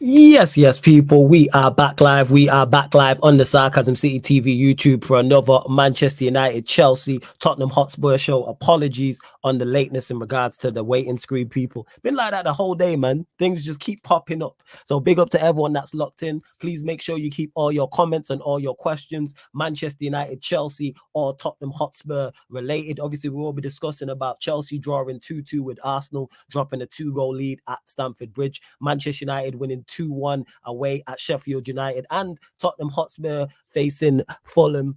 Yes, people. We are back live. We are back live on the Sarcasm City TV YouTube for another Manchester United, Chelsea, Tottenham Hotspur show. Apologies on the lateness in regards to the waiting screen, people. Been like that the whole day, man. Things just keep popping up. So big up to everyone that's locked in. Please make sure you keep all your comments and all your questions, Manchester United, Chelsea, or Tottenham Hotspur related. Obviously, we will be discussing about Chelsea drawing 2-2 with Arsenal, dropping a 2-goal lead at Stamford Bridge. Manchester United winning 2-1 away at Sheffield United, and Tottenham Hotspur facing Fulham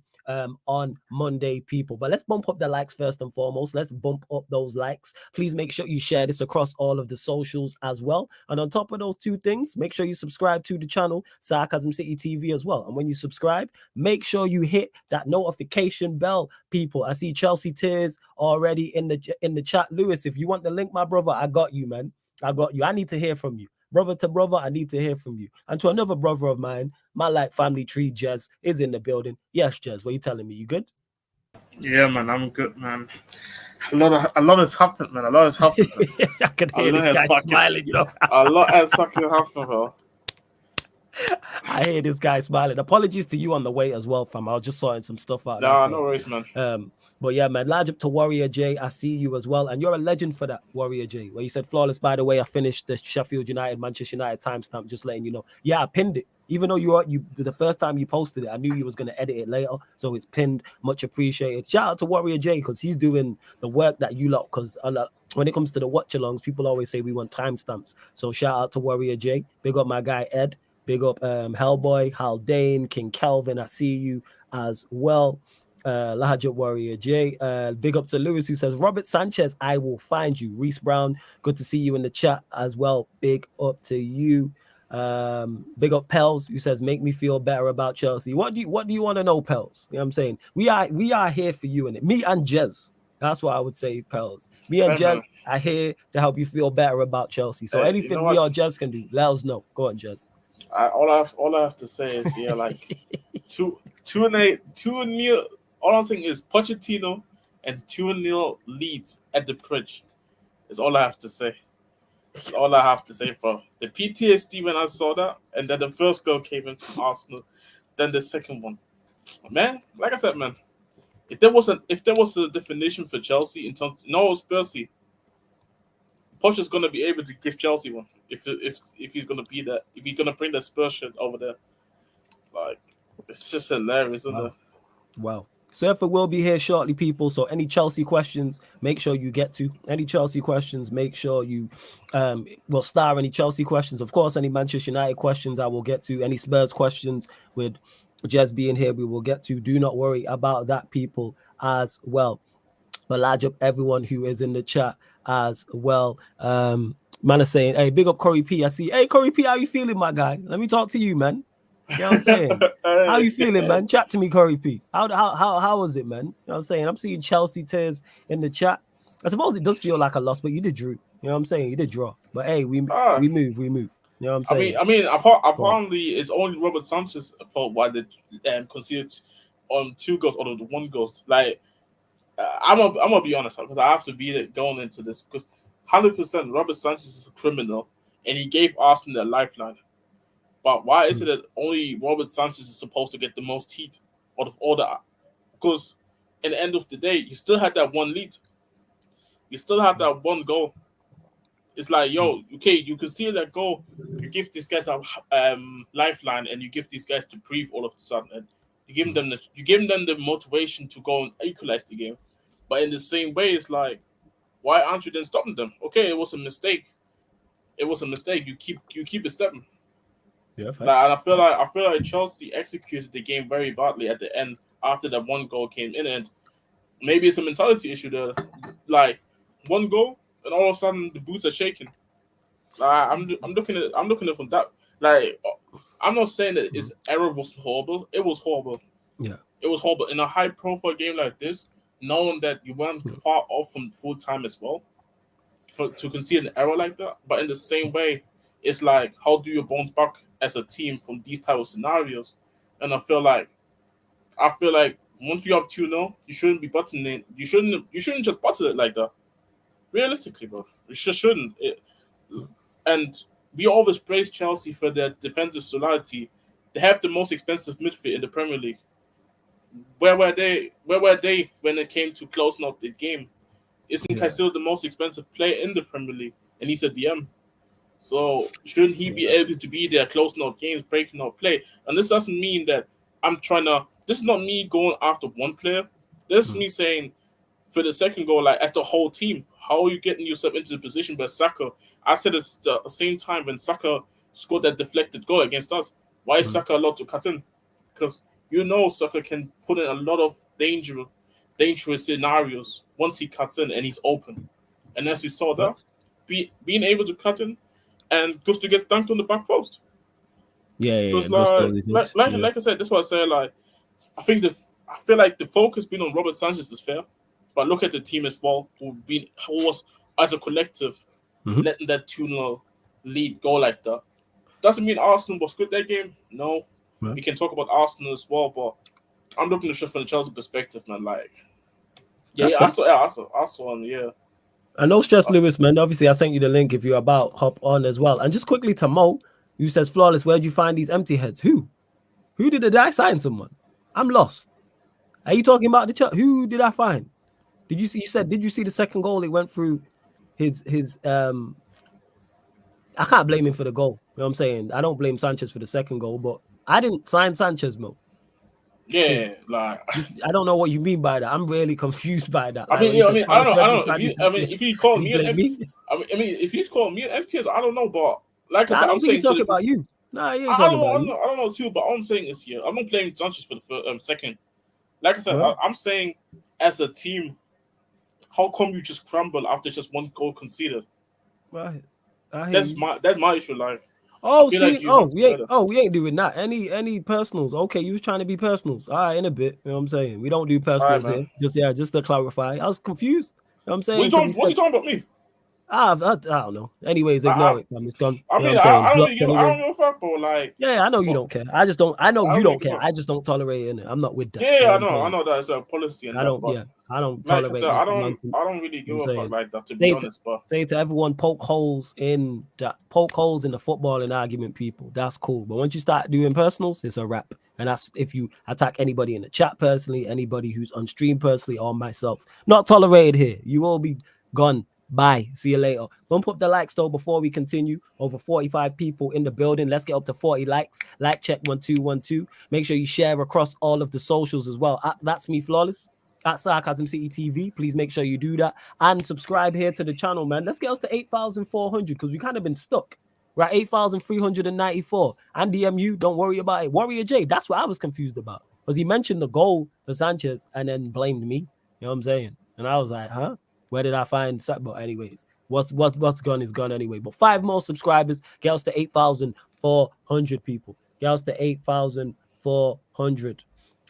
on Monday, people. But let's bump up the likes first and foremost. Let's bump up those likes. Please make sure you share this across all of the socials as well. And on top of those two things, make sure you subscribe to the channel, Sarcasm City TV, as well. And when you subscribe, make sure you hit that notification bell, people. I see Chelsea Tears already in the chat. Lewis, if you want the link, my brother, I got you, man. I got you. I need to hear from you. Brother to brother, I need to hear from you. And to another brother of mine, my like family tree, Jez, is in the building. Yes, Jez, what are you telling me? You good? Yeah, man, I'm good, man. A lot has happened, man. A lot has happened. I can hear this guy smiling, you know. A lot has fucking happened, bro. I hear this guy smiling. Apologies to you on the way as well, fam. I was just sorting some stuff out. Nah, no worries, man. But yeah, man, large up to Warrior J. I see you as well. And you're a legend for that, Warrior J. Where you said flawless, by the way, I finished the Sheffield United, Manchester United timestamp, just letting you know. Yeah, I pinned it. Even though you the first time you posted it, I knew you was going to edit it later. So it's pinned. Much appreciated. Shout out to Warrior J, because he's doing the work that you lot, because when it comes to the watch-alongs, people always say we want timestamps. So shout out to Warrior J. Big up my guy, Ed. Big up Hellboy, Haldane, King Kelvin. I see you as well. Lahajat Warrior J. Big up to Lewis, who says, Robert Sanchez, I will find you. Reese Brown, good to see you in the chat as well. Big up to you. Big up Pels, who says, make me feel better about Chelsea. What do you want to know, Pels? You know what I'm saying? We are here for you, and me and Jez. That's what I would say, Pels. Me and Jez are here to help you feel better about Chelsea. So anything we or Jez can do, let us know. Go on, Jez. All I have to say is, yeah, like 2-0. All I'm saying is Pochettino and 2-0 leads at the bridge. Is all I have to say. That's all I have to say, bro. The PTSD when I saw that, and then the first goal came in from Arsenal, then the second one. Man, like I said, man, if there was a definition for Chelsea in terms, no Spursy, Poch is gonna be able to give Chelsea one if he's gonna be that, if he's gonna bring the Spurs shit over there. Like, it's just hilarious, isn't it? Wow. Surfer will be here shortly, people. So any Chelsea questions, make sure you get to. Any Chelsea questions, make sure you will star any Chelsea questions. Of course, any Manchester United questions I will get to. Any Spurs questions with Jez being here, we will get to. Do not worry about that, people, as well. But large up everyone who is in the chat as well. Man is saying, hey, big up Corey P. I see. Hey, Corey P, how you feeling, my guy? Let me talk to you, man. You know what I'm saying? How you feeling, man? Chat to me, Corey P. How was it, man? You know what I'm saying? I'm seeing Chelsea Tears in the chat. I suppose it does feel like a loss, but you did drew. You know what I'm saying? You did draw. But hey, we move. You know what I'm saying? I mean, apparently it's only Robert Sanchez fault why they conceded on 2 goals out of the 1 goal. Like, I'm gonna be honest, because I have to be there going into this, because 100% Robert Sanchez is a criminal and he gave Arsenal a lifeline. But why is it that only Robert Sanchez is supposed to get the most heat out of all that? Because at the end of the day, you still had that 1 lead. You still have that 1 goal. It's like, yo, okay, you can see that goal. You give these guys a lifeline, and you give these guys to breathe all of a sudden, and you give them the motivation to go and equalize the game. But in the same way, it's like, why aren't you then stopping them? Okay, it was a mistake. You keep it stepping. Yeah, and I feel like Chelsea executed the game very badly at the end after that 1 goal came in, and maybe it's a mentality issue there. Like, 1 goal, and all of a sudden the boots are shaking. I'm looking at it from that. Like, I'm not saying that his error was horrible. It was horrible. Yeah, it was horrible in a high-profile game like this, knowing that you weren't far off from full time as well, to concede an error like that. But in the same way, it's like, how do you bounce back as a team from these type of scenarios? And I feel like once you have 2-0, you shouldn't be buttoning it. You shouldn't just button it like that. Realistically, bro, you just shouldn't. And we always praise Chelsea for their defensive solidity. They have the most expensive midfield in the Premier League. Where were they? Where were they when it came to closing up the game? Isn't Yeah. Caicedo the most expensive player in the Premier League? And he's a DM. So shouldn't he be able to be there, closing out games, breaking out play? And this doesn't mean that I'm trying to. This is not me going after one player. This is me saying for the second goal, like as the whole team, how are you getting yourself into the position where Saka? I said this at the same time when Saka scored that deflected goal against us. Why is Saka allowed to cut in? Because Saka can put in a lot of dangerous scenarios once he cuts in and he's open. And as we saw that, being able to cut in and Gusto gets dunked on the back post. Yeah. So it's like I said, that's what I say. Like I feel like the focus being on Robert Sanchez is fair, but look at the team as well, who was as a collective letting that 2-0 lead go like that. Doesn't mean Arsenal was good that game. No, we can talk about Arsenal as well, but I'm looking at it from the Chelsea perspective, man. Like, I saw him. Yeah. And no stress, Lewis, man. Obviously, I sent you the link if you're about, hop on as well. And just quickly to Mo, who says, Flawless, where'd you find these empty heads? Who did I sign someone? I'm lost. Are you talking about the chat? Who did I find? Did you see? You said, did you see the second goal? It went through his. I can't blame him for the goal. You know what I'm saying? I don't blame Sanchez for the second goal, but I didn't sign Sanchez, Mo. Yeah, like I don't know what you mean by that. I'm really confused by that. I mean, I don't know. If you call me an empty, if you call me an MTS, I don't know. But like I said, I'm saying he's talking about you. Nah, he ain't I talking don't about know. you. I don't know too. But all I'm saying is here, I'm not blaming Sanchez for the second. Like I said, I'm saying as a team, how come you just crumble after just one goal conceded? Right. That's my issue. Like, oh, see, like we ain't doing that. Any personals? Okay, you was trying to be personals. All right, in a bit. You know what I'm saying? We don't do personals here. Just to clarify. I was confused. You know what I'm saying? What's he talking about me? I don't know. Anyways, ignore it. It's done. I mean, I don't give a fuck, bro. Like, yeah, I know you don't care. I just don't. I know you don't care. I just don't tolerate it. I'm not with that. Yeah, I know that's a policy. And I don't. I don't tolerate. Like I said, I don't really give a fuck like that. To be honest, but say to everyone, poke holes in the footballing argument, people. That's cool. But once you start doing personals, it's a wrap. And that's if you attack anybody in the chat personally, anybody who's on stream personally, or myself. Not tolerated here. You will be gone. Bye. See you later. Bump up the likes though before we continue. Over 45 people in the building. Let's get up to 40 likes. Like check 1212. Make sure you share across all of the socials as well. That's me, Flawless. At Sarcasm City TV. Please make sure you do that. And subscribe here to the channel, man. Let's get us to 8,400 because we've kind of been stuck. We're at 8,394. And DMU, don't worry about it. Warrior J, that's what I was confused about. Because he mentioned the goal for Sanchez and then blamed me. You know what I'm saying? And I was like, huh? Where did I find that? But anyways, what's gone is gone anyway. But 5 more subscribers get us to 8,400 people. Get us to 8,400.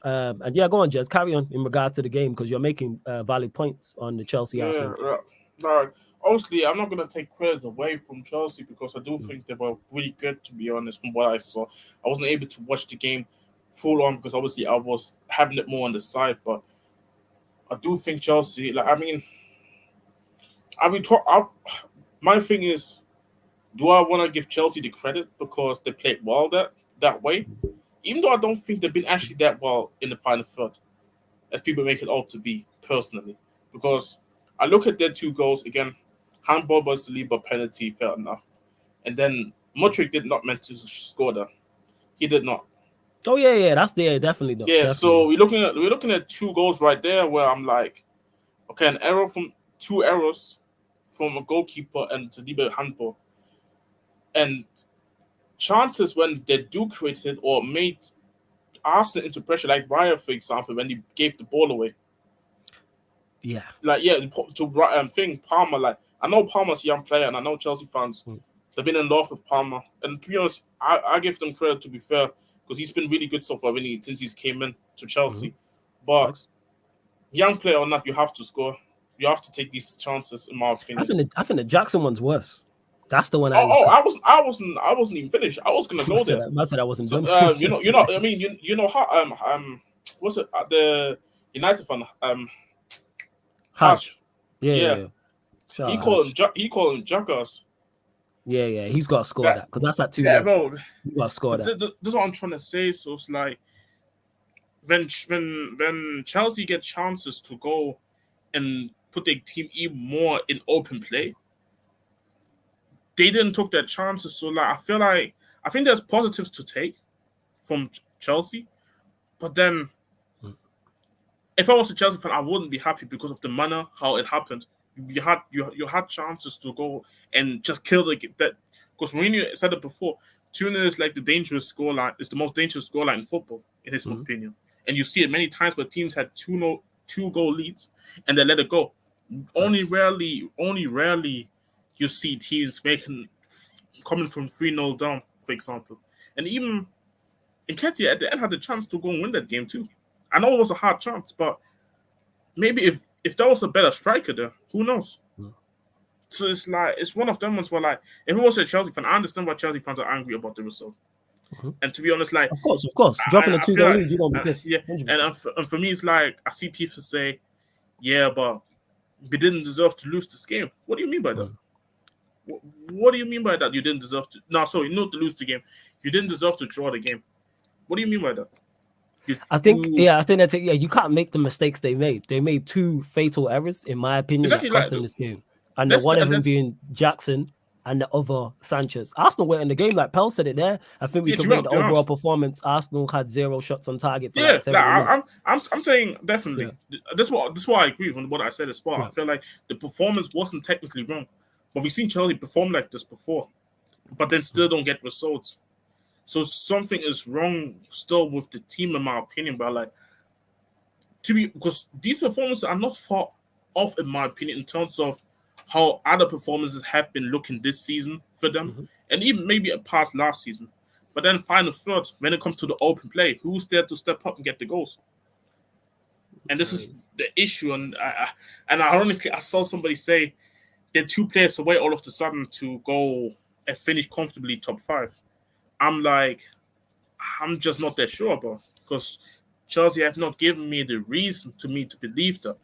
And yeah, go on, Jez. Carry on in regards to the game because you're making valid points on the Chelsea Arsenal. Yeah, obviously, I'm not going to take credit away from Chelsea because I do think they were really good, to be honest, from what I saw. I wasn't able to watch the game full on because obviously I was having it more on the side, but I do think Chelsea, my thing is, do I want to give Chelsea the credit because they played well that way? Even though I don't think they've been actually that well in the final third, as people make it out to be, personally. Because I look at their 2 goals, again, handball by Saliba, penalty, fair enough. And then Modric did not meant to score that. He did not. Oh, yeah, that's there, definitely. Yeah, definitely. So we're looking at 2 goals right there where I'm like, okay, an error from 2 errors from a goalkeeper and Saliba handball. And chances when they do create it or made Arsenal into pressure, like Raya, for example, when he gave the ball away. Yeah. To Palmer, like, I know Palmer's a young player and I know Chelsea fans, they've been in love with Palmer. And to be honest, I give them credit, to be fair, because he's been really good so far since he's came in to Chelsea. But young player or not, you have to score. You have to take these chances, in my opinion. I think the Jackson one's worse. That's the one. I wasn't even finished. I was gonna go there. I said I wasn't done. You know. I mean, you know how what's it? The United fan Hash. Yeah. He called him jackass. Yeah, he's got to score that because that's at 2-0. Yeah, bro. You got to score that. This is what I'm trying to say. So it's like when Chelsea get chances to go and put their team even more in open play, they didn't took their chances. So like I think there's positives to take from Chelsea, but then if I was a Chelsea fan, I wouldn't be happy because of the manner how it happened. You had chances to go and just kill that because Mourinho said it before. 2-0 is like the dangerous scoreline. It's the most dangerous scoreline in football, in his opinion. And you see it many times where teams had 2-goal leads and they let it go. Only rarely you see teams coming from 3-0 down, for example. And even Nketiah at the end had the chance to go and win that game too. I know it was a hard chance, but maybe if there was a better striker there, who knows? So it's like it's one of them ones where like if it was a Chelsea fan, I understand why Chelsea fans are angry about the result. And to be honest, like of course, dropping a 2-goal lead, you don't be pissed. Yeah, and for me, it's like I see people say, "Yeah, but we didn't deserve to lose this game." What do you mean by that? What do you mean by that? You didn't deserve to? No, sorry, not to lose the game. You didn't deserve to draw the game. What do you mean by that? I think you can't make the mistakes they made. They made 2 fatal errors, in my opinion, that cost them this game. And one of them being Jackson and the other Sanchez. Arsenal were in the game, like Pell said it there. I think we could rate the overall performance. Arsenal had 0 shots on target for like 7 minutes. I'm saying definitely. Yeah. That's why I agree with what I said as well. Yeah. I feel like the performance wasn't technically wrong, but we've seen Chelsea perform like this before, but then still don't get results. So something is wrong still with the team, in my opinion. But like because these performances are not far off, in my opinion, in terms of how other performances have been looking this season for them, and even maybe past last season. But then final third, when it comes to the open play, who's there to step up and get the goals? And this is the issue. And ironically, I saw somebody say they're 2 players away all of a sudden to go and finish comfortably top 5. I'm just not that sure about, because Chelsea have not given me the reason to believe that.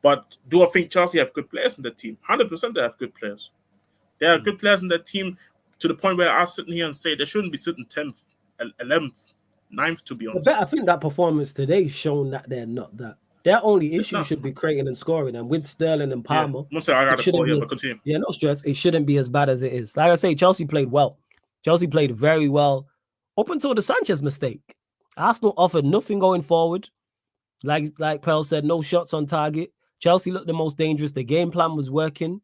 But do I think Chelsea have good players in the team? 100% they have good players. There are good players in that team to the point where I'm sitting here and say they shouldn't be sitting 10th, 11th, 9th, to be honest. I think that performance today shown that they're not that. Their only issue should be creating and scoring. And with Sterling and Palmer, I got to call here, but continue. Yeah, no stress. It shouldn't be as bad as it is. Like I say, Chelsea played well. Chelsea played very well up until the Sanchez mistake. Arsenal offered nothing going forward. Like Pearl said, no shots on target. Chelsea looked the most dangerous. The game plan was working,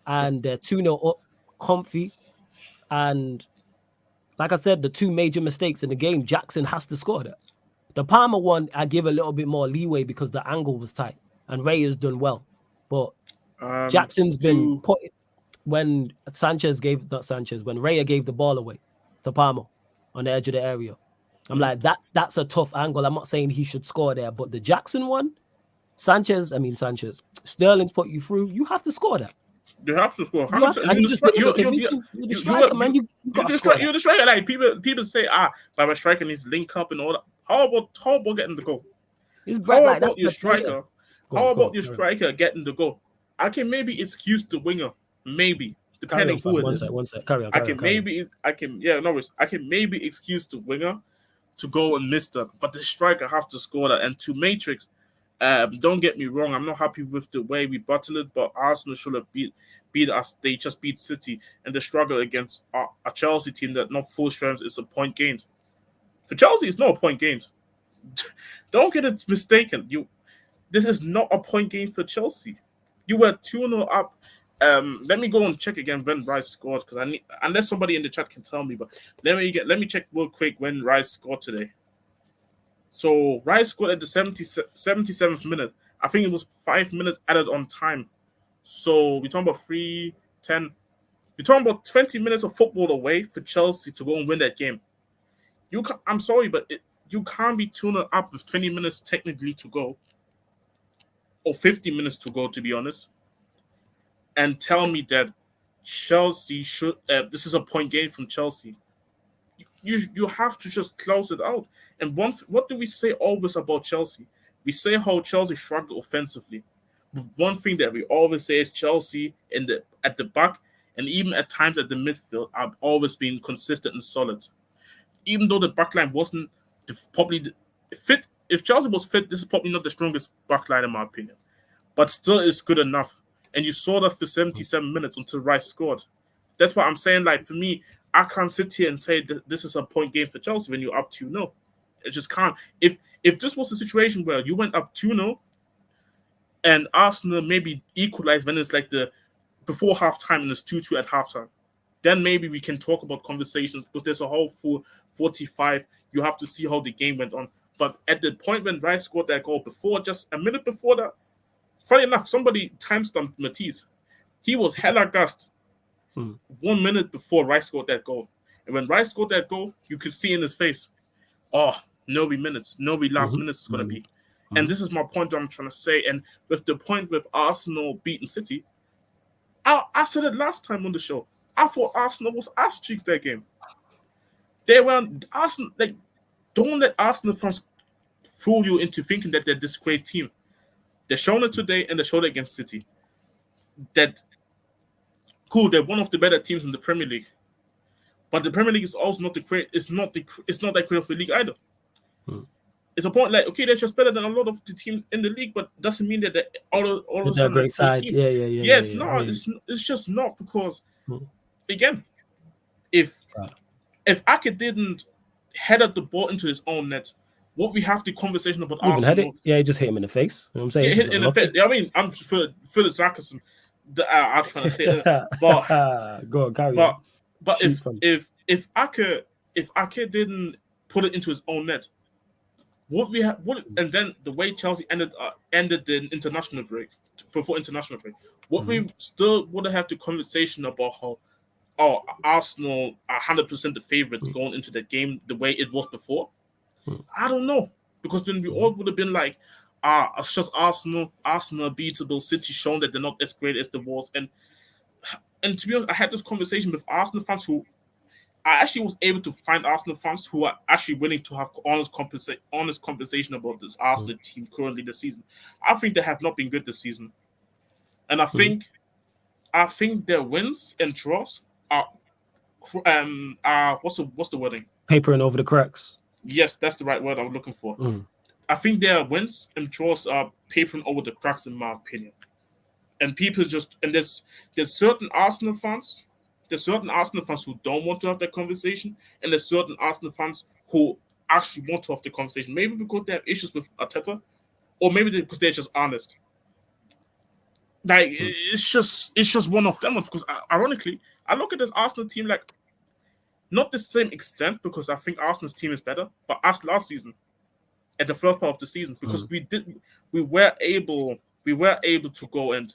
and they're 2-0 up, comfy. And like I said, the 2 major mistakes in the game, Jackson has to score that. The Palmer one, I give a little bit more leeway because the angle was tight, and Ray has done well. But Jackson's been put when when Raya gave the ball away to Palmer on the edge of the area. I'm like, that's a tough angle. I'm not saying he should score there, but the Jackson one, Sanchez, Sterling's put you through. You have to score that. You have to score. You're the striker, man. You're the striker. Like people say, but my striker needs link up and all that. How about getting the goal? How about your striker? How about your striker getting the goal? I can maybe excuse the winger, maybe depending who it is. One sec. Carry on. I can maybe excuse the winger to go and miss that, but the striker have to score that. And to Matrix, don't get me wrong, I'm not happy with the way we battled it, but Arsenal should have beat us. They just beat City, and the struggle against a Chelsea team that not full strength is a point gained. For Chelsea, it's not a point gained. Don't get it mistaken. This is not a point gain for Chelsea. You were 2-0 up. Let me go and check again when Rice scored, because unless somebody in the chat can tell me, but let me check real quick when Rice scored today. So Rice scored at the 77th minute. I think it was 5 minutes added on time. So we're talking about 3-10. We're talking about 20 minutes of football away for Chelsea to go and win that game. I'm sorry, but you can't be 2-0 up with 20 minutes technically to go, or 50 minutes to go, to be honest, and tell me that Chelsea should. This is a point game from Chelsea. You have to just close it out. And what do we say always about Chelsea? We say how Chelsea struggle offensively. But one thing that we always say is Chelsea at the back and even at times at the midfield, I've always been consistent and solid. Even though the backline wasn't probably fit, if Chelsea was fit, this is probably not the strongest backline in my opinion, but still it's good enough. And you saw that for 77 minutes until Rice scored. That's what I'm saying. Like, for me, I can't sit here and say that this is a point game for Chelsea when you're up 2-0. It just can't. If this was a situation where you went up 2-0 and Arsenal maybe equalized when it's like the before halftime and it's 2-2 at halftime, then maybe we can talk about conversations, because there's a whole full 45. You have to see how the game went on. But at the point when Rice scored that goal, before, just a minute before that, funny enough, somebody timestamped Matisse. He was hella gassed 1 minute before Rice scored that goal. And when Rice scored that goal, you could see in his face, oh, Novi minutes, Novi last minutes is going to be. And this is my point that I'm trying to say. And with the point with Arsenal beating City, I said it last time on the show. I thought Arsenal was ass cheeks that game. They were Arsenal. Like, don't let Arsenal fans fool you into thinking that they're this great team. They're shown it today, and they showed it against City. That cool. They're one of the better teams in the Premier League, but the Premier League is also not the great. It's not that great of a league either. It's a point like, okay, they're just better than a lot of the teams in the league, but doesn't mean that they're all of a sudden a great side. Team. It's just not, because again, if Ake didn't head up the ball into his own net, what we have the conversation about Arsenal. Had it? Yeah, he just hit him in the face. You know what I'm saying? Yeah, hit in the face. I mean, I'm for the sarcasm. I'm trying to say that, but go on, carry on. But if Ake didn't put it into his own net, and then the way Chelsea ended the international break, before international break, we still would have the conversation about how Arsenal are 100% the favorites going into the game the way it was before. I don't know, because then we all would have been like, it's just Arsenal beatable. City shown that they're not as great as the was, and to be honest, I had this conversation with Arsenal fans who I actually was able to find Arsenal fans who are actually willing to have honest conversation about this Arsenal team currently this season. I think they have not been good this season, and I think their wins and draws are what's the wording? Papering over the cracks. Yes, that's the right word I'm looking for. I think their wins and draws are papering over the cracks, in my opinion. And people there's certain Arsenal fans. There's certain Arsenal fans who don't want to have that conversation, and there's certain Arsenal fans who actually want to have the conversation. Maybe because they have issues with Arteta, or maybe because they're just honest. Like, it's just one of them ones. Because ironically, I look at this Arsenal team like, not the same extent, because I think Arsenal's team is better, but as last season, at the first part of the season, because we were able to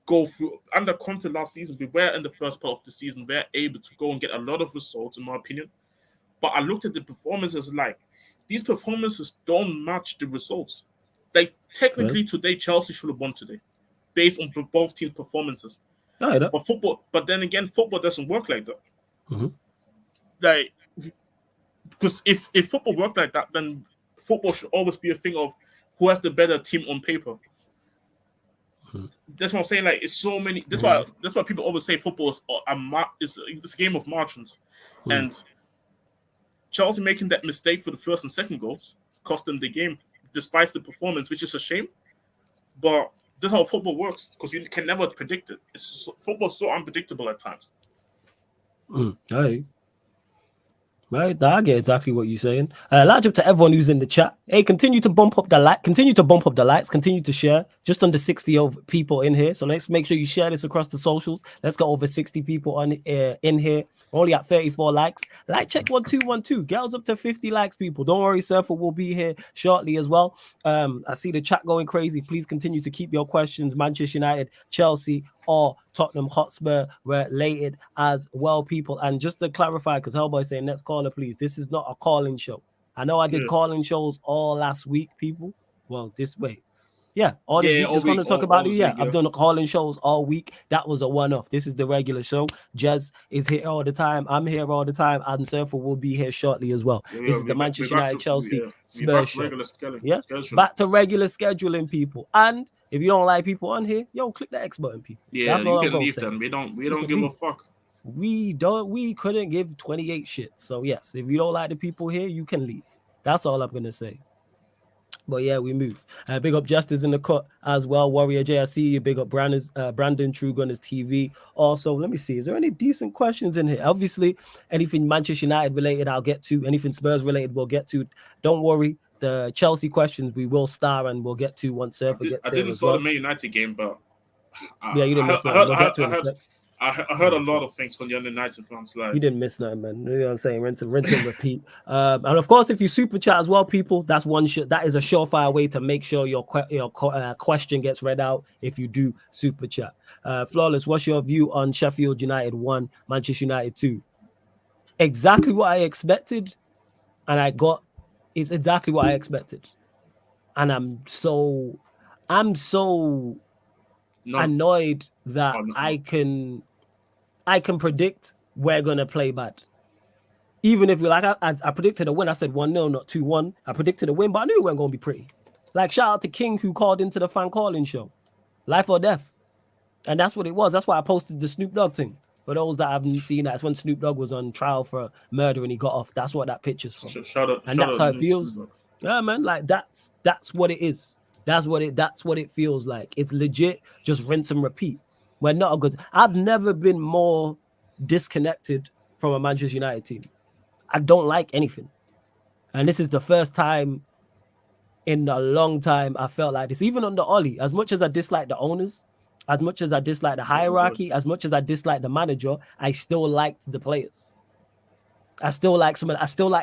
go through under Conte last season. We were in the first part of the season, we were able to go and get a lot of results, in my opinion. But I looked at the performances, like, these performances don't match the results. Like, technically today, Chelsea should have won today, based on both teams' performances. But then again, football doesn't work like that. Like, because if football worked like that, then football should always be a thing of who has the better team on paper. That's what I'm saying. Like, it's so many. That's why people always say football is a game of margins, and Chelsea making that mistake for the first and second goals cost them the game, despite the performance, which is a shame. But that's how football works, because you can never predict it. Football's so unpredictable at times. Right, I get exactly what you're saying. Large up to everyone who's in the chat. Hey, continue to bump up the likes, continue to share. Just under 60 of people in here, so let's make sure you share this across the socials. Let's get over 60 people on in here. We're only at 34 likes. Like check 1212. Girls up to 50 likes, people. Don't worry, Surfer will be here shortly as well. I see the chat going crazy. Please continue to keep your questions. Manchester United, Chelsea, or Tottenham Hotspur related as well, people. And just to clarify, because Hellboy saying, next caller, please. This is not a call-in show. I know I did call-in shows all last week, people. Well, this way. Yeah, all this week, just want to talk about it. Yeah, I've done call-in shows all week. That was a one-off. This is the regular show. Jez is here all the time. I'm here all the time. And Surfer will be here shortly as well. This is the Manchester United Chelsea Spurs show. Back to regular scheduling, people. And If you don't like people on here, yo, click the X button, people. Yeah, That's you all I'm can gonna leave say. them. We don't can give a leave. fuck. We couldn't give 28 shit. So yes, if you don't like the people here, you can leave. That's all I'm gonna say. But yeah, we move. Big up Justice in the cut as well. Warrior J, I see you. Big up Brandon True Gunners TV. Also, let me see. Is there any decent questions in here? Obviously, anything Manchester United related, I'll get to. Anything Spurs related, we'll get to. Don't worry. The Chelsea questions we will star and we'll get to once Surfer gets I here didn't as saw well. the Man United game, but Yeah, you didn't miss nothing. We'll get to it in a sec. I heard a lot of things from the United fans. Like, you didn't miss nothing, man. You know what I'm saying? Rinse and repeat. And of course, if you super chat as well, people, that's that is a surefire way to make sure your question gets read out if you do super chat. Flawless, what's your view on Sheffield United 1, Manchester United 2? Exactly what I expected, and it's exactly what I expected. And I'm so annoyed that I can predict we're gonna play bad. Even if I predicted a win, I said 1-0, not 2-1. I predicted a win, but I knew it wasn't gonna be pretty. Like, shout out to King who called into the fan calling show, life or death, and that's what it was. That's why I posted the Snoop Dogg thing. For those that haven't seen, that's when Snoop Dogg was on trial for murder and he got off. That's what that picture's from. That's how it feels. Yeah, man. Like that's what it is. That's what it feels like. It's legit. Just rinse and repeat. We're not a good. I've never been more disconnected from a Manchester United team. I don't like anything, and this is the first time in a long time I felt like this. Even under Ollie, as much as I dislike the owners, as much as I dislike the hierarchy, as much as I dislike the manager, I still liked the players. I still like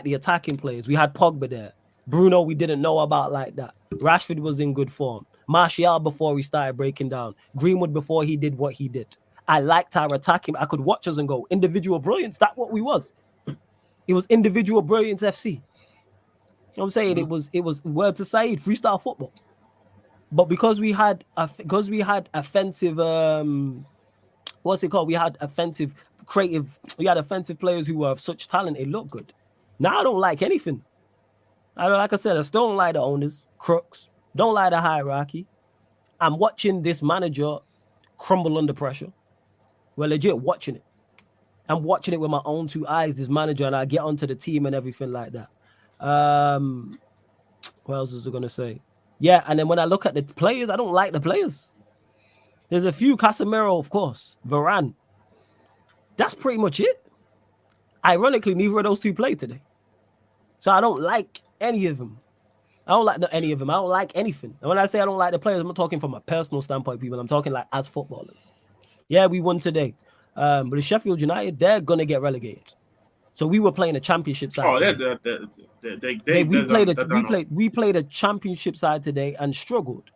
the attacking players. We had Pogba there. Bruno, we didn't know about like that. Rashford was in good form. Martial before he started breaking down. Greenwood before he did what he did. I liked our attacking. I could watch us and go, individual brilliance. That's what we was. It was individual brilliance FC. You know what I'm saying? Mm-hmm. It was word to Said, freestyle football. But because we had offensive what's it called? We had offensive players who were of such talent, it looked good. Now I don't like anything. Like I said, I still don't like the owners, crooks, don't like the hierarchy. I'm watching this manager crumble under pressure. We're legit watching it. I'm watching it with my own two eyes, this manager, and I get onto the team and everything like that. What else was I going to say? Yeah, and then when I look at the players, I don't like the players. There's a few, Casemiro, of course, Varane. That's pretty much it. Ironically, neither of those two played today. So I don't like any of them. I don't like any of them. I don't like anything. And when I say I don't like the players, I'm not talking from a personal standpoint, people. I'm talking like as footballers. Yeah, we won today. But the Sheffield United, they're going to get relegated. So we were playing a championship side. We played a championship side today and struggled.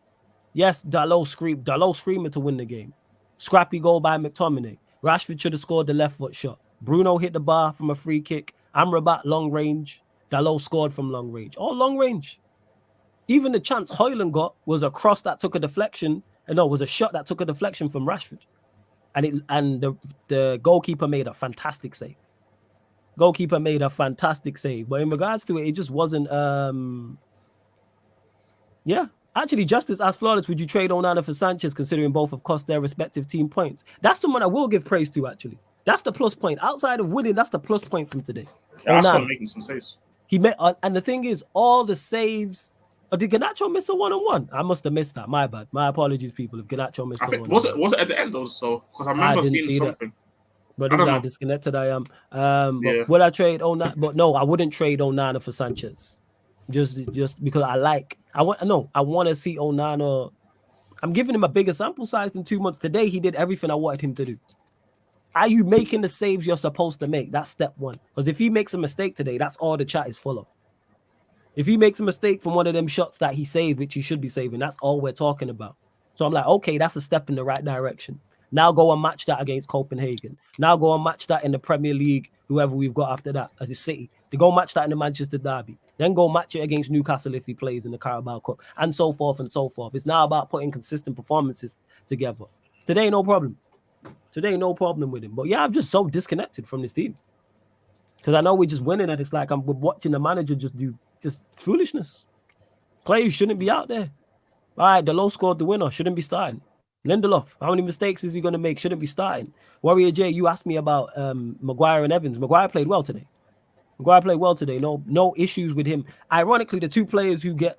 Yes, Dalot screamed to win the game. Scrappy goal by McTominay. Rashford should have scored the left foot shot. Bruno hit the bar from a free kick. Amrabat long range. Dalot scored from long range. All long range. Even the chance Højlund got was a cross that took a deflection. Was a shot that took a deflection from Rashford. And the goalkeeper made a fantastic save. But in regards to it, it just wasn't. Yeah. Actually, Justice asked Flawless, would you trade Onana for Sanchez, considering both have cost their respective team points? That's someone I will give praise to, actually. That's the plus point. Outside of winning, that's the plus point from today. Yeah, I saw him making some saves. He made, and the thing is, all the saves. Or did Garnacho miss a one-on-one? I must have missed that. My bad. My apologies, people. If Garnacho missed a one-on-one. Was it at the end also? Because I remember seeing something. That. But this is how disconnected I am. But would I trade Onana? But no, I wouldn't trade Onana for Sanchez. Just because I want to see Onana. I'm giving him a bigger sample size than 2 months. Today, he did everything I wanted him to do. Are you making the saves you're supposed to make? That's step one. Because if he makes a mistake today, that's all the chat is full of. If he makes a mistake from one of them shots that he saved, which he should be saving, that's all we're talking about. So I'm like, okay, that's a step in the right direction. Now go and match that against Copenhagen. Now go and match that in the Premier League, whoever we've got after that, as a City. They go match that in the Manchester Derby. Then go match it against Newcastle if he plays in the Carabao Cup, and so forth and so forth. It's now about putting consistent performances together. Today, no problem. With him. But yeah, I'm just so disconnected from this team. Because I know we're just winning, and it's like we're watching the manager just do foolishness. Players shouldn't be out there. All right, the low scored the winner, shouldn't be starting. Lindelof, how many mistakes is he going to make? Shouldn't be starting. Warrior J, you asked me about Maguire and Evans. Maguire played well today. No issues with him. Ironically, the two players who get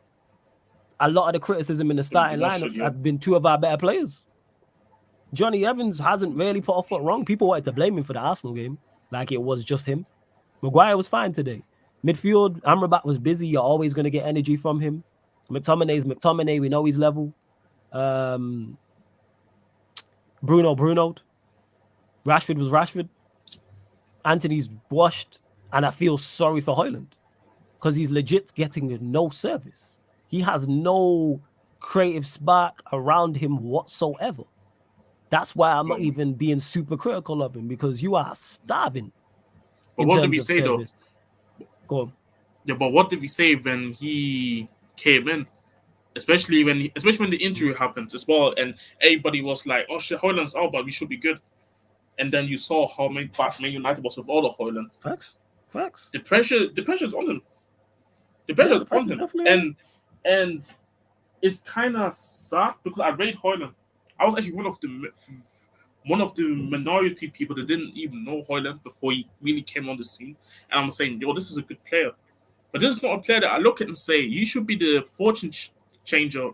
a lot of the criticism in the starting lineups have been two of our better players. Johnny Evans hasn't really put a foot wrong. People wanted to blame him for the Arsenal game, like it was just him. Maguire was fine today. Midfield, Amrabat was busy. You're always going to get energy from him. McTominay's McTominay. We know he's level. Bruno. Rashford was Rashford. Anthony's washed. And I feel sorry for Højlund because he's legit getting no service. He has no creative spark around him whatsoever. That's why I'm not even being super critical of him, because you are starving. But what did we say though? Go on. Yeah, but what did we say when he came in? Especially when the injury happened as well, and everybody was like, "Oh shit, Højlund's out, but we should be good." And then you saw how Man United was with all of Højlund. Facts. The pressure's on him. The pressure's on him, definitely. And it's kind of sad because I rate Højlund. I was actually one of the minority people that didn't even know Højlund before he really came on the scene, and I'm saying, yo, this is a good player. But this is not a player that I look at and say, you should be the fortune changer.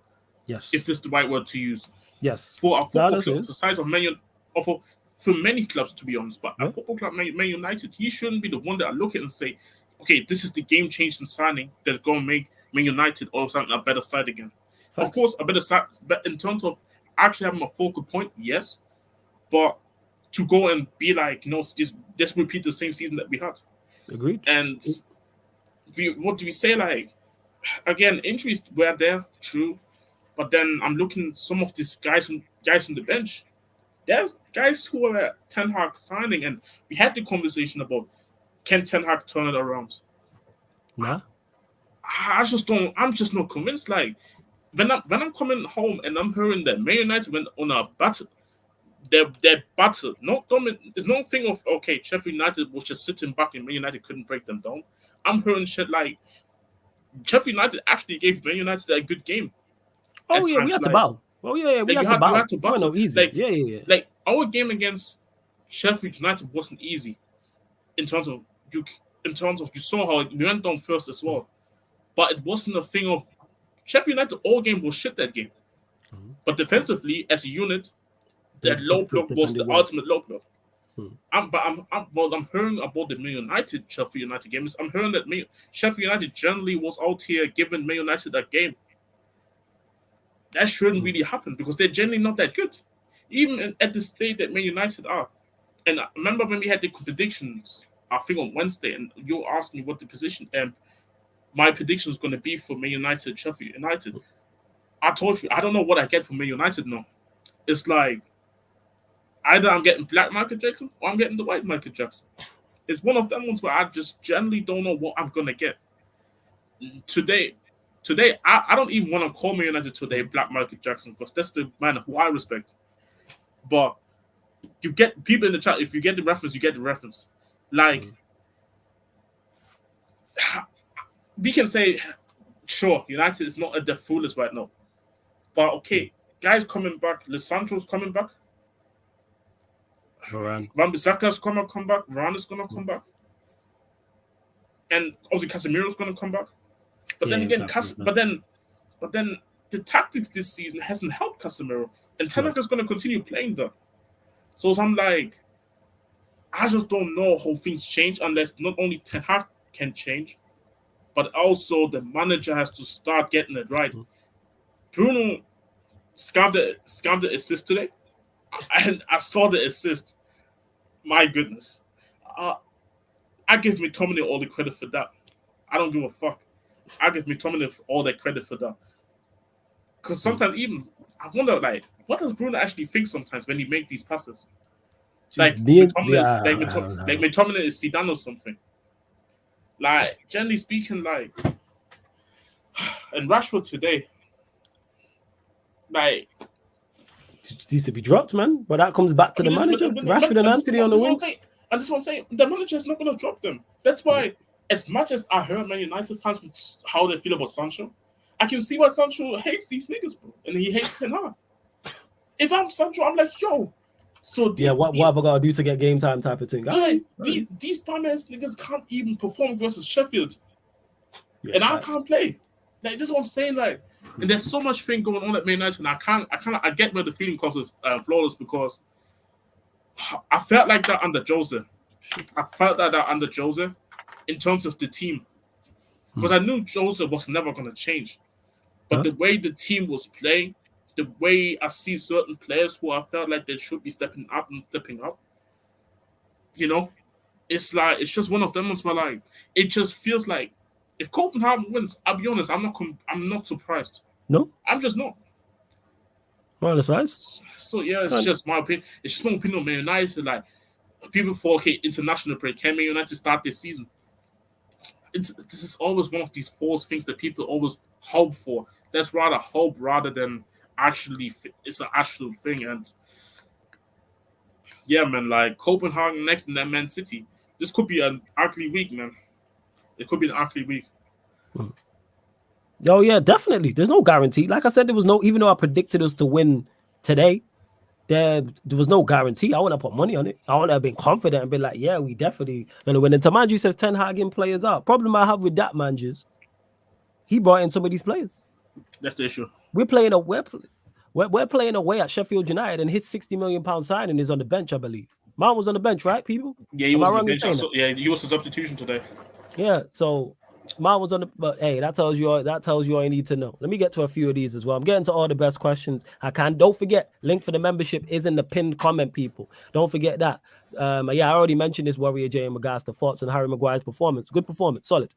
Yes. If this is the right word to use. Yes. For a football club, the size of for many clubs, to be honest, but a football club, Man United, he shouldn't be the one that I look at and say, okay, this is the game-changing signing that's going to make Man United or something a better side again. Facts. Of course, a better side, but in terms of actually having a focal point, yes. But to go and be like, let's repeat the same season that we had. Agreed. And what do we say? Like, again, injuries were there, true. But then I'm looking at some of these guys on the bench. There's guys who are Ten Hag signing, and we had the conversation about, can Ten Hag turn it around? Nah. I'm just not convinced. Like, when I'm coming home and I'm hearing that Man United went on a battle, their battle. There's no thing of, okay, Sheffield United was just sitting back and Man United couldn't break them down. I'm hearing shit like Sheffield United actually gave Man United a good game. Oh yeah, we had to bow. Oh yeah, we had to bow. It wasn't easy. Like, yeah. Like, our game against Sheffield United wasn't easy in terms of you saw how we went down first as well. But it wasn't a thing of Sheffield United all game was shit that game. Mm-hmm. But defensively, as a unit, that low block was the ultimate low block. I'm hearing about the Man United Sheffield United games. I'm hearing that Sheffield United generally was out here giving Man United that game. That shouldn't really happen because they're generally not that good, even at the state that Man United are. And I remember when we had the predictions, I think on Wednesday, and you asked me what the position and my prediction is going to be for Man United, Sheffield United. I told you I don't know what I get from Man United now. It's like either I'm getting black Michael Jackson or I'm getting the white Michael Jackson. It's one of them ones where I just generally don't know what I'm going to get. Today, I don't even want to call Man United today Black Michael Jackson because that's the man who I respect. But you get people in the chat, if you get the reference, you get the reference. Like, we can say, sure, United is not at their fullest right now. But okay, guys coming back. Lisandro's coming back. Wan-Bissaka's going to come back. Varane is going to come back. And obviously Casemiro's going to come back. But then again, but then the tactics this season hasn't helped Casemiro, and Ten Hag is going to continue playing them. So I'm like, I just don't know how things change unless not only Ten Hag can change, but also the manager has to start getting it right. Bruno scammed the assist today, and I saw the assist. My goodness, I give McTominay all the credit for that. I don't give a fuck. I give McTominay all that credit for that. Because sometimes even, I wonder, like, what does Bruno actually think sometimes when he make these passes? Like, McTominay is Zidane or something. Like, generally speaking, like, and Rashford today, like, it needs to be dropped, man. But that comes back to the manager. Rashford and Anthony on the wings. And that's what I'm saying. The manager is not going to drop them. That's why, as much as I heard Man United fans with how they feel about Sancho, I can see why Sancho hates these niggas, bro, and he hates Ten Hag. If I'm Sancho, I'm like, yo. So what have I got to do to get game time type of thing? Like, these bum-ass niggas can't even perform versus Sheffield, and I can't play. Like, this is what I'm saying. Like, and there's so much thing going on at Man United, and I get where the feeling comes with Flawless, because I felt like that under Jose. In terms of the team, because I knew Jose was never going to change, but the way the team was playing, the way I see certain players who I felt like they should be stepping up, you know, it's like, it's just one of them ones where, like, it just feels like if Copenhagen wins, I'll be honest, I'm not surprised. No, I'm just not. Well, that's nice. So yeah, it's just my opinion. It's just my opinion on Man United. Like, people thought, okay, international break, can Man United start this season? This is always one of these false things that people always hope for. That's rather hope rather than actually it's an actual thing. And yeah, man, like Copenhagen next and then Man City. This could be an ugly week, man. It could be an ugly week. Oh yeah, definitely. There's no guarantee. Like I said, there was no. Even though I predicted us to win today, there was no guarantee. I wouldn't have put money on it. I wouldn't have been confident and been like, yeah, we definitely gonna win. And Tamanji says Ten Hag in players out. Problem I have with that, man, is he brought in some of these players. That's the issue. We're playing away at Sheffield United, and his £60 million signing is on the bench, I believe. Mount was on the bench, right, people? Yeah, he was on the bench. He was a substitution today. Yeah, so Mount was on the. But hey, that tells you all you need to know. Let me get to a few of these as well. I'm getting to all the best questions I can. Don't forget, link for the membership is in the pinned comment, people. Don't forget that. I already mentioned this, Warrior J in regards to thoughts on Harry Maguire's performance. Good performance, solid.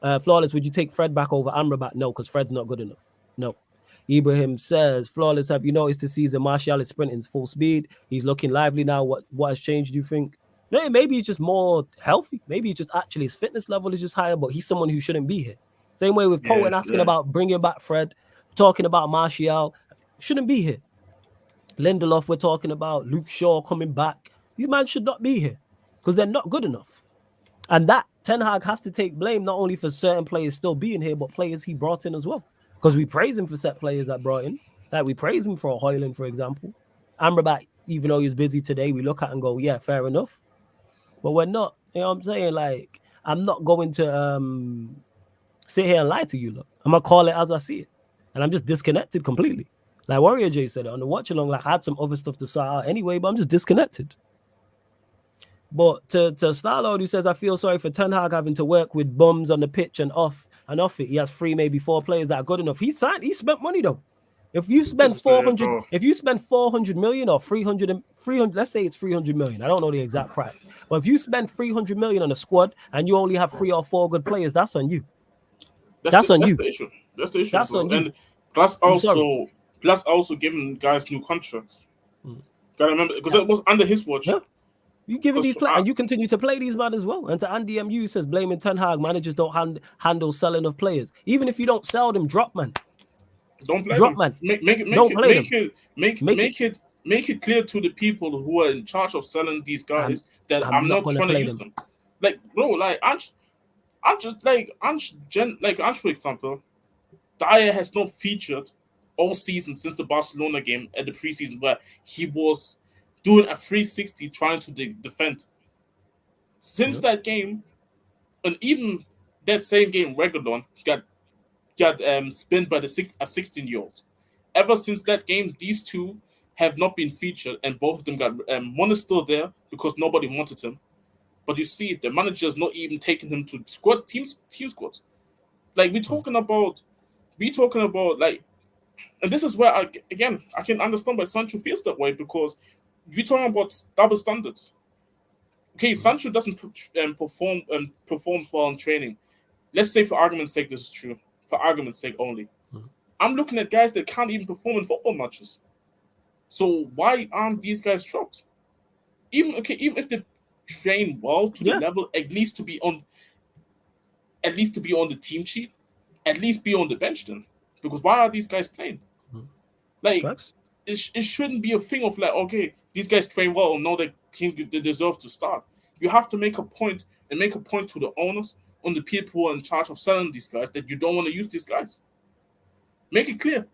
Flawless, would you take Fred back over Amrabat? No, because Fred's not good enough. No. Ibrahim says, Flawless, have you noticed this season Martial is sprinting full speed? He's looking lively now. What has changed, do you think? No, maybe he's just more healthy. Maybe he's just actually his fitness level is just higher, but he's someone who shouldn't be here. Same way with Poten asking about bringing back Fred, talking about Martial, shouldn't be here. Lindelof, we're talking about Luke Shaw coming back. These man should not be here because they're not good enough. And that Ten Hag has to take blame not only for certain players still being here, but players he brought in as well. Because we praise him for set players that brought in. Like we praise him for Hoyland, for example. Amrabat, even though he's busy today, we look at and go, yeah, fair enough. But we're not, you know what I'm saying? Like, I'm not going to sit here and lie to you, look. I'm going to call it as I see it. And I'm just disconnected completely. Like Warrior J said it on the watch along, like I had some other stuff to sort out anyway, but I'm just disconnected. But to Starlord, who says, I feel sorry for Ten Hag having to work with bums on the pitch and off it. He has 3, maybe 4 players that are good enough. He spent money though. If you spend 400 million or 300, let's say it's 300 million. I don't know the exact price. But if you spend 300 million on a squad and you only have 3 or 4 good players, that's on you. That's on you. The issue. That's the issue. That's on you. And plus also giving guys new contracts. Gotta remember, because it was under his watch. Yeah. You giving these players, and you continue to play these men as well. And to Andy MU says, blaming Ten Hag, managers don't handle selling of players. Even if you don't sell them, drop man. Don't play drop them. Man. Make it clear to the people who are in charge of selling these guys that I'm not trying to use them. Like, bro, like Ange, for example, Dyer has not featured all season since the Barcelona game at the preseason where he was doing a 360 trying to defend. Since that game, and even that same game, Reguilon got spinned by a 16-year-old. Ever since that game, these two have not been featured, and both of them got one is still there because nobody wanted him. But you see, the manager's not even taking him to team squads. Like we're talking about like, and this is where I can understand why Sancho feels that way, because we're talking about double standards. Okay, Sancho doesn't performs well in training. Let's say for argument's sake this is true. For argument's sake only. I'm looking at guys that can't even perform in football matches. So why aren't these guys dropped? Even if they train well to the level, at least to be on the team sheet, at least be on the bench then. Because why are these guys playing? Like it shouldn't be a thing of like, okay, these guys train well and know they deserve to start. You have to make a point to the owners and the people who are in charge of selling these guys that you don't want to use these guys. Make it clear.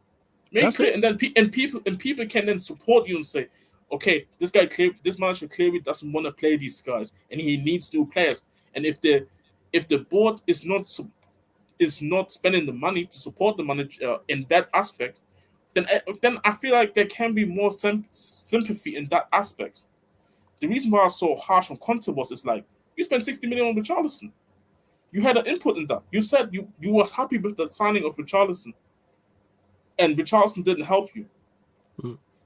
And then people can then support you and say, okay, this manager clearly doesn't want to play these guys, and he needs new players. And if the board is not spending the money to support the manager in that aspect, then I feel like there can be more sympathy in that aspect. The reason why I was so harsh on Conte is like, you spent 60 million on Richarlison. You had an input in that. You said you was happy with the signing of Richarlison, and Richarlison didn't help you.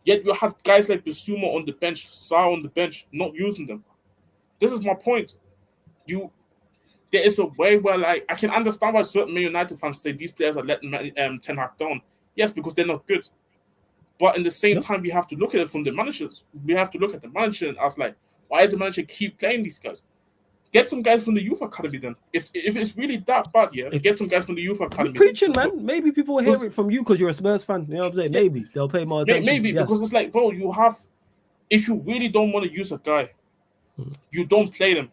Yet you had guys like Bissouma on the bench, Sarr on the bench, not using them. This is my point. There is a way where, like, I can understand why certain Man United fans say these players are letting Ten Hag down. Yes, because they're not good. But in the same time, we have to look at it from the managers. We have to look at the manager and ask, like, why does the manager keep playing these guys? Get some guys from the youth academy then. If it's really that bad, get some guys from the youth academy. Preaching, man. Maybe people will hear it from you because you're a Spurs fan. You know what I'm saying? Maybe they'll pay more attention. Maybe because it's like, bro, if you really don't want to use a guy, you don't play them.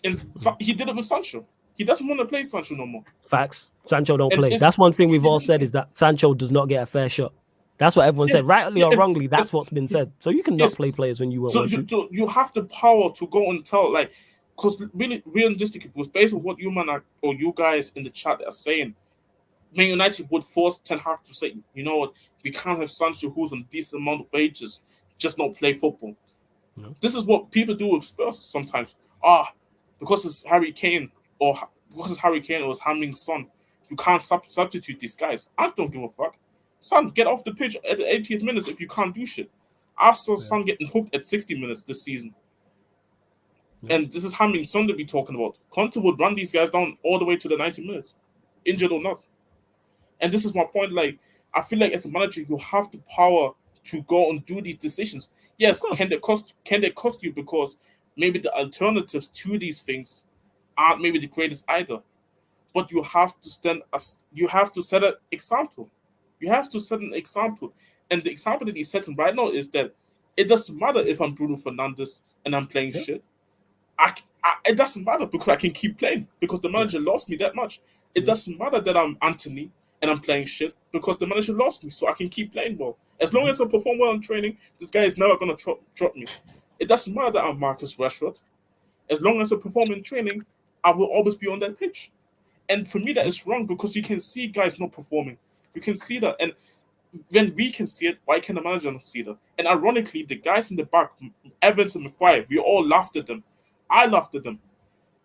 And he did it with Sancho. He doesn't want to play Sancho no more. Facts. Sancho don't play. That's one thing we've all said, is that Sancho does not get a fair shot. That's what everyone said, rightly or wrongly. That's what's been said. So you can not play players when you want to. So you have the power to go and tell, like, because really, realistically, because based on what you guys in the chat are saying, Man United would force Ten Hag to say, you know what, we can't have Sancho, who's on a decent amount of wages, just not play football. No. This is what people do with Spurs sometimes. Because it's Harry Kane or it's Heung-min Son, you can't substitute these guys. I don't give a fuck. Son, get off the pitch at the 80th minute if you can't do shit. I saw Son getting hooked at 60 minutes this season. And this is Heung-min Son that we're talking about. Conte would run these guys down all the way to the 90 minutes, injured or not. And this is my point. Like, I feel like as a manager, you have the power to go and do these decisions. Yes, can they cost you because maybe the alternatives to these things aren't maybe the greatest either. But you have to set an example. You have to set an example. And the example that he's setting right now is that it doesn't matter if I'm Bruno Fernandes and I'm playing shit. It doesn't matter because I can keep playing because the manager lost me that much. It doesn't matter that I'm Anthony and I'm playing shit because the manager lost me, so I can keep playing well. As long as I perform well in training, this guy is never going to drop me. It doesn't matter that I'm Marcus Rashford. As long as I perform in training, I will always be on that pitch. And for me, that is wrong because you can see guys not performing. You can see that. And when we can see it, why can the manager not see that? And ironically, the guys in the back, Evans and Maguire, we all laughed at them. I laughed at them.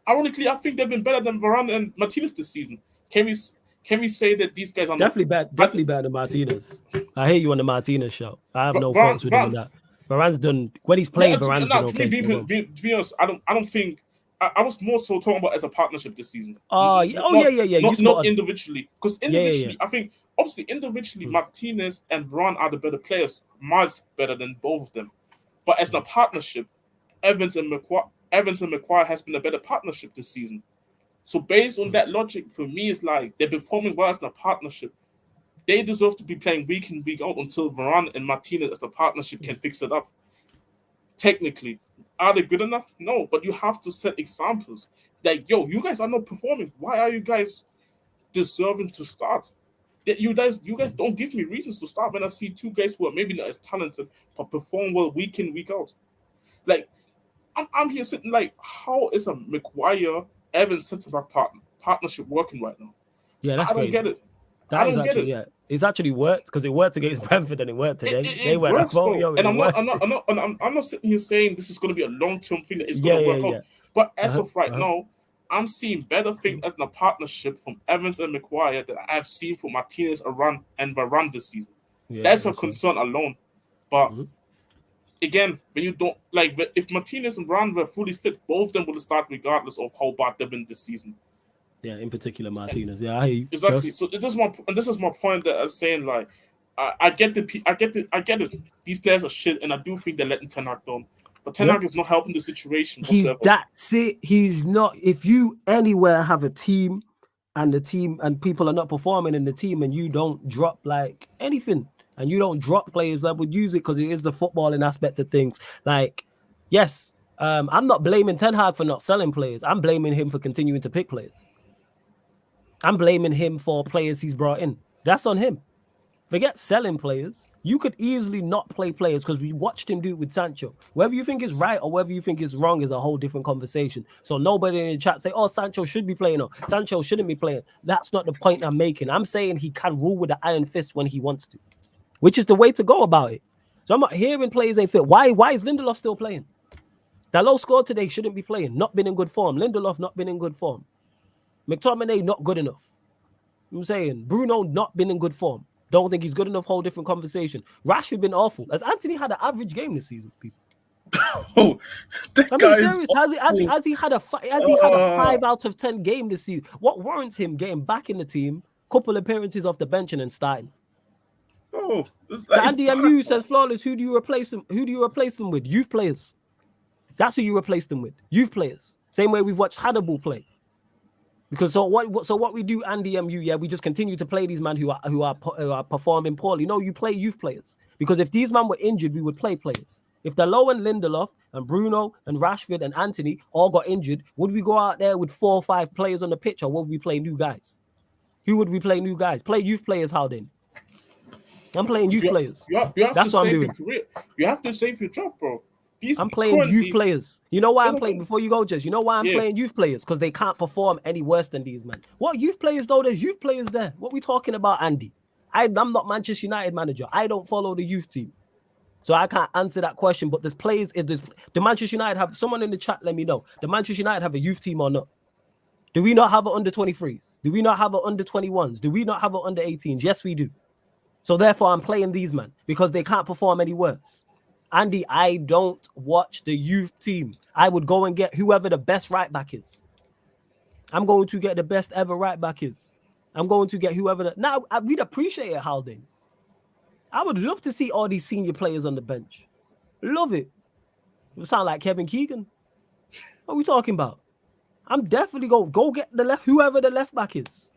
Ironically, I think they've been better than Varane and Martinez this season. Can we say that these guys are definitely better than Martinez? I hear you on the Martinez show. I have no faults with him in that. Varane's done when he's playing. Varane's done okay. To be honest, I don't think. I was more so talking about as a partnership this season. Yeah. Not individually, because individually, I think obviously individually Martinez and Varane are the better players, miles better than both of them. But as a partnership, Evans and Maguire has been a better partnership this season. So based on that logic, for me, it's like they're performing well as a partnership. They deserve to be playing week in, week out until Varane and Martinez as the partnership can fix it up. Technically, are they good enough? No, but you have to set examples. That, you guys are not performing. Why are you guys deserving to start? You guys don't give me reasons to start when I see two guys who are maybe not as talented but perform well week in, week out. Like, I'm here sitting like, how is a Maguire Evans centre-back partnership working right now? Yeah, that's crazy. I don't get it. I don't get it. Yeah, it's actually worked because it worked against Brentford and it worked today. It works, bro. And I'm not sitting here saying this is going to be a long-term thing that is going to work out. But as of right now, I'm seeing better things as a partnership from Evans and Maguire that I have seen from Martinez and Varane this season. That's a concern alone. But again, when you don't if Martinez and Varane were fully fit, both of them would have started regardless of how bad they've been this season. Yeah, in particular Martinez. I hear you. Exactly. So this is my point that I'm saying. Like, I get it. These players are shit, and I do think they're letting Ten Hag down. But Ten Hag is not helping the situation. That's it. He's not. If you anywhere have a team, and people are not performing in the team, and you don't drop like anything, and you don't drop players that would use it because it is the footballing aspect of things. Like, yes, I'm not blaming Ten Hag for not selling players. I'm blaming him for continuing to pick players. I'm blaming him for players he's brought in. That's on him. Forget selling players. You could easily not play players because we watched him do it with Sancho. Whether you think it's right or whether you think it's wrong is a whole different conversation. So nobody in the chat say, oh, Sancho should be playing or Sancho shouldn't be playing. That's not the point I'm making. I'm saying he can rule with the iron fist when he wants to, which is the way to go about it. So I'm not hearing players ain't fit. Why is Lindelof still playing? Dalot scored today, shouldn't be playing. Not been in good form. Lindelof not been in good form. McTominay not good enough. I'm saying Bruno not been in good form. Don't think he's good enough. Whole different conversation. Rashford been awful. Has Anthony had an average game this season, people? Oh, I mean, serious. Has he had a 5 out of 10 game this season? What warrants him getting back in the team? Couple appearances off the bench and then starting. Oh, So Andy MU says flawless. Who do you replace him? Who do you replace them with? Youth players. That's who you replace them with. Youth players. Same way we've watched Hannibal play. Because so what we do, Andy MU, yeah, we just continue to play these men who are performing poorly. No, you play youth players. Because if these men were injured, we would play players. If Dalot and Lindelof and Bruno and Rashford and Anthony all got injured, would we go out there with 4 or 5 players on the pitch, or would we play new guys? Who would we play new guys? Play youth players, how then? I'm playing youth players. You have That's to what I'm save doing. your career. You have to save your job, bro. I'm playing youth players. You know why I'm playing, before you go, Jess? You know why I'm Yeah. playing youth players? Because they can't perform any worse than these men. What youth players, though? There's youth players there. What we talking about, Andy? I'm not Manchester United manager. I don't follow the youth team. So I can't answer that question. But there's players, the Manchester United have, someone in the chat, let me know. The Manchester United have a youth team or not? Do we not have an under 23s? Do we not have an under 21s? Do we not have an under 18s? Yes, we do. So therefore, I'm playing these men because they can't perform any worse. Andy, I don't watch the youth team. I would go and get whoever the best right back is. I'm going to get the best ever right back is. I'm going to get whoever. We'd appreciate it, Haldane. I would love to see all these senior players on the bench. Love it. It sound like Kevin Keegan. What are we talking about? I'm definitely going to go get whoever the left back is.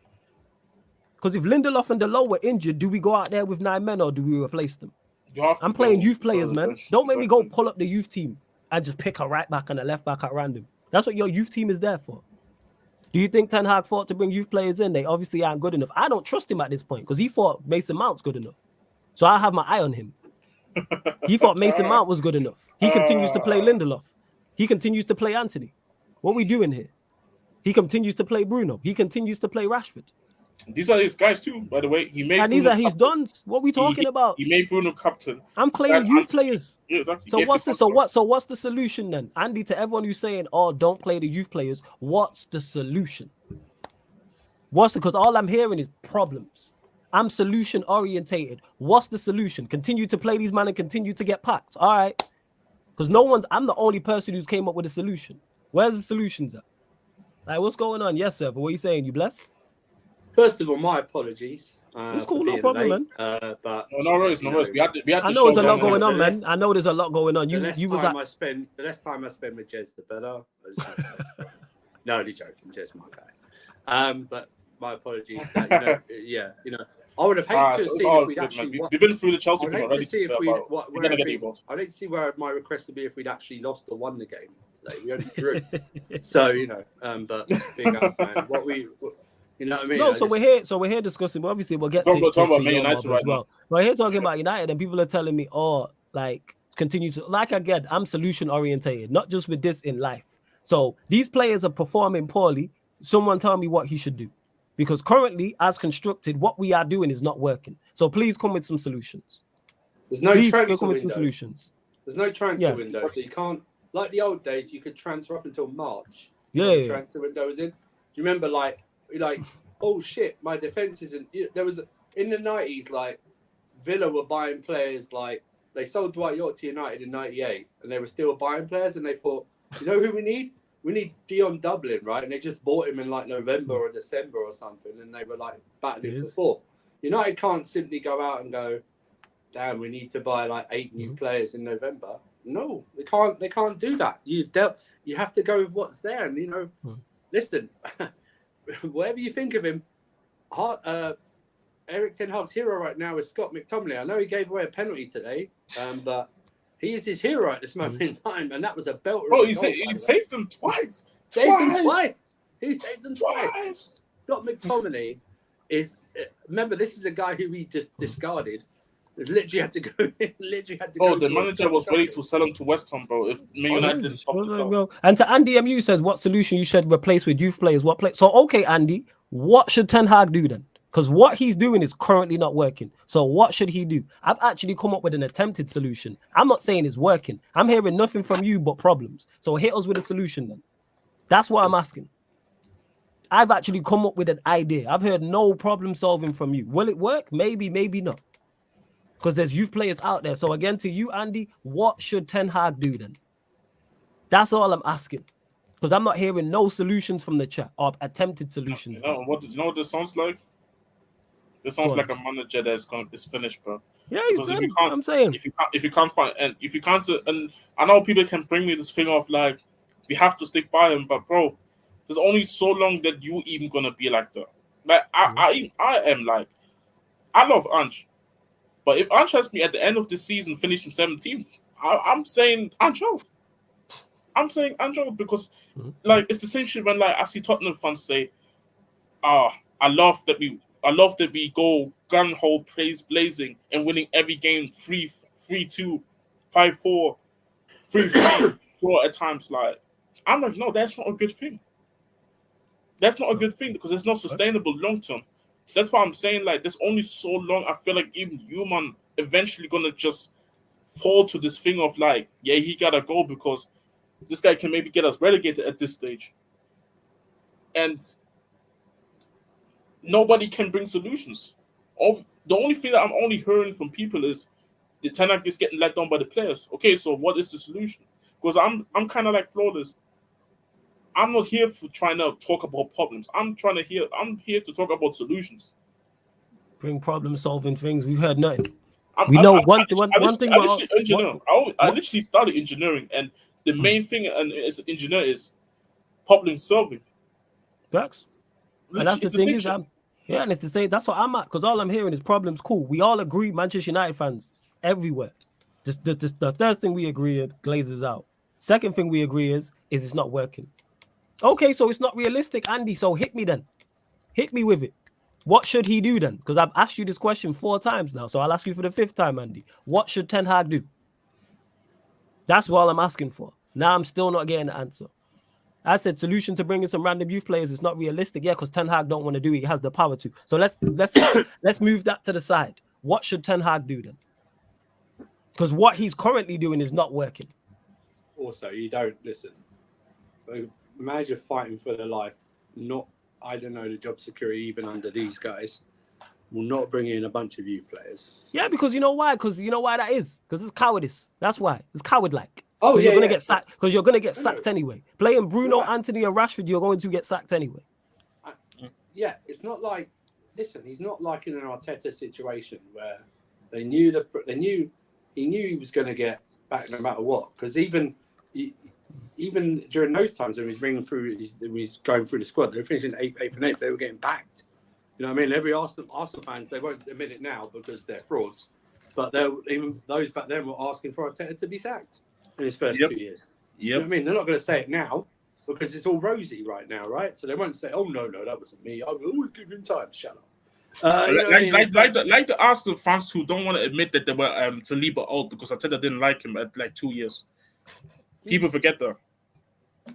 Because if Lindelof and Dalot were injured, do we go out there with 9 men or do we replace them? I'm playing youth players, man. Don't make me go pull up the youth team and just pick a right back and a left back at random. That's what your youth team is there for. Do you think Ten Hag thought to bring youth players in? They obviously aren't good enough. I don't trust him at this point because he thought Mason Mount's good enough. So I have my eye on him. He thought Mason Mount was good enough. He continues to play Lindelof. He continues to play Anthony. What are we doing here? He continues to play Bruno. He continues to play Rashford. These are his guys too, by the way. And these are his dons. What are we talking about? He made Bruno captain. I'm playing youth players. Yeah, exactly. So what's the solution then? Andy, to everyone who's saying, oh, don't play the youth players, what's the solution? Because all I'm hearing is problems. I'm solution orientated. What's the solution? Continue to play these men and continue to get packed. All right. Because I'm the only person who's came up with a solution. Where's the solutions at? Like, what's going on? Yes, sir. What are you saying? You blessed? First of all, my apologies. It's cool, no problem, late, man. But no worries. We had to. I know there's a lot going on, man. I know there's a lot going on. The less time I spend with Jez, the better. No, only joking. Jez, my guy. But my apologies. I would have hated to see if we'd actually. We've been through the Chelsea thing already. We're gonna get deep. I didn't see where my request would be if we'd actually lost or won the game today. We only drew. So but big up, man. You know what I mean? No, we're here discussing. But obviously, we'll get to about Man United right now. We're here talking about United, and people are telling me, continue to again. I'm solution orientated, not just with this in life. So these players are performing poorly. Someone tell me what he should do, because currently, as constructed, what we are doing is not working. So please come with some solutions. There's no transfer window. Some solutions. There's no transfer window, so you can't, like the old days. You could transfer up until March. Yeah. Transfer window was in. Do you remember like, oh shit, my defense isn't. There was in the 90s, like Villa were buying players. Like they sold Dwight York to United in '98, and they were still buying players. And they thought, you know who we need? We need Dion Dublin, right? And they just bought him in like November or December or something, and they were like battling for fourth. United can't simply go out and go, damn, we need to buy like 8 new players in November. No, they can't. They can't do that. You have to go with what's there, and listen. Whatever you think of him, Eric Ten Hag's hero right now is Scott McTominay. I know he gave away a penalty today, but he is his hero at this moment in time, and that was a belter. Oh, he saved them twice. He saved them twice. Scott McTominay is remember, this is a guy who we just discarded. Literally had to go. Oh, the manager was ready to sell him to West Ham, bro. If Man United didn't stop this out. And to Andy MU says, what solution you should replace with youth players? What play? So okay, Andy, what should Ten Hag do then? Because what he's doing is currently not working. So what should he do? I've actually come up with an attempted solution. I'm not saying it's working. I'm hearing nothing from you but problems. So hit us with a solution then. That's what I'm asking. I've actually come up with an idea. I've heard no problem solving from you. Will it work? Maybe, maybe not. Because there's youth players out there. So again, to you, Andy, what should Ten Hag do then? That's all I'm asking. Because I'm not hearing no solutions from the chat or attempted solutions. You know what this sounds like? This sounds like a manager that's finished, bro. Yeah, he's done. I'm saying if you can't find and I know people can bring me this thing of like we have to stick by him, but bro, there's only so long that you even gonna be like that. Like I am like I love Ange. But if Ange has me at the end of the season finishing 17th, I'm saying Ange. I'm saying Ange because like it's the same shit when like I see Tottenham fans say, I love that we go gun ho praise blazing and winning every game 3-2, 5-4, 3-3 at times. Like I'm like, no, that's not a good thing. That's not a good thing because it's not sustainable long term. That's why I'm saying like there's only so long I feel like even human eventually gonna just fall to this thing of like, yeah, he gotta go because this guy can maybe get us relegated at this stage. And nobody can bring solutions. The only thing that I'm only hearing from people is the Ten Hag is getting let down by the players. Okay, so what is the solution? Because I'm kind of like Flawless. I'm not here for trying to talk about problems. I'm here to talk about solutions. Bring problem-solving things. We've heard nothing. We know one thing. I literally started engineering, and the main thing as an engineer is problem-solving. Facts. And that's the thing is, and it's the same. That's what I'm at. Because all I'm hearing is problems. Cool. We all agree, Manchester United fans everywhere. The third thing we agree is Glazers out. Second thing we agree is it's not working. Okay, so it's not realistic, Andy. So hit me then. Hit me with it. What should he do then? Because I've asked you this question 4 times now. So I'll ask you for the 5th time, Andy. What should Ten Hag do? That's what I'm asking for. Now I'm still not getting the answer. I said solution to bringing some random youth players is not realistic. Yeah, because Ten Hag don't want to do it. He has the power to. So let's move that to the side. What should Ten Hag do then? Because what he's currently doing is not working. Also, you don't listen. Manager fighting for their life, the job security even under these guys, will not bring in a bunch of youth players. Yeah, because you know why? Because you know why that is? Because it's cowardice. That's why. It's coward-like. Oh, you're gonna get sacked. Because you're gonna get sacked anyway. Playing Bruno, Anthony, and Rashford, you're going to get sacked anyway. Yeah, it's not like he's not like in an Arteta situation where he knew he was going to get back no matter what. Because even during those times when he was going through the squad, they were finishing 8th and 8th. They were getting backed. You know what I mean? Every Arsenal fans, they won't admit it now because they're frauds. But even those back then were asking for Arteta to be sacked in his first 2 years. You know what I mean? They're not going to say it now because it's all rosy right now, right? So they won't say, "Oh no, that wasn't me. I will always give him time." Shut up. Like the Arsenal fans who don't want to admit that they were Saliba out because Arteta didn't like him at like 2 years. People forget that.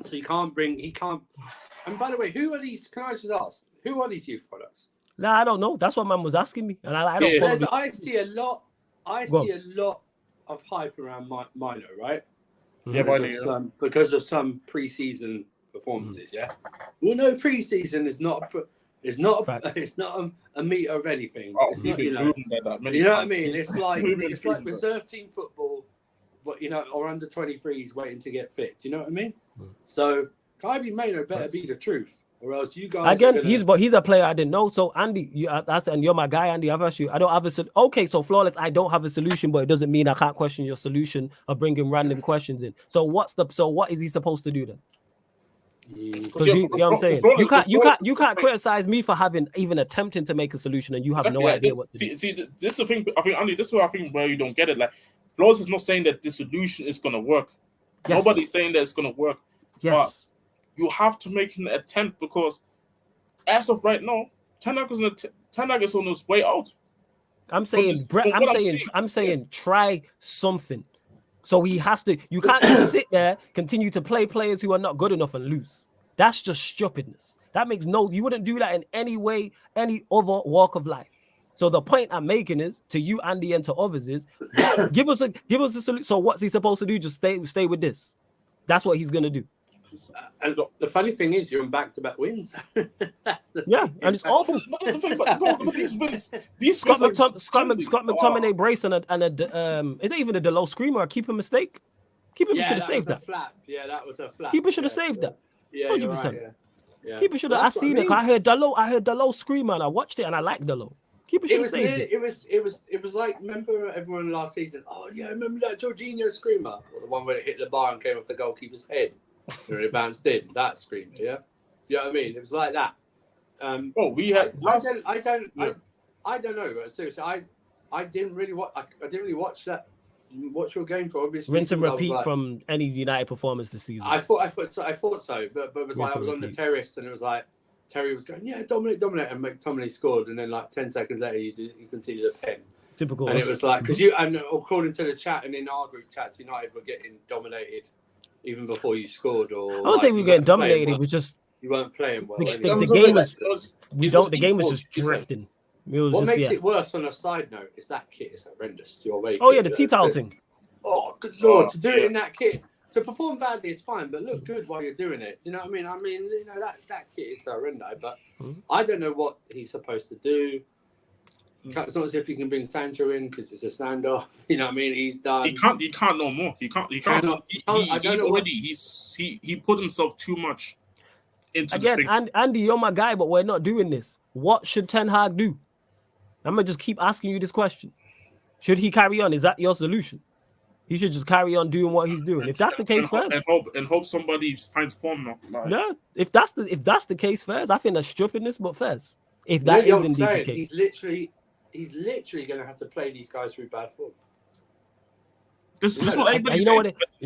So he can't. And by the way, who are these? Can I just ask? Who are these youth products? Nah, I don't know. That's what man was asking me, and I don't. Yeah. I see a lot of hype around Mino, right? Yeah, because of some preseason performances. Yeah. Well, no, preseason is not a meter of anything. Oh, it's not, you know what I mean? It's like reserve team football, but or under 23s waiting to get fit. Do you know what I mean? So Kyrie Mano better be the truth, or else you guys again. He's a player I didn't know. So Andy, and you're my guy, Andy. I've asked you. I don't have a okay. So Flawless, I don't have a solution, but it doesn't mean I can't question your solution of bringing random questions in. So what is he supposed to do then? Because you know what I'm saying? You can't criticize me for having even attempting to make a solution and you have no idea what to do. See, this is the thing. I think Andy, this is where I think where you don't get it. Like Flawless is not saying that the solution is gonna work. Yes. Nobody's saying that it's gonna work. Yes. But you have to make an attempt because as of right now, Ten Hag is Ten Hag is on his way out. I'm saying, I'm saying, try something. So he has to. You can't just sit there, continue to play players who are not good enough and lose. That's just stupidness. That makes no. You wouldn't do that in any way, any other walk of life. So the point I'm making is to you, Andy, and to others is give us a solution. So what's he supposed to do? Just stay with this. That's what he's gonna do. And the funny thing is, you're in back-to-back wins. That's the Yeah, thing. and it's awful. But that's the thing, but these wins, these Scott wins are McTominay brace and a is it even a Delo screamer? A keeper mistake. Keeper should have saved that. Flap. Yeah, that was a flap. Keeper should have saved that. Yeah, 100%. right, yeah. Keeper should have. I seen it. I heard Delo screamer and I watched it and I liked Delo. Keeper should have saved it. It was like, remember everyone last season? Oh yeah, remember that Jorginho screamer, or the one where it hit the bar and came off the goalkeeper's head. When it bounced in, that screamer, yeah. Do you know what I mean? It was like that. we had I don't know. But seriously, I didn't really watch. I didn't really watch that. Watch your game for obvious Rinse and reasons. repeat from any United performance this season. I thought so, but it was like I was on the terrace and it was like Terry was going, yeah, dominate, and McTominay scored, and then like 10 seconds later you conceded a pen. Typical. And it was like because according to the chat and in our group chats, United were getting dominated even before you scored. Or I would say we were getting dominated. It was just you weren't playing well. The game was just drifting. What makes it worse on a side note is that kit is horrendous. Your way. Oh yeah, the tea towel thing. Oh good lord, to do it in that kit. To perform badly is fine, but look good while you're doing it. Do you know what I mean? I mean, you know that kit is horrendous, but I don't know what he's supposed to do. It's not as if you can bring Sancho in because it's a standoff. You know what I mean? He's done. He can't no more. He can't. He put himself too much into again. this thing. And Andy, you're my guy, but we're not doing this. What should Ten Hag do? I'm gonna just keep asking you this question. Should he carry on? Is that your solution? He should just carry on doing what he's doing. If that's the case, first, and hope somebody finds form now. Like, yeah, if that's the case, first, I think that's stupidness. But first, if that is indeed the case, he's literally going to have to play these guys through bad form. This what everybody you know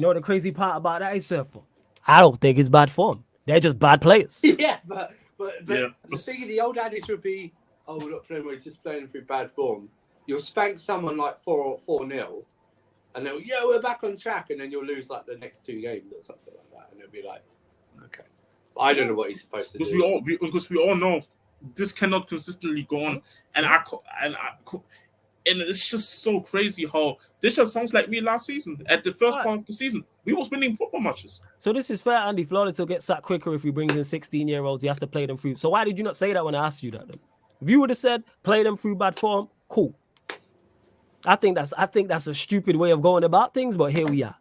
what the crazy part about that is, sir? I don't think it's bad form. They're just bad players. Yeah, but the thing of the old adage would be, oh, we're not playing, we're just playing through bad form. You'll spank someone like 4-0, and they'll, yeah, we're back on track, and then you'll lose like the next 2 games or something like that, and they'll be like, okay. But I don't know what he's supposed to do. Because we all know this cannot consistently go on, and it's just so crazy how this just sounds like me last season. At the first part of the season, we was winning football matches. So this is fair, Andy. Florida will get sacked quicker if he brings in 16-year-olds. He has to play them through. So why did you not say that when I asked you that then? If you would have said play them through bad form, cool. I think that's a stupid way of going about things, but here we are.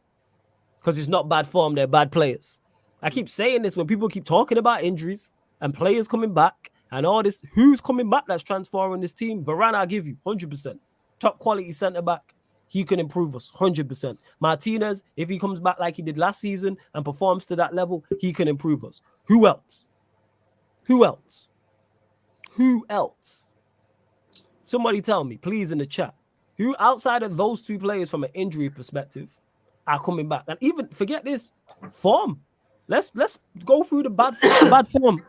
Because it's not bad form, they're bad players. I keep saying this when people keep talking about injuries and players coming back and all this. Who's coming back that's transforming this team? Varane, I'll give you 100%. Top quality centre back. He can improve us 100%. Martinez, if he comes back like he did last season and performs to that level, he can improve us. Who else? Somebody tell me, please, in the chat. Who outside of those 2 players from an injury perspective are coming back? And even forget this form. Let's go through the bad form.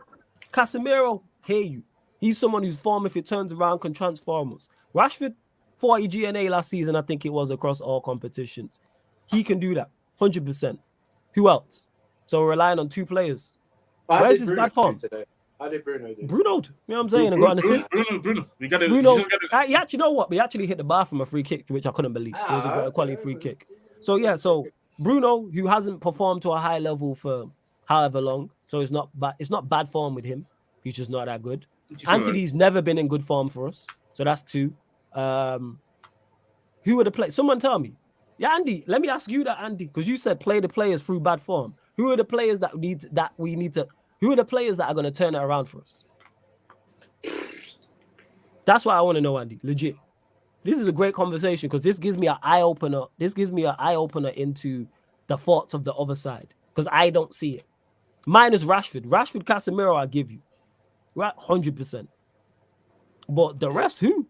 Casemiro, hear you. He's someone whose form, if it turns around, can transform us. Rashford, 40 GNA last season, I think it was across all competitions. He can do that, 100%. Who else? So we're relying on 2 players. Where's his bad form? How did Bruno do? You know what I'm saying? And got an assist. Bruno. You actually know what? We actually hit the bar from a free kick, which I couldn't believe. It was a quality free kick. So yeah, so Bruno, who hasn't performed to a high level for however long, so it's not bad form with him. He's just not that good. Anthony's never been in good form for us. So that's 2. Who are the players? Someone tell me. Yeah, Andy, let me ask you that, Andy, because you said play the players through bad form. Who are the players who are the players that are going to turn it around for us? That's what I want to know, Andy. Legit. This is a great conversation because this gives me an eye opener. This gives me an eye opener into the thoughts of the other side because I don't see it. Mine is Rashford. Casemiro, I give you. Right, 100%. But the rest, who?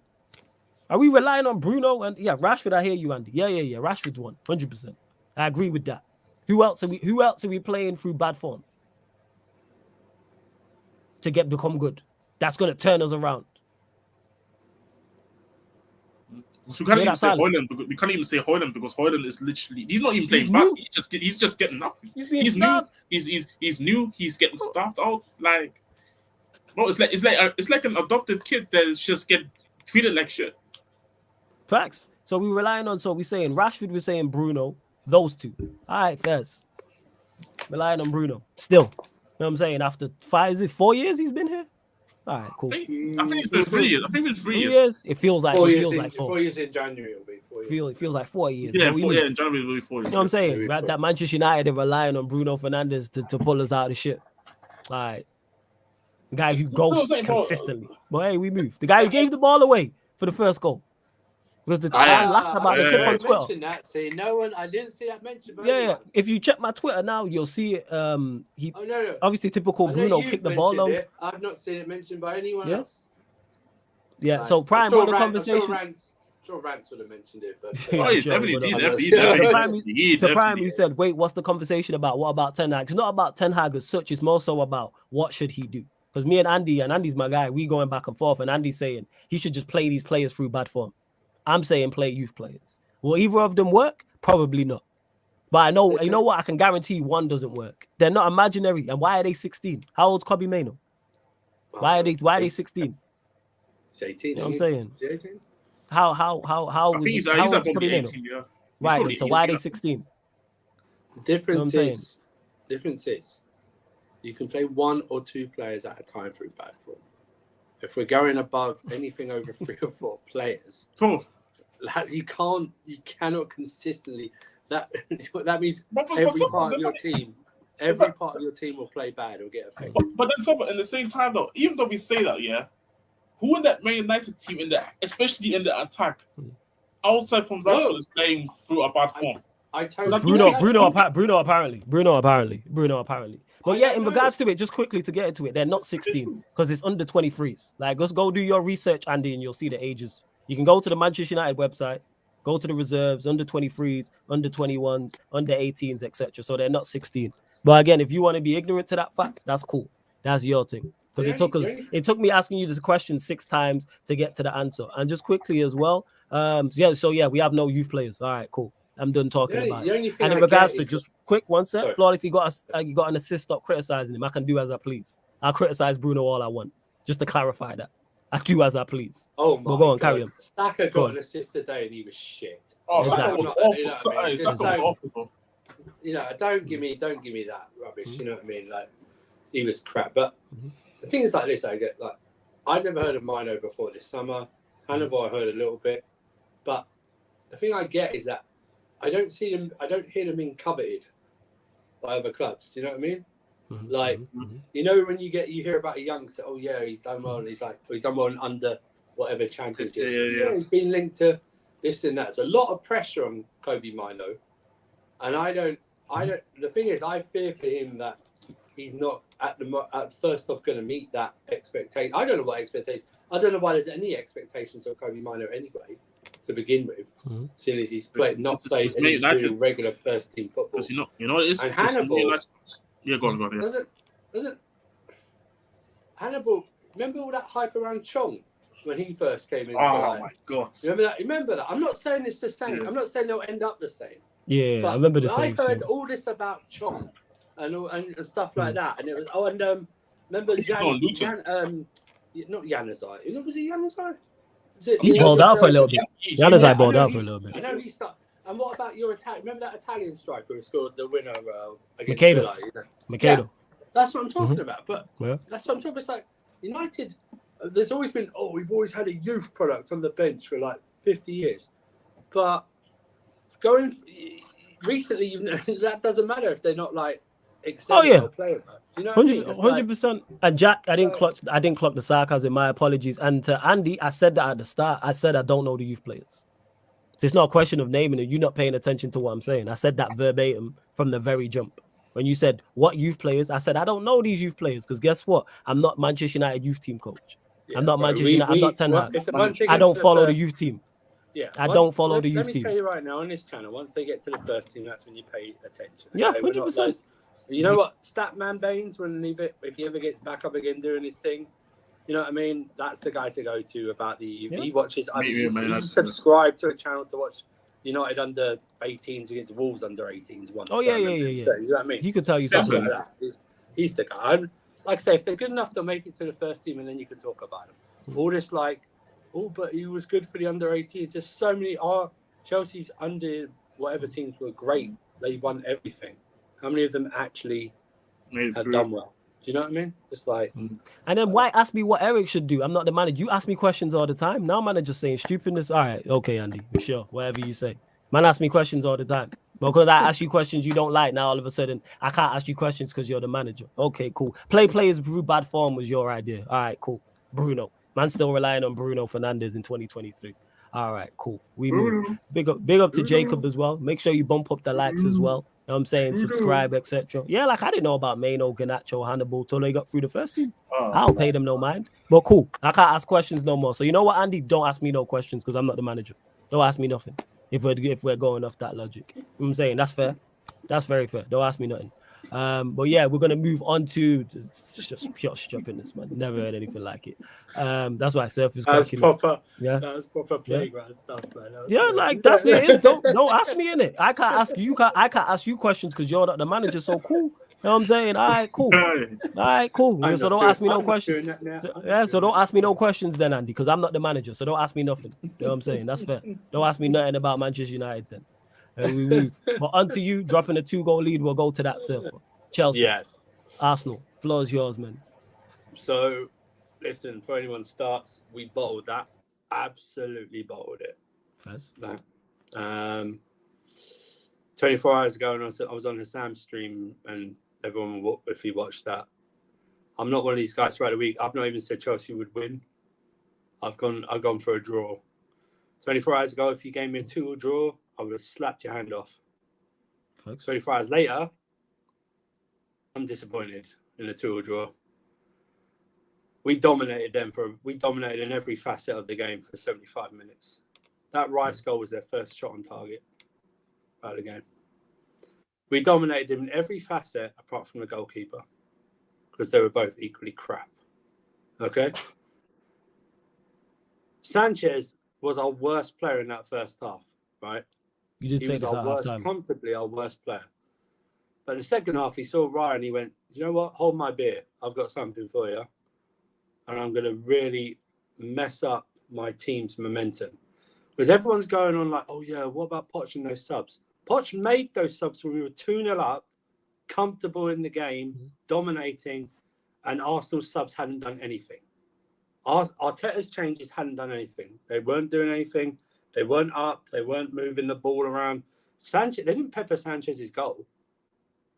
Are we relying on Bruno? And yeah, Rashford, I hear you, Andy. Yeah. Rashford's one, 100%. I agree with that. Who else are we playing through bad form? To become good. That's going to turn us around. So we can't Hear even that say silence? Hoyland because we can't even say Hoyland because Hoyland is literally he's not even playing He's back. new. He's just getting nothing. He's being New. starved. He's new. He's getting stuffed out. Like, bro, it's like an adopted kid that's just get treated like shit. Facts. So we relying on. So we saying Rashford. We're saying Bruno. Those two. All right, first. Relying on Bruno. Still. You know what I'm saying? After 4 years he's been here? All right, cool. I think it's been 3 years. I think it's 3 3 years. years? It feels like 4 it years feels in, like 4. 4 years in January will be 4 years. It feels like 4 years. Yeah, But we 4 move. years in January will be 4 years. You know what I'm saying? That Manchester United are relying on Bruno Fernandes to pull us out of shit. All right. The guy who That's what I'm goes saying, bro. consistently. But hey, we move. The guy who gave the ball away for the first goal. Because the I laughed about the clip on Twitter. That. See, I didn't see that mentioned. Yeah. If you check my Twitter now, you'll see it. Obviously typical Bruno kicked the ball long. I've not seen it mentioned by anyone Yeah. else. Yeah. So Prime on the conversation. I'm sure Rance would have mentioned it, but Oh, he definitely did. To Prime, you said, wait, what's the conversation about? What about Ten Hag? It's not about Ten Hag as such. It's more so about what should he do. Because me and Andy's my guy. We going back and forth, and Andy's saying he should just play these players through bad form. I'm saying play youth players. Will either of them work? Probably not. But I know, you know what? I can guarantee one doesn't work. They're not imaginary. And why are they 16? How old's Kobe Mainoo? Why are they 16? He's 18. You know what I'm saying? Is he 18? How he's how old's probably Kobe Mainoo? 18, yeah. Right. Then, so why are they 16? The difference is you can play 1 or 2 players at a time through bad form. If we're going above anything over 3 or 4 players, you cannot consistently. That means every part of your team will play bad or get affected. But then, at the same time, though, even though we say that, yeah, who in that Man United team especially in the attack, outside from Rashford is playing through a bad form? Bruno apparently. But yeah, in regards to it, just quickly to get into it, they're not 16 because it's under 23s. Like, just go do your research, Andy, and you'll see the ages. You can go to the Manchester United website, go to the reserves, under 23s, under 21s, under 18s, etc. So they're not 16. But again, if you want to be ignorant to that fact, that's cool. That's your thing. Because it took me asking you this question 6 times to get to the answer. And just quickly as well, we have no youth players. All right, cool. I'm done talking about it. And in regards to just quick one sec, Flawless, you got an assist. Stop criticizing him. I can do as I please. I'll criticize Bruno all I want. Just to clarify that. I do as I please. Oh my God. Go on, carry on. Saka got an assist today and he was shit. Oh, exactly. Saka was awful. You know, don't give me that rubbish. You know what I mean? Like, he was crap. But the thing is like this, I'd never heard of Mino before this summer. Hannibal I heard a little bit. But the thing I get is that I don't hear them being coveted by other clubs. Do you know what I mean? You know, when you hear about a youngster, oh yeah, he's done well. He's done well under whatever championship. Yeah. He's been linked to this and that. There's a lot of pressure on Kobe Mino, and I don't. The thing is, I fear for him that he's not at first off going to meet that expectation. I don't know what expectation. I don't know why there's any expectations of Kobe Mino anyway to begin with, seeing as he's not played any regular first team football. Because you know it is. And Hannibal. Yeah, go on. Yeah. Doesn't Hannibal remember all that hype around Chong when he first came in? Oh my God! Remember that? I'm not saying it's the same. I'm not saying they'll end up the same. Yeah, but I remember the same. I heard all this about Chong and stuff like that, and it was remember not Januzaj. Was it Januzaj? He balled out for a little bit. Januzaj balled out for a little bit. I know he started. And what about your attack? Remember that Italian striker who scored the winner against Mikado. Yeah, that's what I'm talking about. But that's what I'm talking about. It's like United, there's always been, we've always had a youth product on the bench for like 50 years. But going recently, that doesn't matter if they're not like exceptional players. Do you know what I mean? 100%. And Jack, I didn't clock the sarcasm. My apologies. And to Andy, I said that at the start. I said I don't know the youth players. So it's not a question of naming it. You're not paying attention to what I'm saying. I said that verbatim from the very jump. When you said, what youth players? I said, I don't know these youth players because guess what? I'm not Manchester United youth team coach. Yeah, I'm not Manchester United. I'm not Ten Hag. I don't follow the youth team. Yeah, I don't follow the youth team. Let me tell you right now on this channel, once they get to the first team, that's when you pay attention. Yeah, 100%. You know what? Statman Baines, if he ever gets back up again doing his thing, You know what I mean? That's the guy to go to about the. Yeah. He watches. I Yeah, man, mean, he that's- subscribe to a channel to watch United under 18s against Wolves under 18s once. Oh, yeah, yeah. So, you know what I mean? He could tell you Stuff something. like that. He's the guy. Like I say, if they're good enough, they'll make it to the first team, and then you can talk about them. All this like, oh, but he was good for the under 18s. Just so many. Chelsea's under whatever teams were great. They won everything. How many of them actually have done well? Do you know what I mean? It's like, And then why ask me what Eric should do? I'm not the manager. You ask me questions all the time. Now man are just saying stupidness. All right, okay, Andy, sure, whatever you say. Man ask me questions all the time. Because I ask you questions you don't like, now all of a sudden I can't ask you questions because you're the manager. Okay, cool. Players through bad form was your idea. All right, cool. Bruno. Man still relying on Bruno Fernandes in 2023. All right, cool. We move. Big up to Jacob as well. Make sure you bump up the likes as well. You know what I'm saying? Subscribe, etc. Yeah, like I didn't know about Maino, Garnacho, Hannibal till they got through the first team. I don't pay them no mind. But cool. I can't ask questions no more. So you know what, Andy? Don't ask me no questions because I'm not the manager. Don't ask me nothing. If we're going off that logic. You know what I'm saying? That's fair. That's very fair. Don't ask me nothing. But yeah, we're gonna move on to just pure stupidness, man. Never heard anything like it. That's why Surf is that's cracking. proper. Yeah. That's proper playground stuff, man. Yeah, like that's it. Don't ask me in it. I can't ask you. I can't ask you questions because you're not the manager. So cool. You know what I'm saying? All right, cool. All right, cool. So don't ask me no questions. So don't ask me no questions then, Andy, because I'm not the manager. So don't ask me nothing. You know what I'm saying? That's fair. Don't ask me nothing about Manchester United then. And we move. But onto you, dropping a 2-goal lead, we'll go to that Surfer. Chelsea. Yeah. Arsenal. Floor is yours, man. So, listen, for anyone starts, we bottled that. Absolutely bottled it. First. 24 hours ago, and I was on Hassam's stream, and everyone, if you watched that, I'm not one of these guys throughout the week. I've not even said Chelsea would win. I've gone for a draw. 24 hours ago, if you gave me a 2-2 draw, I would have slapped your hand off. Thanks. 24 hours later, I'm disappointed in a 2-2 draw. We dominated in every facet of the game for 75 minutes. That Rice goal was their first shot on target out of the game. We dominated them in every facet apart from the goalkeeper because they were both equally crap. Okay? Sanchez was our worst player in that first half, right? You did He say was this at our worst, halftime. comfortably our worst player. But in the second half, he saw Ryan. He went, "You know what? Hold my beer. I've got something for you, and I'm going to really mess up my team's momentum." Because everyone's going on like, "Oh yeah, what about Poch and those subs?" Poch made those subs when we were 2-0 up, comfortable in the game, dominating, and Arsenal's subs hadn't done anything. Arteta's changes hadn't done anything. They weren't doing anything. They weren't up. They weren't moving the ball around. Sanchez, they didn't pepper Sanchez's goal.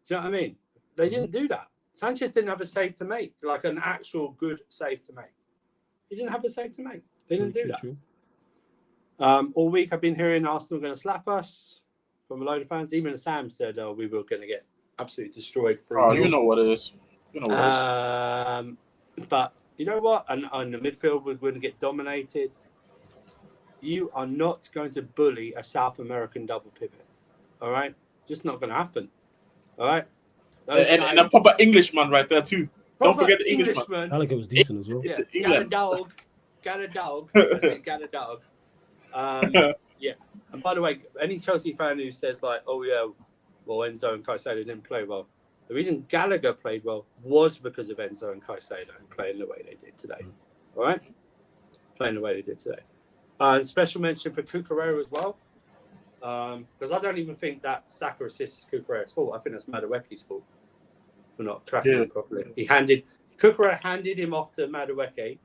Do you know what I mean? They didn't do that. Sanchez didn't have a save to make, like an actual good save to make. He didn't have a save to make. They didn't do that. All week I've been hearing Arsenal going to slap us from a load of fans. Even Sam said, "Oh, we were going to get absolutely destroyed." Oh, you know what it is. You know what it is. But you know what? And the midfield we're going to get dominated. You are not going to bully a South American double pivot. All right? Just not going to happen. All right? And a proper Englishman right there too. Don't forget the Englishman. I like it was decent as well. Yeah, England. got a dog. Yeah. And by the way, any Chelsea fan who says like, "Oh yeah, well Enzo and Caicedo didn't play well," the reason Gallagher played well was because of Enzo and Caicedo playing the way they did today. All right, playing the way they did today. Special mention for Cucurella as well, because I don't even think that Saka assist is Cucurella's fault. I think that's Madueke's fault for not tracking him properly. Cucurella handed him off to Madueke.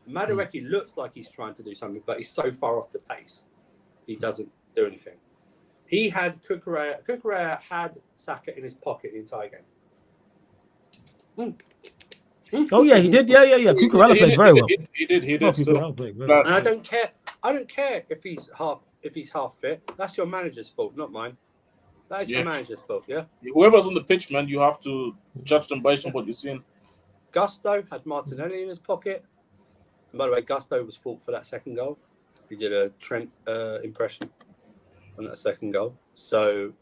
Madueke looks like he's trying to do something, but he's so far off the pace, he doesn't do anything. He had Cucurella had Saka in his pocket the entire game. Oh yeah, he did. Yeah. Cucurella played very well. He did. Cucurella played very well. And I don't care if he's half fit. That's your manager's fault, not mine. That is your manager's fault. Yeah. Whoever's on the pitch, man, you have to judge them based on what you're seeing. Gusto had Martinelli in his pocket. And by the way, Gusto was fault for that second goal. He did a Trent impression on that second goal. So,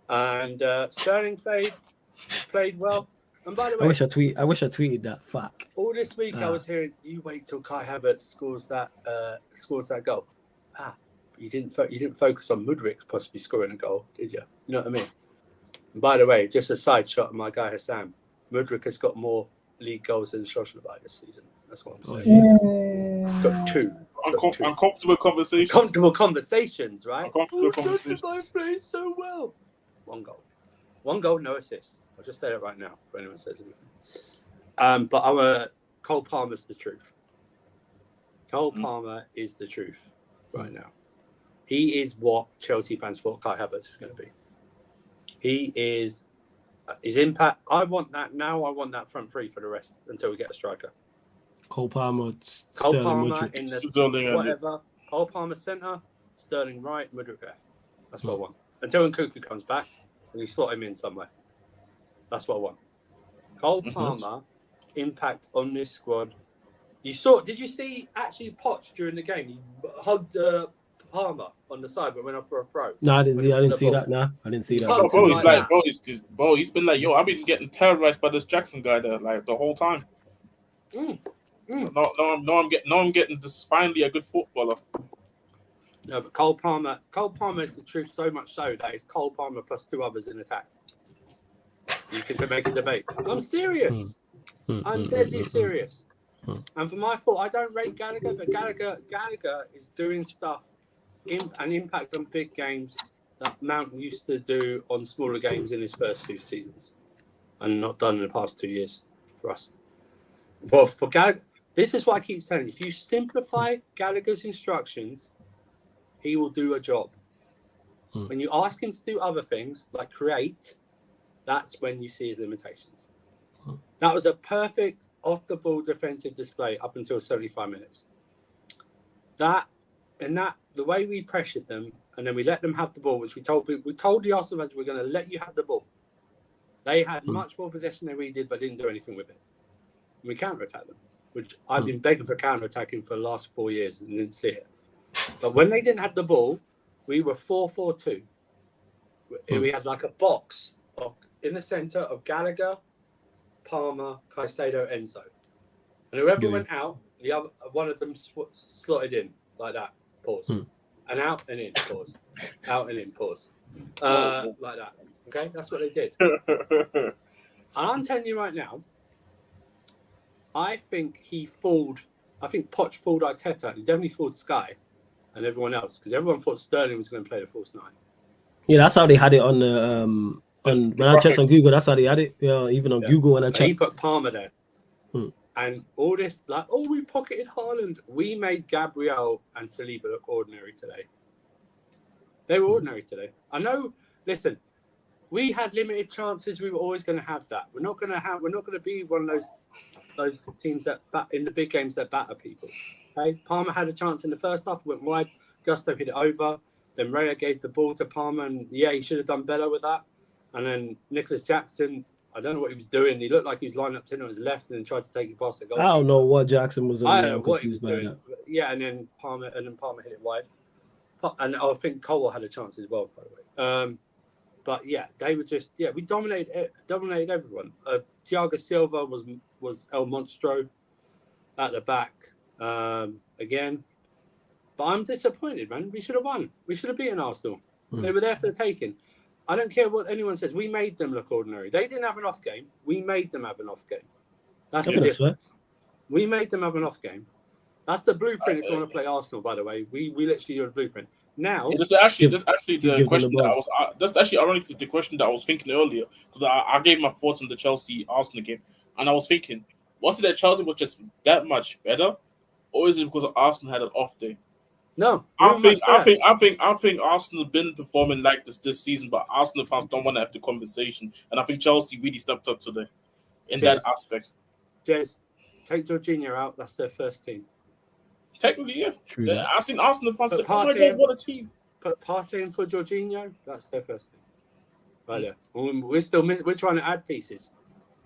and Sterling played well. And by the I way, wish I tweeted that. Fuck. all this week I was hearing, you wait till Kai Havertz scores that goal. But you didn't focus on Mudryk possibly scoring a goal, did you? You know what I mean? And by the way, just a side shot of my guy Hassan, Mudryk has got more league goals than Shoshnabai this season. That's what I'm saying. He's got two. Uncomfortable conversations. Comfortable conversations, right? Uncomfortable conversations. Shoshnabai playing so well. One goal, no assists. I'll just say that right now for anyone says anything. But Cole Palmer's the truth. Cole Palmer is the truth right now. He is what Chelsea fans thought Kai Havertz is going to be. He is his impact. I want that now. I want that front three for the rest until we get a striker. Cole Palmer, Cole Sterling, Palmer Mudryk. in the Sterling whatever. Cole Palmer centre, Sterling right, Mudryk left. That's what I want. Until Nkunku comes back and you slot him in somewhere. That's what I want. Cole Palmer, impact on this squad. Did you see actually Poch during the game? He hugged Palmer on the side but went up for a throw. No, I didn't see that. No, I didn't see that. He's been like, I've been getting terrorized by this Jackson guy there, like the whole time. No, I'm getting this finally a good footballer. No, but Cole Palmer is the truth so much so that it's Cole Palmer plus two others in attack. You can make a debate. I'm serious. I'm deadly serious. And for my fault, I don't rate Gallagher, but Gallagher is doing stuff an impact on big games that Mount used to do on smaller games in his first 2 seasons and not done in the past 2 years for us. Well, for Gallagher, this is what I keep saying. If you simplify Gallagher's instructions, he will do a job. When you ask him to do other things, like create, that's when you see his limitations. That was a perfect off-the-ball defensive display up until 75 minutes. The way we pressured them, and then we let them have the ball, which we told the Arsenal fans we're going to let you have the ball. They had much more possession than we did, but didn't do anything with it. And we counter-attacked them, which I've been begging for counter-attacking for the last 4 years and didn't see it. But when they didn't have the ball, we were 4-4-2. We had like a box in the centre of Gallagher, Palmer, Caicedo, Enzo. And whoever went out, the other one of them slotted in like that. Pause. And out and in. Pause. Out and in. Pause. Like that. Okay, that's what they did. And I'm telling you right now, I think Poch fooled Arteta. He definitely fooled Sky and everyone else because everyone thought Sterling was going to play the false 9. Yeah, that's how they had it on the when I checked on Google. That's how they had it. Yeah, even on Google when I checked. He put Palmer there. And all this, we pocketed Haaland. We made Gabriel and Saliba look ordinary today. They were ordinary today. I know. Listen, we had limited chances. We were always going to have that. We're not going to be one of those teams that in the big games that batter people. Okay, Palmer had a chance in the first half. Went wide. Gusto hit it over. Then Raya gave the ball to Palmer, and he should have done better with that. And then Nicholas Jackson. I don't know what he was doing. He looked like he was lining up 10 on his left and then tried to take it past the goal. I don't know what Jackson was. I don't know what he was doing. Yeah, and then Palmer hit it wide. And I think Cole had a chance as well, by the way. But yeah, they were just we dominated everyone. Thiago Silva was El Monstro at the back again. But I'm disappointed, man. We should have won. We should have beaten Arsenal. They were there for the taking. I don't care what anyone says. We made them look ordinary. They didn't have an off game. We made them have an off game. That's the difference. We made them have an off game. That's the blueprint if you want to play Arsenal, by the way. We literally do a blueprint. Now... That's actually the question that I was... That's actually ironically the question that I was thinking earlier. Because I gave my thoughts on the Chelsea-Arsenal game. And I was thinking, was it that Chelsea was just that much better? Or is it because Arsenal had an off day? No, I think Arsenal have been performing like this season, but Arsenal fans don't want to have the conversation, and I think Chelsea really stepped up today in that aspect. Jez, take Jorginho out. That's their first team. Technically, yeah. True. I've seen Arsenal fans say, "Oh my god, what a team!" Put Partey in for Jorginho. That's their first team. Right there. We're trying to add pieces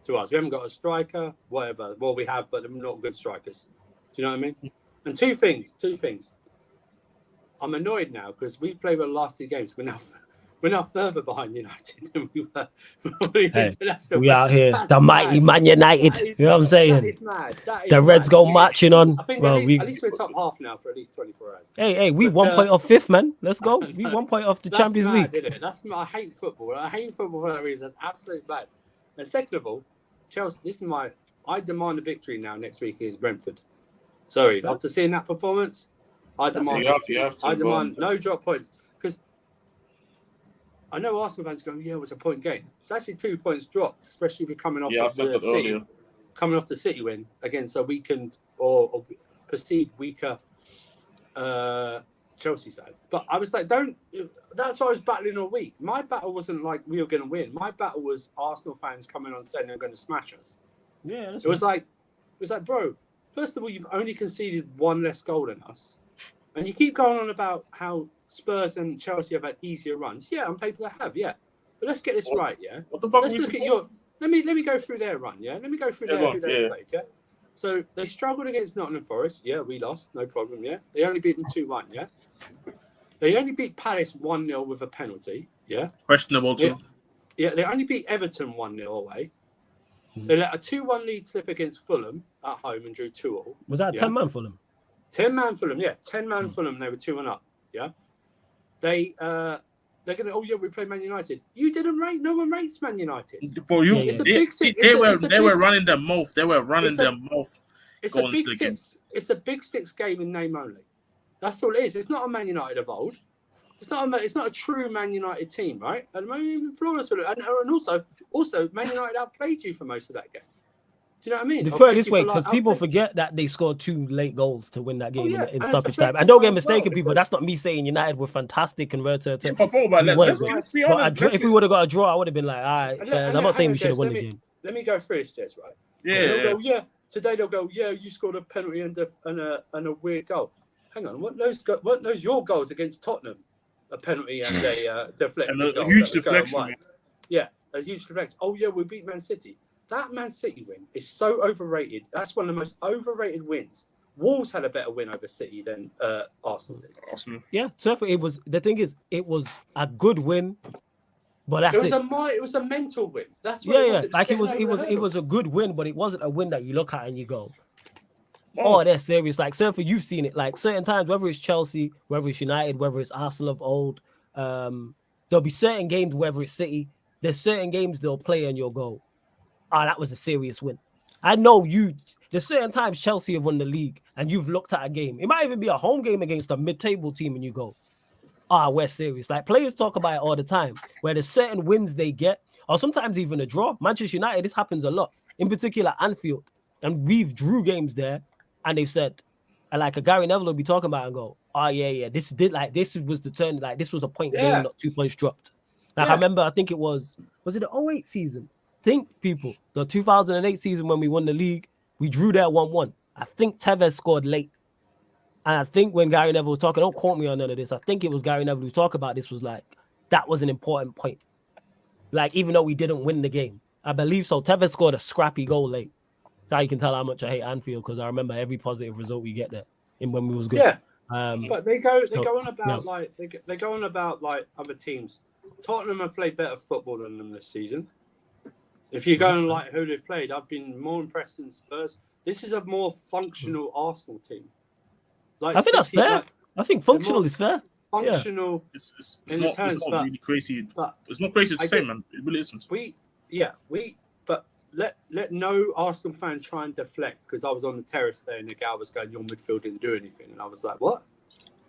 to us. We haven't got a striker, whatever. Well, we have, but they're not good strikers. Do you know what I mean? And two things. I'm annoyed now because we played the last 2 games. We're now further behind United than we were. Hey, we out here, the mighty Man United. That is, you know what I'm saying? That is mad. That is The Reds mad. go marching on. I think Well, at least we're top half now for at least 24 hours. Hey, we But, 1 point off fifth, man. Let's go. We 1 point off the That's Champions mad, League. Isn't it? I hate football. I hate football for that reason. That's absolutely bad. And second of all, Chelsea, I demand a victory now next week against Brentford. Sorry, after seeing that performance, I demand no drop points. Because I know Arsenal fans go, yeah, it was a point game. It's actually 2 points dropped, especially if you're coming off coming off the City win against a weakened or perceived weaker Chelsea side. But I was like, that's why I was battling all week. My battle wasn't like we were going to win. My battle was Arsenal fans coming on saying they're going to smash us. Yeah, it was like, bro, first of all, you've only conceded one less goal than us. And you keep going on about how Spurs and Chelsea have had easier runs. Yeah, on paper they have, yeah. But let's get this right, yeah? What the fuck? Let's look at let me go through their run, yeah? Let me go through who they played, yeah? So they struggled against Nottingham Forest. Yeah, we lost, no problem, yeah? They only beat them 2-1, yeah? They only beat Palace 1-0 with a penalty, yeah? Questionable too. Yeah, they only beat Everton 1-0 away. They let a 2-1 lead slip against Fulham at home and drew 2-2. Was that a 10-man Fulham? 10-man Fulham, yeah. 10-man Fulham, they were 2-1 up, yeah? They're going to, we play Man United. You didn't rate, no one rates Man United. Bro, they were running their mouth. They were running their mouth. It's a big six game in name only. That's all it is. It's not a Man United of old. It's not a true Man United team, right? And even flawless with it. And also Man United outplayed you for most of that game. Do you know what I mean? To put it this way, because people forget that they scored 2 late goals to win that game in stoppage time. And don't get mistaken, people. That's not me saying United were fantastic and let's be honest. If we would have got a draw, I would have been like, all right, I'm not saying we should have won the game. Let me go through this, Jez, right? Yeah. Today they'll go, you scored a penalty and a weird goal. Hang on, what knows your goals against Tottenham? A penalty and a deflection. And a huge deflection. Yeah, a huge deflection. Oh, yeah, we beat Man City. That Man City win is so overrated. That's one of the most overrated wins. Wolves had a better win over City than Arsenal did. Yeah, so it was. The thing is, it was a good win, but that's it. It was a mental win. That's what it was. Like it was a good win, but it wasn't a win that you look at and you go, oh, they're serious. Like, Surfer, you've seen it. Like, certain times, whether it's Chelsea, whether it's United, whether it's Arsenal of old, there'll be certain games, whether it's City, there's certain games they'll play and you'll go, that was a serious win. I know there's certain times Chelsea have won the league and you've looked at a game. It might even be a home game against a mid-table team and you go, we're serious. Like, players talk about it all the time, where there's certain wins they get, or sometimes even a draw. Manchester United, this happens a lot, in particular Anfield. And we've drew games there. And they've said, like a Gary Neville will be talking about and go, this was the turn, like this was a point game, not 2 points dropped. Like I remember, I think it was it the 2008 season? The 2008 season when we won the league, we drew there 1-1. I think Tevez scored late. And I think when Gary Neville was talking, don't quote me on none of this, I think it was Gary Neville who talked about this, was like, that was an important point. Like, even though we didn't win the game, I believe so. Tevez scored a scrappy goal late. That's how you can tell how much I hate Anfield, because I remember every positive result we get there in when we was good. Yeah, but they go on about like other teams. Tottenham have played better football than them this season. If you're going like who they've played, I've been more impressed than Spurs. This is a more functional Arsenal team. Like, I think that's fair. I think functional is fair. Functional. It's not really crazy. It's not crazy to say, man. It really isn't. But let no Arsenal fan try and deflect, because I was on the terrace there and the guy was going, your midfield didn't do anything. And I was like, what?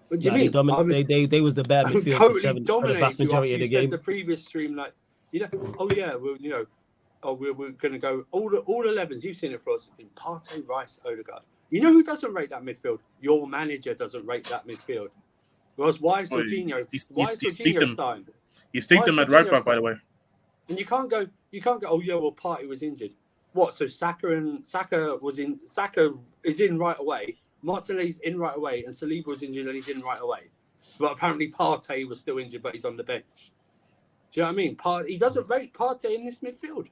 What do you mean? They was the bad midfield for the vast majority of the game. The previous stream, like, we're going to go all 11s. You've seen it for us. In Partey, Rice, Odegaard. You know who doesn't rate that midfield? Your manager doesn't rate that midfield. Because why is Jorginho starting? You stick them at right back, by the way. And you can't go, Partey was injured. What? So Saka is in right away. Martinelli's in right away, and Saliba was injured and he's in right away. But apparently Partey was still injured, but he's on the bench. Do you know what I mean? He doesn't rate Partey in this midfield.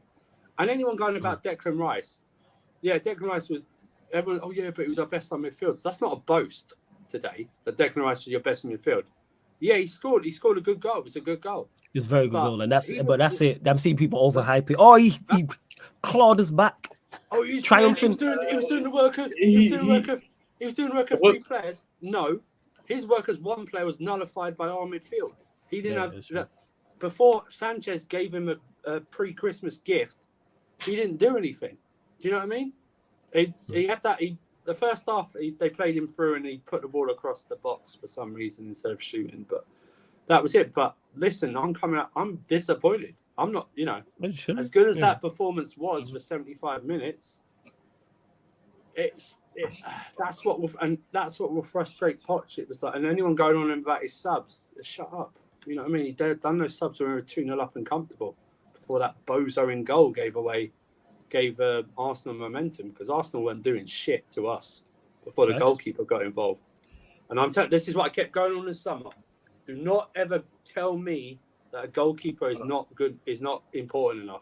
And anyone going about Declan Rice, Declan Rice was everyone. But he was our best on midfield. So that's not a boast today that Declan Rice was your best in midfield. Yeah, he scored a good goal. It was a good goal. It's a very good But goal, and that's he but was- that's it. I'm seeing people overhype it. Oh, he clawed us back. Oh, he's Triumphant. He was doing the work. He was doing work of three players. No, his work as one player was nullified by our midfield. He didn't Yeah, that's true. have before Sanchez gave him a pre-Christmas gift. He didn't do anything. Do you know what I mean? He had that. The first half they played him through and he put the ball across the box for some reason instead of shooting. But that was it. But listen, I'm coming out. I'm disappointed. I'm not. You know, as good as that performance was for 75 minutes. That's what will frustrate Poch. It was like, and anyone going on about his subs, shut up. You know what I mean? He done those subs when we were 2-0 up and comfortable before that bozo in goal gave Arsenal momentum, because Arsenal weren't doing shit to us before the goalkeeper got involved. And I'm telling, this is what I kept going on this summer. Do not ever tell me that a goalkeeper is not good, is not important enough.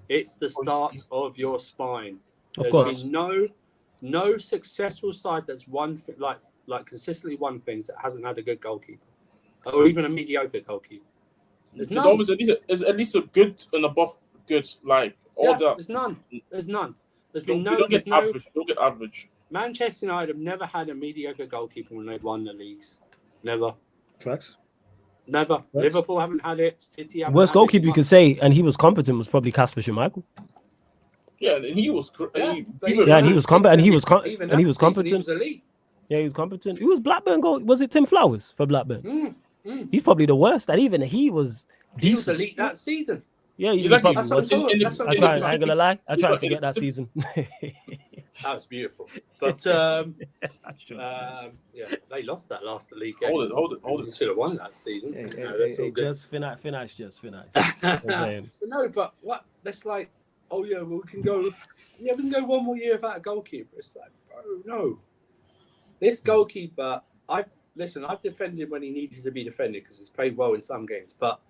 It's the start of your spine. Of course. There's been no successful side that's won like consistently won things that hasn't had a good goalkeeper, or even a mediocre goalkeeper. There's always at least a good and above good, like all that. There's none. There's been You don't get average. You don't get average. Manchester United have never had a mediocre goalkeeper when they've won the leagues. Never. Facts. Never. Facts. Liverpool haven't had it. City haven't Worst had goalkeeper it. you could say, and he was competent, was probably Kasper Schmeichel. Yeah, and he was. And he was competent. He was competent. He was elite. Yeah, he was competent. He was Blackburn goal. Was it Tim Flowers for Blackburn? He's probably the worst. And even he was decent. He was elite that season. Yeah, exactly. That's what I'm talking. I ain't gonna lie. I tried to forget that season. That was beautiful. But yeah, they lost that last league game. Hold it. You should have won that season. Just finish. No, but what? That's like, oh yeah, well, we can go one more year without a goalkeeper. It's like, bro, no. This goalkeeper, I've defended when he needed to be defended because he's played well in some games, but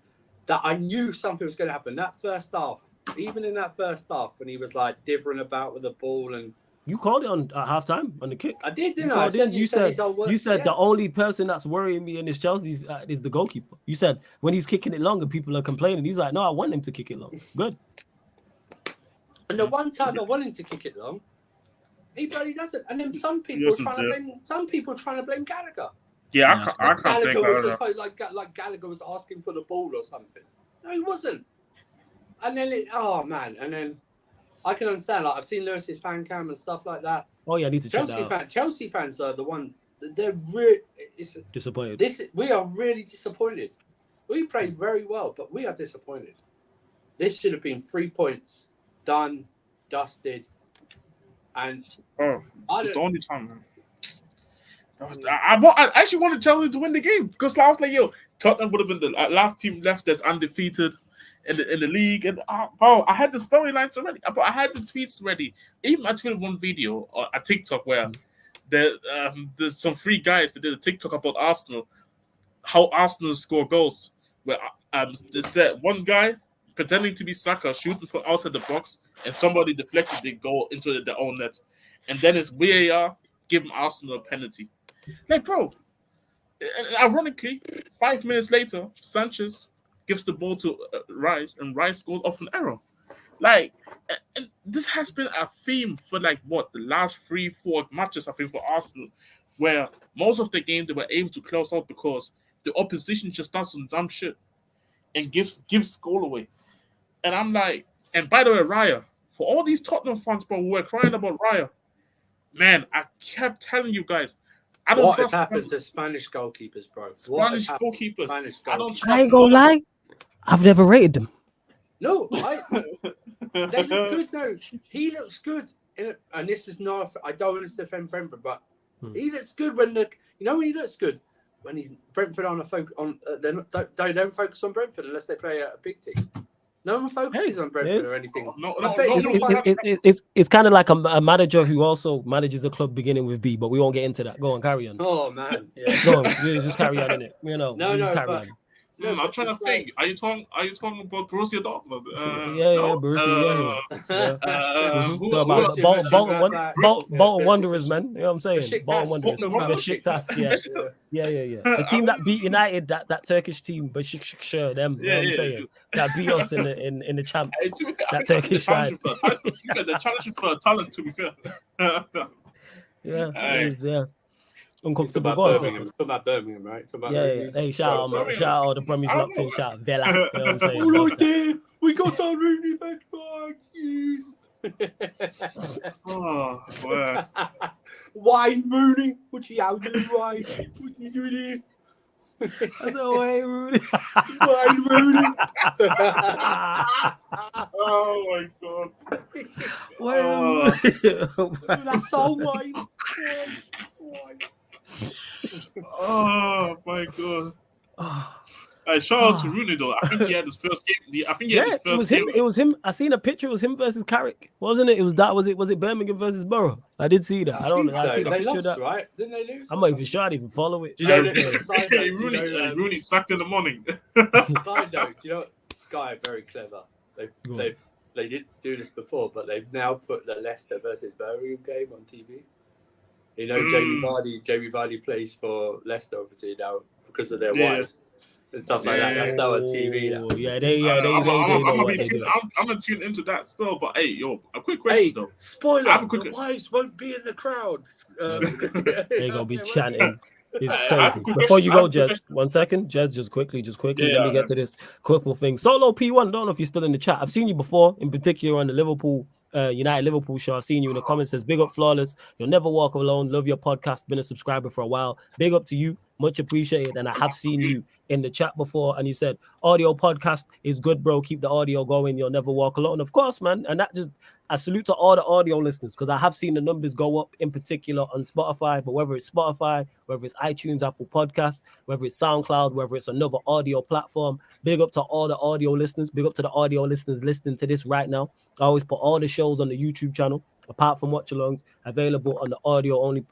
that I knew something was going to happen. That first half, even in that first half, when he was like dithering about with the ball, and you called it on half time on the kick. I did, didn't I? You said the only person that's worrying me in this Chelsea is the goalkeeper. You said when he's kicking it long and people are complaining, he's like, no, I want him to kick it long. Good. And the one time I want him to kick it long, he bloody doesn't. And then some people trying to blame Gallagher. Yeah, I can't think like Gallagher was asking for the ball or something. No, he wasn't. And then and then I can understand. Like I've seen Lewis's fan cam and stuff like that. Oh yeah, I need to check that out. Chelsea fans are the ones. They're really disappointed. We are really disappointed. We played very well, but we are disappointed. This should have been 3 points, done, dusted, and it's the only time, man. I actually wanted Chelsea to win the game because I was like, yo, Tottenham would have been the last team left that's undefeated in the league. And bro, I had the storylines already. I had the tweets ready. Even I tweeted one video on a TikTok where there's some three guys that did a TikTok about Arsenal, how Arsenal score goals. Where they said one guy pretending to be Saka shooting from outside the box, and somebody deflected the goal into their own net, and then it's VAR giving Arsenal a penalty. Like, bro, ironically, 5 minutes later, Sanchez gives the ball to Rice, and Rice scores off an error. Like, and this has been a theme for the last 3-4 matches, I think, for Arsenal, where most of the game they were able to close out because the opposition just does some dumb shit and gives goal away. And I'm like, and by the way, Raya, for all these Tottenham fans, bro, who were crying about Raya, man, I kept telling you guys, I don't trust. What happened to Spanish goalkeepers, bro? Spanish goalkeepers. I don't trust. I ain't gonna lie, I've never rated them. No, they look good. No, he looks good. And this is not. I don't want to defend Brentford, but he looks good when when he looks good when he's Brentford on a focus on. They don't focus on Brentford unless they play a big team. No one focuses on Brentford or anything. It's kind of like a manager who also manages a club beginning with B, but we won't get into that. Go on, carry on. Oh man, Go on, just carry on in it. Just carry on. No, I'm but trying to it's like- think. Are you talking about Borussia Dortmund? Yeah, no? Borussia, yeah. Who Talk else? about Borussia Bolton Mönchengladbach. Wanderers, man. You know what I'm saying? Besiktas. Bolton Wanderers. Tottenham Hotspur. Besiktas, yeah. Besiktas. Yeah. The I team that mean- beat United, that Turkish team, Besiktas, them. You know what I'm saying? That beat us in the champ. Hey, to be fair, I That think they're Turkish challenging side. for a title. To be fair, they're challenging for a talent. To be fair. Yeah, Hey. yeah. Uncomfortable. Talk Go on, about sir. Birmingham. Talk about Birmingham, right? Talk about Yeah. Rooney. Hey, shout out, man. Birmingham. Shout out the Brummies I don't locked in. know. Shout out Vela. You know what I'm saying? All right there. We got our Rooney back. Oh, well. Why Rooney? What you out doing, Why? What you doing here? That's a way, Rudy. Why Rooney? Oh my god. Why, That's all why. Why? Oh my god. Oh. Hey, shout out to Rooney though. I think he had his first game. I think he had Yeah, his it was first him. game. It was him. I seen a picture. It was him versus Carrick, wasn't it? It was that. Was it Birmingham versus Borough? I did see that. I don't know. I So seen a they picture lost, of that. right? Didn't they lose? I'm not even sure. I didn't even follow it. Do you know Hey, that? Side note, do you know, Rooney sucked in the morning. Side note, do you know Sky are very clever. Go on. They did do this before, but they've now put the Leicester versus Birmingham game on TV. You know, Jamie Vardy plays for Leicester obviously now because of their Yeah. wives and stuff like that. That's now on TV now. Oh, yeah, they I'm know gonna what they do. tune into that still. But hey, yo, a quick question Hey, though. spoiler! I have a quick- The wives won't be in the crowd. They gonna be chanting. It's I have a crazy. quick Before you question. go, I have a Jez, 1 second. Jez, just quickly. Yeah, Let me get to this quick thing. Solo P1, don't know if you're still in the chat. I've seen you before, in particular on the United Liverpool show. I've seen you in the comments. Says big up Flawless. You'll never walk alone. Love your podcast. Been a subscriber for a while. Big up to you. Much appreciated. And I have seen you in the chat before, and you said audio podcast is good, bro. Keep the audio going. You'll never walk alone. Of course, man. And that just I salute to all the audio listeners because I have seen the numbers go up in particular on Spotify. But whether it's Spotify, whether it's iTunes, Apple Podcasts, whether it's SoundCloud, whether it's another audio platform, big up to all the audio listeners. Big up to the audio listeners listening to this right now. I always put all the shows on the YouTube channel, apart from watch-alongs, available on the audio only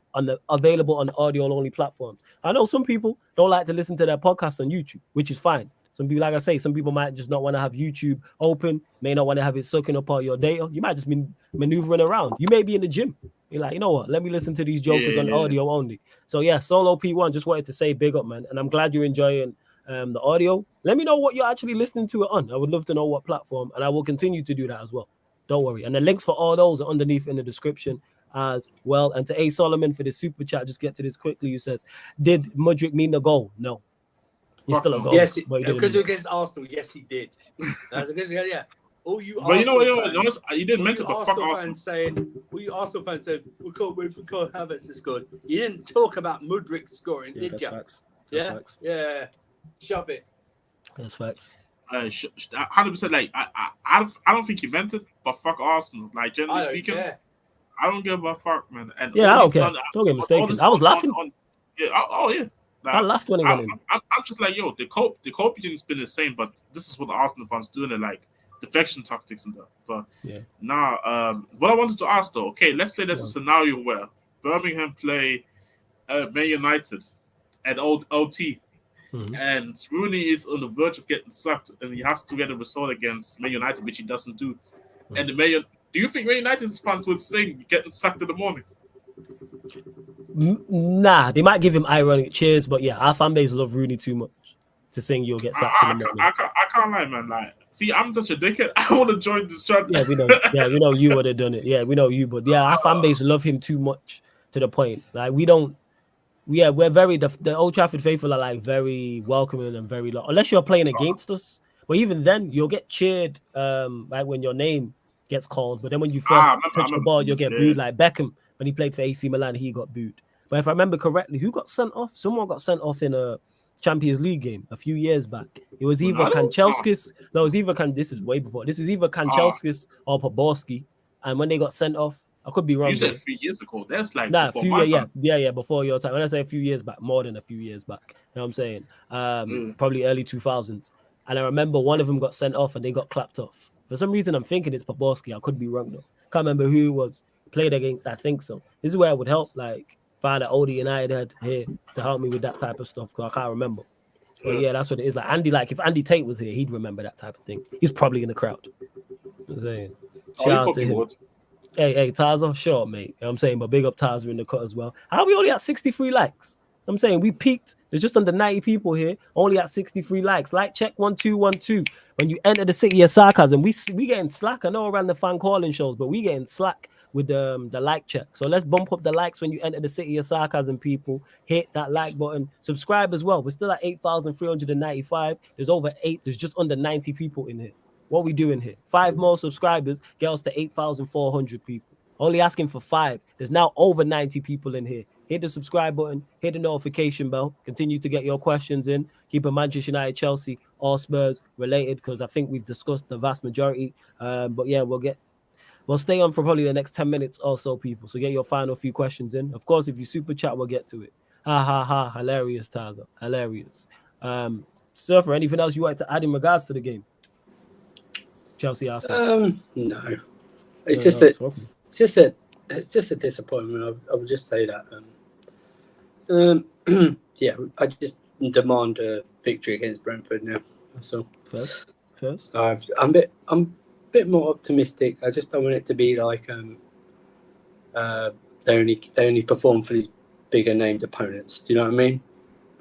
platforms. I know some people don't like to listen to their podcasts on YouTube, which is fine. Some people, like I say, some people might just not want to have YouTube open, may not want to have it sucking up all your data. You might just be maneuvering around. You may be in the gym. You're like, you know what? Let me listen to these jokers on audio only. So yeah, Solo P1, just wanted to say big up, man. And I'm glad you're enjoying the audio. Let me know what you're actually listening to it on. I would love to know what platform, and I will continue to do that as well. Don't worry. And the links for all those are underneath in the description as well. And to A. Solomon for the super chat, just get to this quickly. You says, did Mudryk mean the goal? No. He's still a goal. Yes, but he didn't because mean it. against Arsenal, yes, he did. Yeah. All you But you know Arsenal what? fans- You didn't mention all the you fuck Arsenal Arsenal. fans saying, all you Arsenal fans saying, we can't wait for Carl Havertz to score. You didn't talk about Mudryk scoring, Yeah, did that's you? facts. That's Yeah, facts. yeah. Shove it. That's facts. 100%. Like I don't think he meant it, but fuck Arsenal. Like I generally don't speaking, care. I don't give a fuck, man. And Yeah, I all don't he's care. done- Don't get all mistaken. this I was on- laughing. Yeah. Oh yeah. Like, I laughed when he went in. I'm just like, yo, the coping's been the same, but this is what the Arsenal fans doing it like defection tactics and that. But Yeah. now, what I wanted to ask though, okay, let's say there's a scenario where Birmingham play Man United at OT, and Rooney is on the verge of getting sacked, and he has to get a result against Man United, which he doesn't do. And do you think Man United's fans would sing getting sacked in the morning? Nah, they might give him ironic cheers, but yeah, our fan base love Rooney too much to sing you'll get sacked in the morning. I can't lie, man. Like, see, I'm such a dickhead. I want to join this chat. Yeah, we know. Yeah, we know you would have done it. Yeah, we know you, but yeah, our fan base love him too much to the point. Like we don't. Yeah, we're very the Old Trafford faithful are like very welcoming and very unless you're playing against us. But even then, you'll get cheered like when your name gets called. But then when you first touch the ball, you'll get booed. Like Beckham when he played for AC Milan, he got booed. But if I remember correctly, who got sent off? Someone got sent off in a Champions League game a few years back. It was either Kanchelskis. No, it was either This is way before. This is either Kanchelskis or Poborski. And when they got sent off, I could be wrong. You said 3 years ago. That's like before your time. When I say a few years back, more than a few years back. You know what I'm saying? Probably early 2000s. And I remember one of them got sent off and they got clapped off. For some reason, I'm thinking it's Poborski. I could be wrong though. Can't remember who it was. Played against, I think so. This is where I would help, like, find an older United head here to help me with that type of stuff because I can't remember. But yeah, that's what it is. Like Andy, like if Andy Tate was here, he'd remember that type of thing. He's probably in the crowd. I'm saying, Oh, shout he out to probably him. would. Hey, Taza, sure, mate. You know what I'm saying, but big up Taza in the cut as well. How are we only at 63 likes? I'm saying we peaked. There's just under 90 people here, only at 63 likes. Like check 1212. When you enter the city of sarcasm, we getting slack. I know around the fan calling shows, but we getting slack with the like check. So let's bump up the likes when you enter the city of sarcasm, people. Hit that like button. Subscribe as well. We're still at 8,395. There's just under 90 people in here. What we doing here? 5 more subscribers get us to 8,400 people. Only asking for 5. There's now over 90 people in here. Hit the subscribe button. Hit the notification bell. Continue to get your questions in. Keep it Manchester United, Chelsea, or Spurs related because I think we've discussed the vast majority. But yeah, we'll stay on for probably the next 10 minutes or so, people. So get your final few questions in. Of course, if you super chat, we'll get to it. Ha ha ha! Hilarious, Taza. Hilarious. Surfer, anything else you like to add in regards to the game? Chelsea Arsenal. No. It's just a disappointment. I would just say that. Yeah, I just demand a victory against Brentford now. That's all. First. I'm a bit more optimistic. I just don't want it to be like they only perform for these bigger named opponents. Do you know what I mean?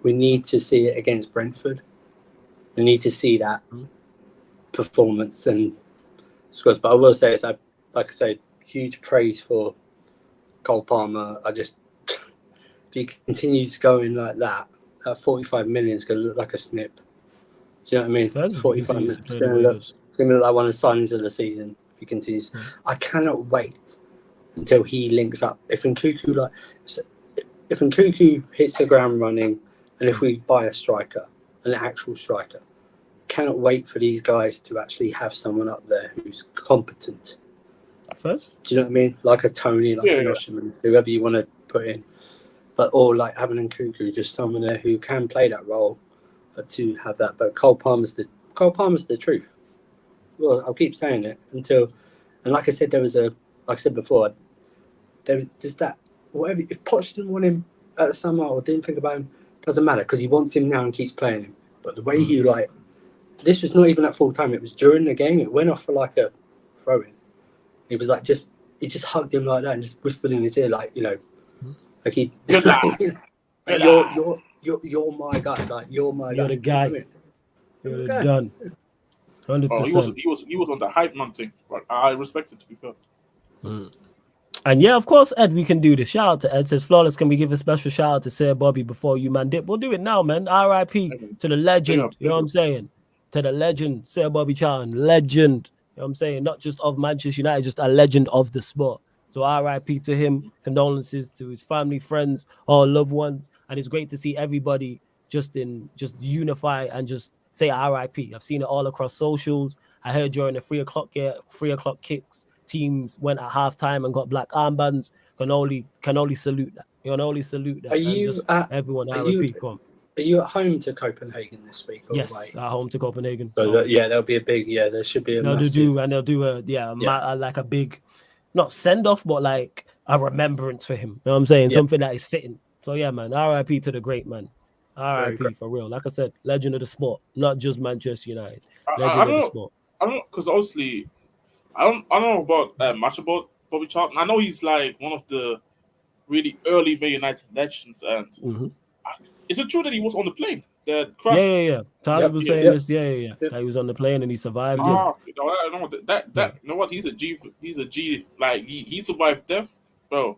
We need to see it against Brentford. We need to see that performance and scores. But I will say, like I said, huge praise for Cole Palmer. If he continues going like that 45 million is going to look like a snip. Do you know what I mean? 45 million. It's going to look like one of the signings of the season if he continues. I cannot wait until he links up. If Nkunku hits the ground running, and if we buy a striker, an actual striker, cannot wait for these guys to actually have someone up there who's competent. First, do you know what I mean? Like a Tony, like a Osherman, whoever you want to put in, or like having Nkunku, just someone there who can play that role, but to have that. But Cole Palmer's the truth. Well, I'll keep saying it until, and like I said, like I said before, there's that whatever. If Poch didn't want him at the summer or didn't think about him, doesn't matter because he wants him now and keeps playing him. But the way he this was not even at full time. It was during the game. It went off for like a throw-in. It was like he just hugged him like that and just whispered in his ear, like like he. You're my guy. Like you're my guy. You're the guy. You're done. 100%. He was on the hype man thing, but I respect it, to be fair. And yeah, of course, Ed, we can do this. Shout out to Ed. Says Flawless, can we give a special shout out to Sir Bobby before you man dip? We'll do it now, man. R.I.P. to the legend. You know what I'm saying? To the legend, Sir Bobby Charlton, legend. You know what I'm saying? Not just of Manchester United, just a legend of the sport. So R.I.P. to him. Condolences to his family, friends, all loved ones. And it's great to see everybody just unify and just say R.I.P. I've seen it all across socials. I heard during the 3 o'clock kicks, teams went at halftime and got black armbands. Can only salute that. You can only salute that. Are you everyone? R.I.P. Come. Are you at home to Copenhagen this week? Or Yes, away? at home to Copenhagen. So there'll be a big there should be a massive... they'll do like a big, not send off, but like a remembrance for him. You know what I'm saying? Something that is fitting. So yeah, man. R.I.P. to the great man. R.I.P. for real. Like I said, legend of the sport, not just Manchester United. Legend of the sport. I don't, because obviously, I don't know about much about Bobby Charlton. I know he's like one of the really early Man United legends, and is it true that he was on the plane that crashed? Yeah. Tyler was saying this. Yeah. That he was on the plane and he survived. I know that. You know what? He's a G. Like he survived death, bro.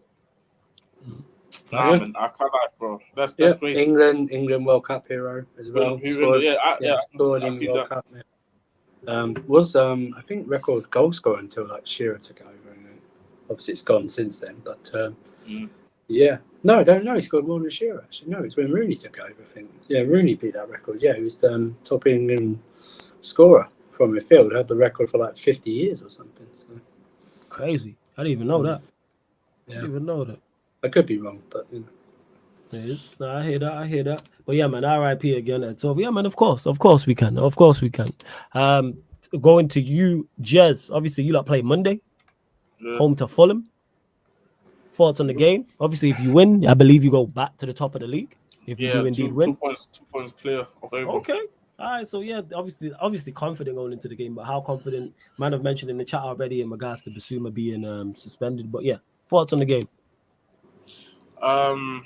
Man, I can't lie, bro. That's crazy. England World Cup hero as well. Scored in World Cup. Was I think record goal scorer until like Shearer took it over, and then obviously it's gone since then. But no, I don't know. He scored more than Shearer. Actually, no, it's when Rooney took it over. I think Rooney beat that record. Yeah, he was top England scorer from midfield. Had the record for like 50 years or something. So. Crazy. I didn't even know that. Yeah. I didn't even know that. I could be wrong, but you know. It is. No, I hear that. But yeah, man, R.I.P. again. So yeah, man, of course we can. Going to you, Jez. Obviously, you lot play Monday, home to Fulham. Thoughts on the game? Obviously, if you win, I believe you go back to the top of the league. if you do indeed two win. points clear of everyone. Okay. All right. So yeah, obviously confident going into the game, but how confident? Man, I've mentioned in the chat already in regards to Basuma being suspended. But yeah, thoughts on the game? To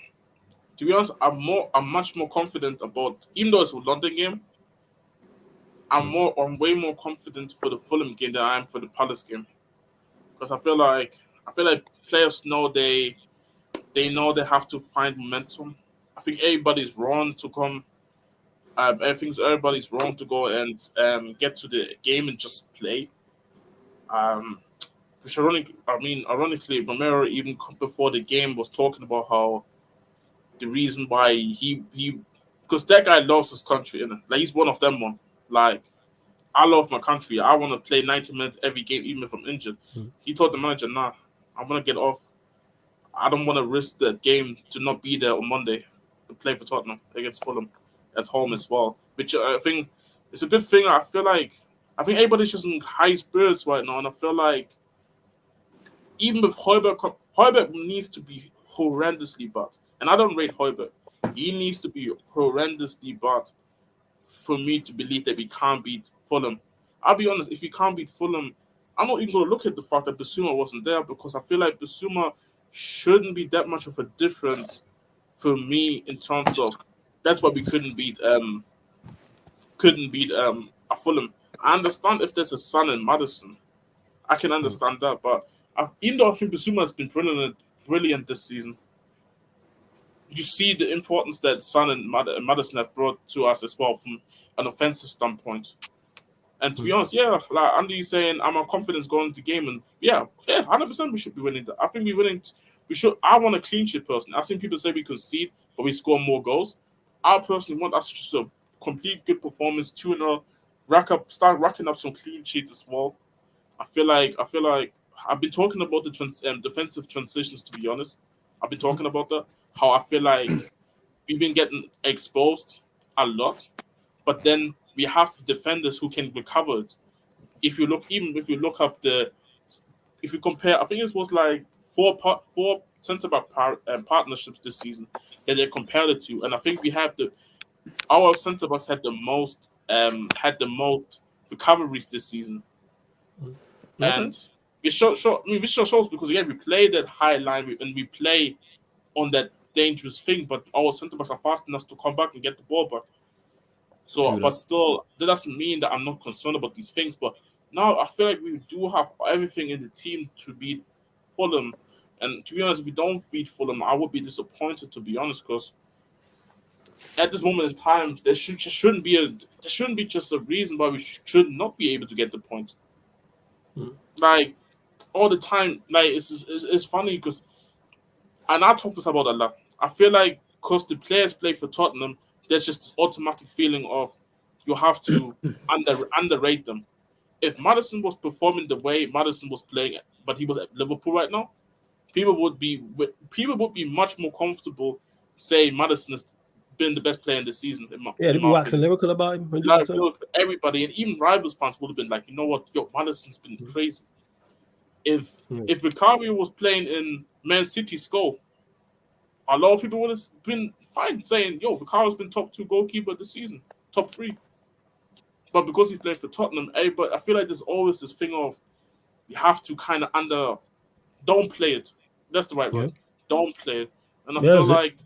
be honest, I'm much more confident about, even though it's a London game. I'm way more confident for the Fulham game than I am for the Palace game, because I feel like players know they know they have to find momentum. I think everybody's wrong to come. Everybody's wrong to go and get to the game and just play. Which ironically, Romero even before the game was talking about how the reason why he because that guy loves his country, innit? Like he's one of them one. Like, I love my country. I want to play 90 minutes every game, even if I'm injured. He told the manager, nah, I'm gonna get off. I don't want to risk the game to not be there on Monday to play for Tottenham against Fulham at home as well. Which I think it's a good thing. I think everybody's just in high spirits right now, and I feel like even with Højbjerg needs to be horrendously bad. And I don't rate Højbjerg. He needs to be horrendously bad for me to believe that we can't beat Fulham. I'll be honest, if we can't beat Fulham, I'm not even going to look at the fact that Basuma wasn't there, because I feel like Basuma shouldn't be that much of a difference for me in terms of that's why we couldn't beat a Fulham. I understand if there's a son in Madison. I can understand that, but even though I think Basuma has been brilliant this season, you see the importance that Son and Madison have brought to us as well from an offensive standpoint. And to be honest, yeah, like Andy's saying, I'm confident going into the game, and yeah, 100% we should be winning. I think we're winning. We should. I want a clean sheet personally. I've seen people say we concede, but we score more goals. I personally want us just a complete good performance, 2-0, start racking up some clean sheets as well. I feel like I've been talking about the defensive transitions. To be honest, I've been talking about that. How I feel like we've been getting exposed a lot, but then we have defenders who can recover it. If you look up if you compare, I think it was like four centre back partnerships this season that they compared it to, and I think we have our centre backs had the most recoveries this season. And which just shows because again we play that high line and we play on that dangerous thing, but our centre backs are fast enough to come back and get the ball back. So, but still, that doesn't mean that I'm not concerned about these things. But now I feel like we do have everything in the team to beat Fulham. And to be honest, if we don't beat Fulham, I would be disappointed, to be honest, because at this moment in time, there shouldn't be just a reason why we should not be able to get the point. Like all the time, like it's funny because, and I talk this about a lot. I feel like because the players play for Tottenham, there's just this automatic feeling of you have to underrate them. If Maddison was performing the way Maddison was playing, but he was at Liverpool right now, people would be much more comfortable saying Maddison has been the best player in the season. They'd be waxing lyrical about him. 100%. Everybody and even rivals fans would have been like, you know what, Maddison's been crazy. If Vicario was playing in Man City's goal, a lot of people would have been fine saying, Vicario's been top 2 goalkeeper this season, top 3. But because he's playing for Tottenham, I feel like there's always this thing of you have to kind of don't play it. That's the right word. Don't play it. And I feel like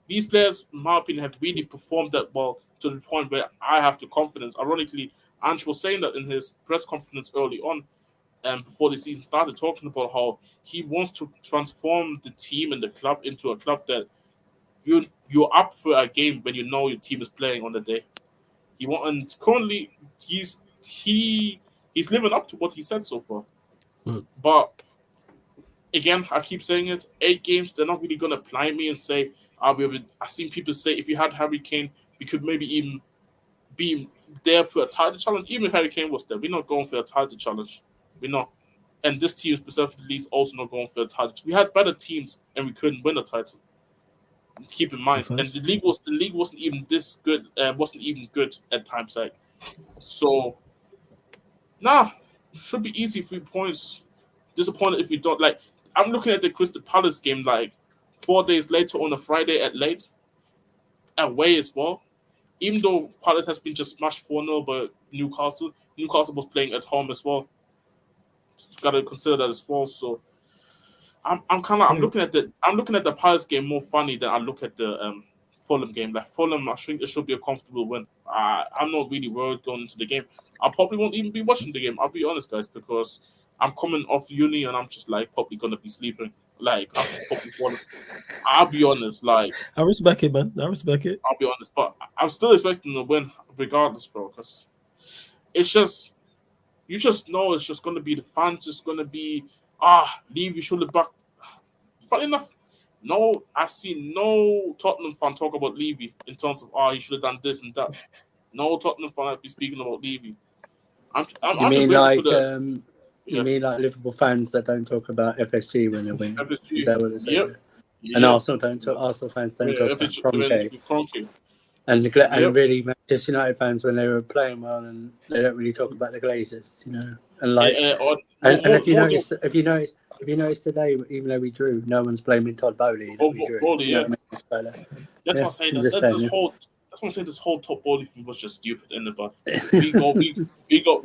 these players, in my opinion, have really performed that well to the point where I have the confidence. Ironically, Ange was saying that in his press conference early on, before the season started, talking about how he wants to transform the team and the club into a club that you're up for a game when you know your team is playing on the day. And currently he's living up to what he said so far. But again, I keep saying it, 8 games, they're not really gonna apply me and say, I've seen people say if you had Harry Kane, we could maybe even be there for a title challenge. Even if Harry Kane was there, we're not going for a title challenge. We're not. And this team specifically is also not going for a title. We had better teams and we couldn't win a title. Keep in mind. And the league wasn't even this good, wasn't even good at times. So should be easy 3 points. Disappointed if we don't. Like, I'm looking at the Crystal Palace game 4 days later on a Friday at late. away as well. Even though Palace has been just smashed 4-0 by Newcastle was playing at home as well. Just gotta consider that as well. So I'm looking at the Palace game more funny than I look at the Fulham game. Like Fulham, I think it should be a comfortable win. I'm not really worried going into the game. I probably won't even be watching the game. I'll be honest, guys, because I'm coming off uni and I'm just like probably gonna be sleeping. Like I'll be honest. Like I respect it, man. I respect it. I'll be honest, but I'm still expecting to win regardless, bro. Because it's just you just know it's just gonna be the fans. Just gonna be Levy should have back. Funny enough, no, I see no Tottenham fan talk about Levy in terms of he should have done this and that. No Tottenham fan be speaking about Levy. I'm You mean just waiting like for the you mean like Liverpool fans that don't talk about FSG when they win? FSG. Is that what it's saying? Yep. And Arsenal fans don't talk about Kroenke. And really Manchester United fans when they were playing well, and they don't really talk about the Glazers, you know. And like, if you notice today, even though we drew, no one's blaming Todd Bowley. That's what I'm saying. That's what I'm saying. This whole Todd Bowley thing was just stupid, in the but we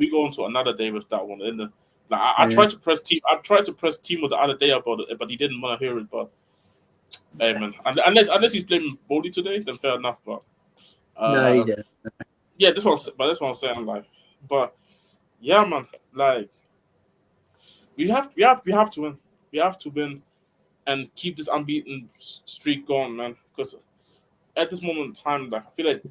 go into another day with that one. In the I tried to press Timo the other day about it, but he didn't want to hear it. But hey, man, unless he's blaming Bowley today, then fair enough. But no, he didn't. Yeah, that's what I'm saying. Like, but yeah, man, like we have to win. We have to win and keep this unbeaten streak going, man. Because at this moment in time, like I feel like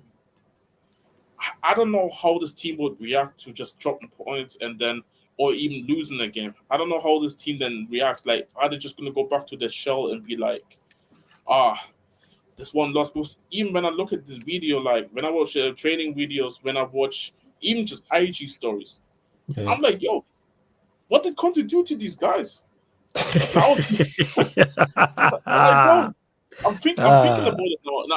I don't know how this team would react to just dropping points and then or even losing a game. I don't know how this team then reacts. Like, are they just gonna go back to their shell and be like, this one loss? Because even when I look at this video, like when I watch training videos, when I watch even just IG stories, I'm like, yo, what did Conte do to these guys? I'm thinking about it now. And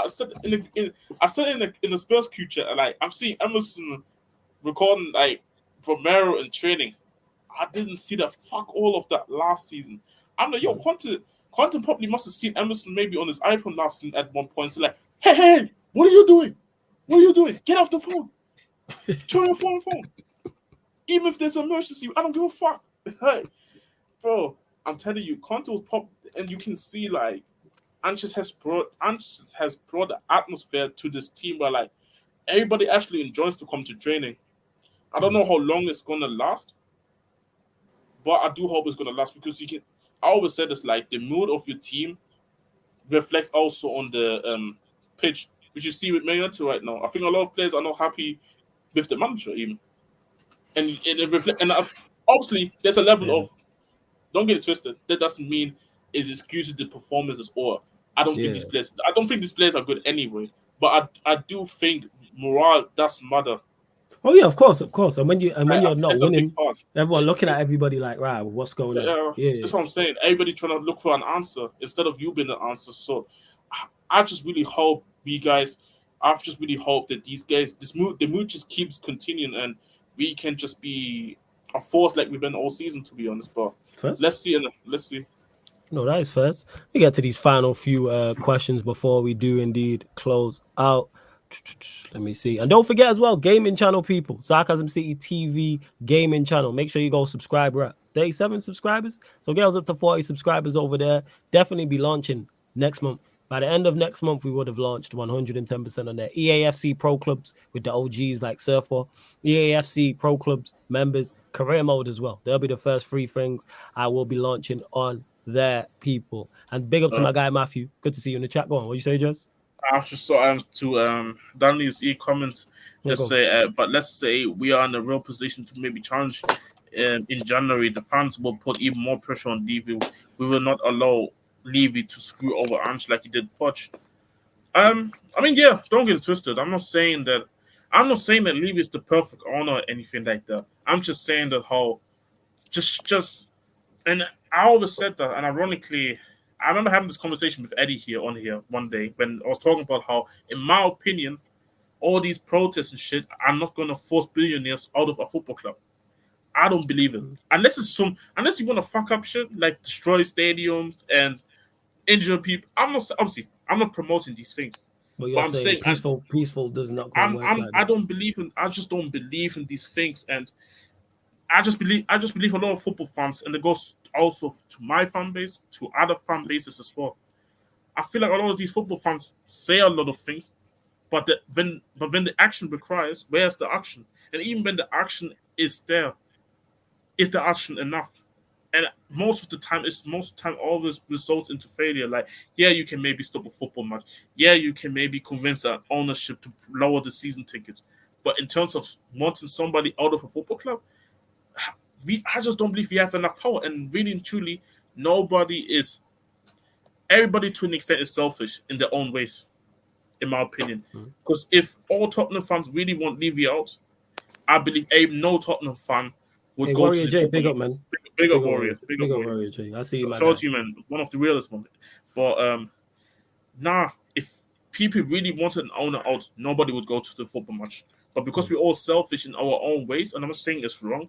I said in the Spurs future, like I'm seeing Emerson recording like Romero in training. I didn't see that fuck all of that last season. I'm like, yo, Conte probably must have seen Emerson maybe on his iPhone last season at one point. So like, hey, what are you doing? What are you doing? Get off the phone. Turn your phone. Even if there's an emergency, I don't give a fuck. Hey, bro, I'm telling you, Conte was pop, and you can see like Sanchez has brought the atmosphere to this team where like everybody actually enjoys to come to training. I don't know how long it's gonna last, but I do hope it's gonna last because I always said this, like the mood of your team reflects also on the pitch, which you see with Man United right now. I think a lot of players are not happy with the manager even, and it reflects. And obviously, there's a level of, don't get it twisted. That doesn't mean it's excuses the performances or I don't think these players are good anyway. But I do think morale does matter. Oh yeah, of course. And when you're not winning, everyone looking at everybody like, right, what's going on? Yeah, that's what I'm saying. Everybody trying to look for an answer instead of you being the answer. So I just really hope that these guys, the mood just keeps continuing and we can just be a force like we've been all season, to be honest. But let's see. No, that is first. We get to these final few questions before we do indeed close out. Let me see. And don't forget as well, gaming channel people, Sarcasm City TV gaming channel. Make sure you go subscribe. We're at 37 subscribers. So get us up to 40 subscribers over there. Definitely be launching next month. By the end of next month, we would have launched 110% on their EAFC Pro Clubs with the OGs like Surfer, EAFC Pro Clubs members, career mode as well. They'll be the first free things I will be launching on their people. And big up to my guy Matthew. Good to see you in the chat. Go on. What you say, Jess? I just saw to Danley's comment. Let's say, but let's say we are in a real position to maybe challenge in January. The fans will put even more pressure on Levy. We will not allow Levy to screw over Ange like he did Poch. I mean, yeah, don't get it twisted. I'm not saying that Levy is the perfect owner or anything like that. I'm just saying that how just and I always said that, and ironically, I remember having this conversation with Eddie here one day when I was talking about how, in my opinion, all these protests and shit are not going to force billionaires out of a football club. I don't believe it. Unless you want to fuck up shit, like destroy stadiums and injure people. I'm not promoting these things. But But you're I'm saying saying peaceful does not quite work like I that. don't believe in. I just don't believe in these things, and I just believe a lot of football fans, and it goes also to my fan base, to other fan bases as well. I feel like a lot of these football fans say a lot of things, but when the action requires, where's the action? And even when the action is there, is the action enough? And most of the time always results into failure. Like, yeah, you can maybe stop a football match. Yeah, you can maybe convince an ownership to lower the season tickets. But in terms of wanting somebody out of a football club, I just don't believe we have enough power. And really and truly, nobody is everybody to an extent is selfish in their own ways, in my opinion. Mm. Because if all Tottenham fans really want Levy out, I believe no Tottenham fan would Hey, go to Warrior the J, football big up, match. man. Big up Warrior, Big up Warrior J. I see you, So my shout out guy. to you, man. One of the realest moment. But nah, if people really wanted an owner out, nobody would go to the football match. But because we're all selfish in our own ways, and I'm not saying it's wrong,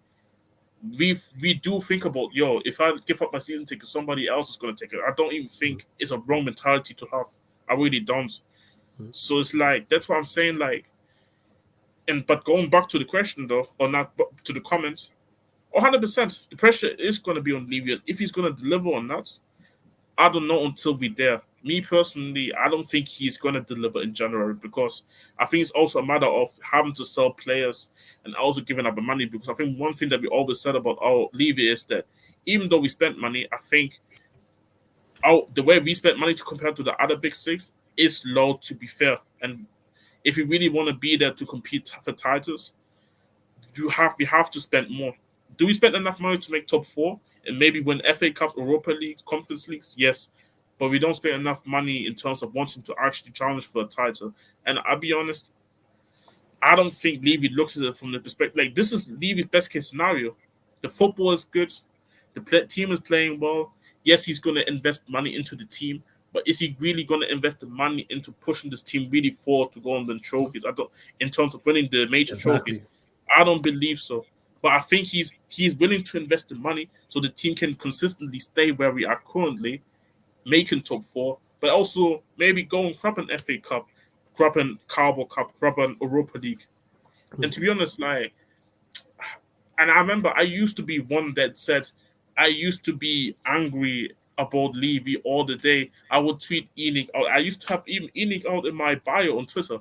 we do think about, yo, if I give up my season ticket, somebody else is gonna take it. I don't even think it's a wrong mentality to have. I really don't. Mm. So it's like that's what I'm saying. Like, but going back to the question though, or not but to the comment, 100%, the pressure is gonna be on Levy. If he's gonna deliver or not, I don't know until we're there. Me personally, I don't think he's going to deliver in January because I think it's also a matter of having to sell players and also giving up the money. Because I think one thing that we always said about our Levy is that even though we spent money, I think the way we spent money to compare to the other big six is low, to be fair. And if you really want to be there to compete for titles, we have to spend more. Do we spend enough money to make top four and maybe win FA Cups, Europa Leagues, Conference Leagues? Yes, but we don't spend enough money in terms of wanting to actually challenge for a title. And I'll be honest, I don't think Levy looks at it from the perspective like this is Levy's best case scenario. The football is good, team is playing well. Yes, he's going to invest money into the team, but is he really going to invest the money into pushing this team really forward to go and win trophies? I don't, in terms of winning the major trophies. Exactly. I don't believe so. But I think he's willing to invest the money so the team can consistently stay where we are currently, making top four, but also maybe go and grab an FA Cup, grab an Carabao Cup, grab an Europa League. And to be honest, like, and I remember I used to be one that said I used to be angry about Levy all the day. I would tweet Enig out. I used to have even Enig out in my bio on Twitter.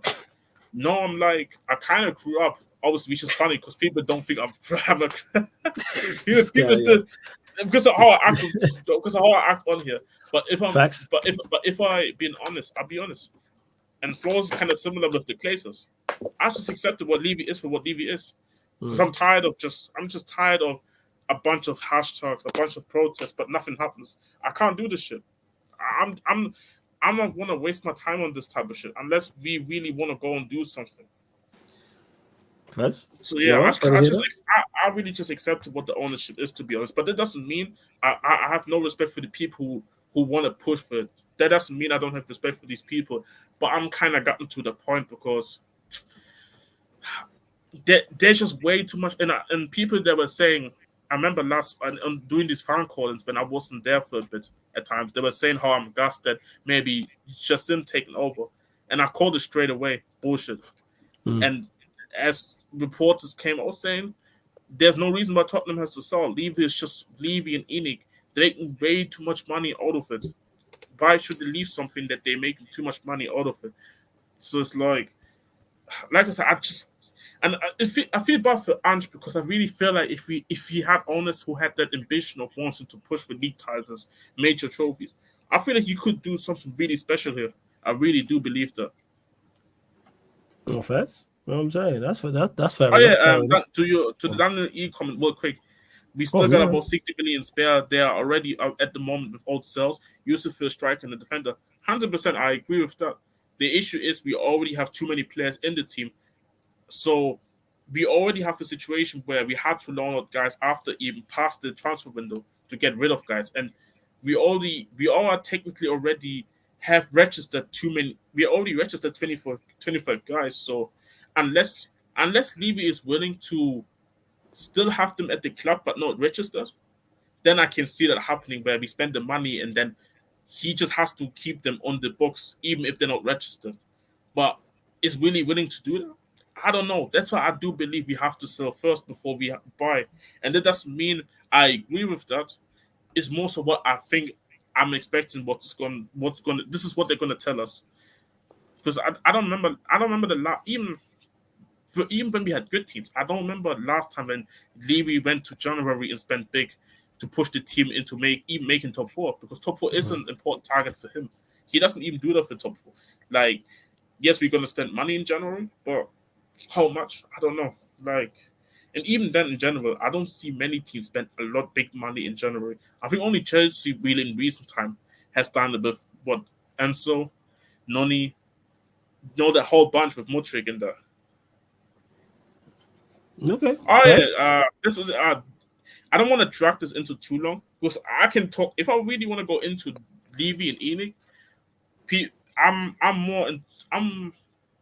No, I'm like, I kind of grew up, obviously, which is funny because people don't think I'm a This guy, people yeah. still because of how I act because of how I act on here. But Facts. if I being honest, I'll be honest. And flaws is kind of similar with the Glazers. I just accepted what Levy is for what Levy is. Because I'm just tired of a bunch of hashtags, a bunch of protests, but nothing happens. I can't do this shit. I'm I'm I'm not gonna waste my time on this type of shit unless we really want to go and do something. Facts. So yeah, No, I'm sorry to hear that. I really just accepted what the ownership is, to be honest. But that doesn't mean I have no respect for the people who want to push for it. That doesn't mean I don't have respect for these people. But I'm kind of gotten to the point because there's just way too much. And people that were saying, I remember and doing these fan callings when I wasn't there for a bit at times. They were saying how I'm gassed that maybe just him taking over, and I called it straight away bullshit. Mm. And as reporters came out saying, there's no reason why Tottenham has to sell. Levy is just Levy and Enig. They're making way too much money out of it. Why should they leave something that they're making too much money out of it? So it's like I said, I feel bad for Ange because I really feel like if he had owners who had that ambition of wanting to push for league titles, major trophies, I feel like he could do something really special here. I really do believe that. No facts. You know what I'm saying? That's fair Oh yeah, enough. Fair enough. to the Daniel E comment real quick. We Oh still got yeah. about 60 million spare there already at the moment with old sales. Yusuf for striker and the defender. 100%, I agree with that. The issue is we already have too many players in the team. So we already have a situation where we had to loan out guys after even past the transfer window to get rid of guys. And we all are technically already have registered too many. We already registered 25 guys. So unless Levy is willing to still have them at the club but not registered, then I can see that happening where we spend the money and then he just has to keep them on the books even if they're not registered. but is really willing to do that. I don't know. That's why I do believe we have to sell first before we buy, and that doesn't mean I agree with that. It's more so what I think I'm expecting. This is what they're gonna tell us. Because I don't remember. I don't remember the last even when we had good teams. I don't remember last time when Levy went to January and spent big to push the team into making top four, because top four is an important target for him. He doesn't even do that for top four. Like, yes, we're gonna spend money in January, but how much? I don't know. Like, and even then, in general, I don't see many teams spend a lot big money in January. I think only Chelsea, really, in recent time, has done a bit. What Enzo, Noni, that whole bunch with Mudryk in there. Okay. Oh Yes. yeah, this was. I don't want to drag this into too long because I can talk. If I really want to go into Levy and Enoch, I'm more.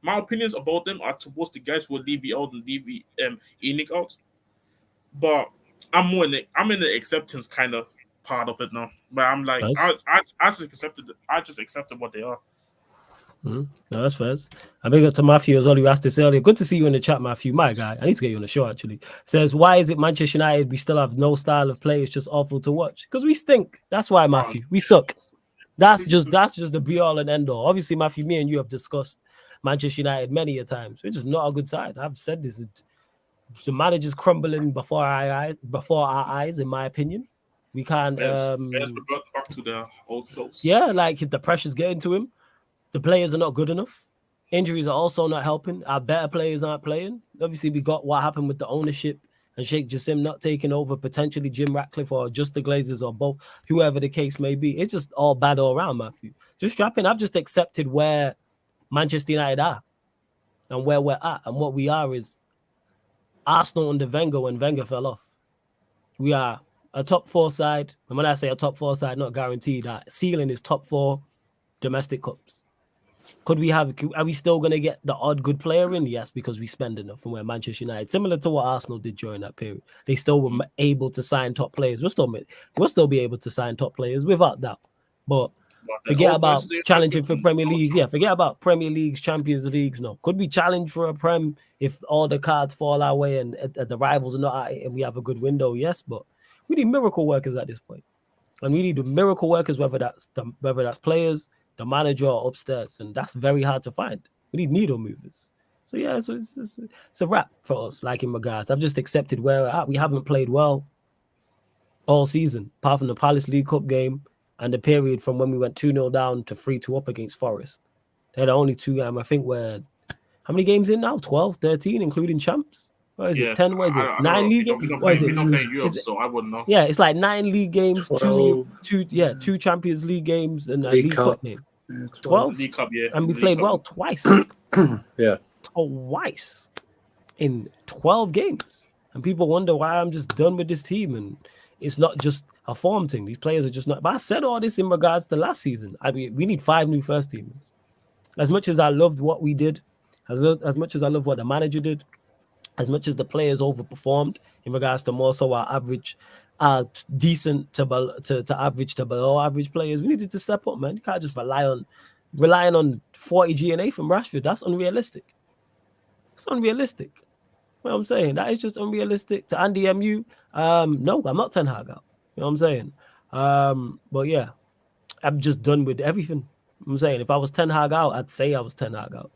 My opinions about them are towards the guys who are Levy out and Levy Enoch out. But I'm in the acceptance kind of part of it now. But I'm like, Nice. I just accepted what they are. No, that's fair. I big up to Matthew as well, who asked this earlier. Good to see you in the chat, Matthew. My guy. I need to get you on the show, actually. Says, why is it Manchester United, we still have no style of play? It's just awful to watch. Because we stink. That's why, Matthew. We suck. That's just the be-all and end-all. Obviously, Matthew, me and you have discussed Manchester United many a times. We're just not a good side. I've said this. The manager's crumbling before our eyes, in my opinion. We can't... back to the old selves. Yeah, like the pressure's getting to him. The players are not good enough. Injuries are also not helping. Our better players aren't playing. Obviously, we got what happened with the ownership and Sheikh Jassim not taking over, potentially Jim Ratcliffe or just the Glazers or both, whoever the case may be. It's just all bad all around, Matthew. Just strapping. I've just accepted where Manchester United are and where we're at. And what we are is Arsenal under Wenger when Wenger fell off. We are a top four side. And when I say a top four side, not guaranteed, that ceiling is top four domestic cups. Are we still going to get the odd good player in? Yes, because we spend enough from where Manchester United, similar to what Arsenal did during that period. They still were able to sign top players. We'll still be able to sign top players without doubt. But forget about challenging for Premier League. Yeah, forget about Premier Leagues, Champions Leagues. No. Could we challenge for a Prem if all the cards fall our way and the rivals are not at it and we have a good window? Yes, but we need miracle workers at this point. And we need miracle workers, whether that's players, the manager, or upstairs, and that's very hard to find. We need needle movers. So yeah, so it's a wrap for us. Like in regards, I've just accepted where we're at. We haven't played well all season, apart from the Palace League Cup game and the period from when we went 2-0 down to 3-2 up against Forest. They're the only two games. I think we're how many games in now? 12, 13, including champs. What is it? 10? What is it? 9 league games? We don't play Europe, so I wouldn't know. Yeah, it's like 9 league games, 12. two Champions League games, and a League League Cup game. 12? League Cup, yeah. And we played well twice. Yeah. Twice in 12 games. And people wonder why I'm just done with this team. And it's not just a form thing. These players are just not. But I said all this in regards to last season. I mean, we need 5 new first teamers. As much as I loved what we did, as much as I love what the manager did, as much as the players overperformed in regards to more so our average, decent to average to below average players, we needed to step up, man. You can't just relying on 40 G&A from Rashford. That's unrealistic. It's unrealistic. You know what I'm saying? That is just unrealistic. To Andy MU, no, I'm not Ten Hag out. You know what I'm saying? But yeah, I'm just done with everything. I'm saying if I was Ten Hag out, I'd say I was Ten Hag out.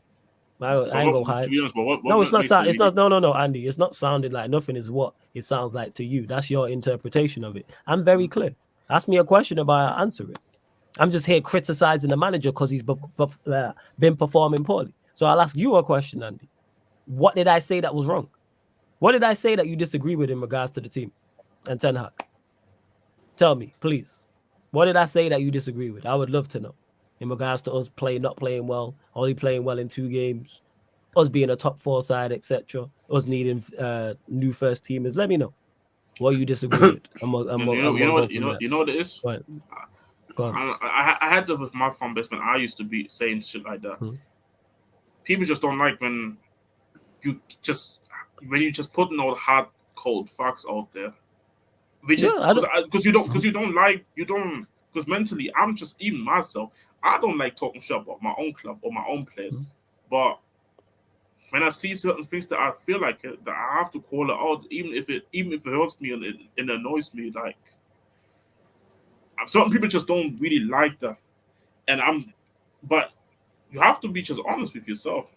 I ain't gonna hide. To be honest, but No, it's not. It's not. No, Andy. It's not sounding like nothing is what it sounds like to you. That's your interpretation of it. I'm very clear. Ask me a question about it, answer it. I'm just here criticizing the manager because he's been performing poorly. So I'll ask you a question, Andy. What did I say that was wrong? What did I say that you disagree with in regards to the team and Ten Hag? Tell me, please. What did I say that you disagree with? I would love to know. In regards to us not playing well, only playing well in 2 games, us being a top 4 side, etc., us needing new first teamers. Let me know what you disagree with. You know what it is? Go on. I had that with my fan base when I used to be saying shit like that. People just don't like when you just putting all the hard cold facts out there. Because mentally I'm just, even myself, I don't like talking shit about my own club or my own players. But when I see certain things that I feel like it, that I have to call it out, even if it hurts me and it annoys me, like certain people just don't really like that. But you have to be just honest with yourself.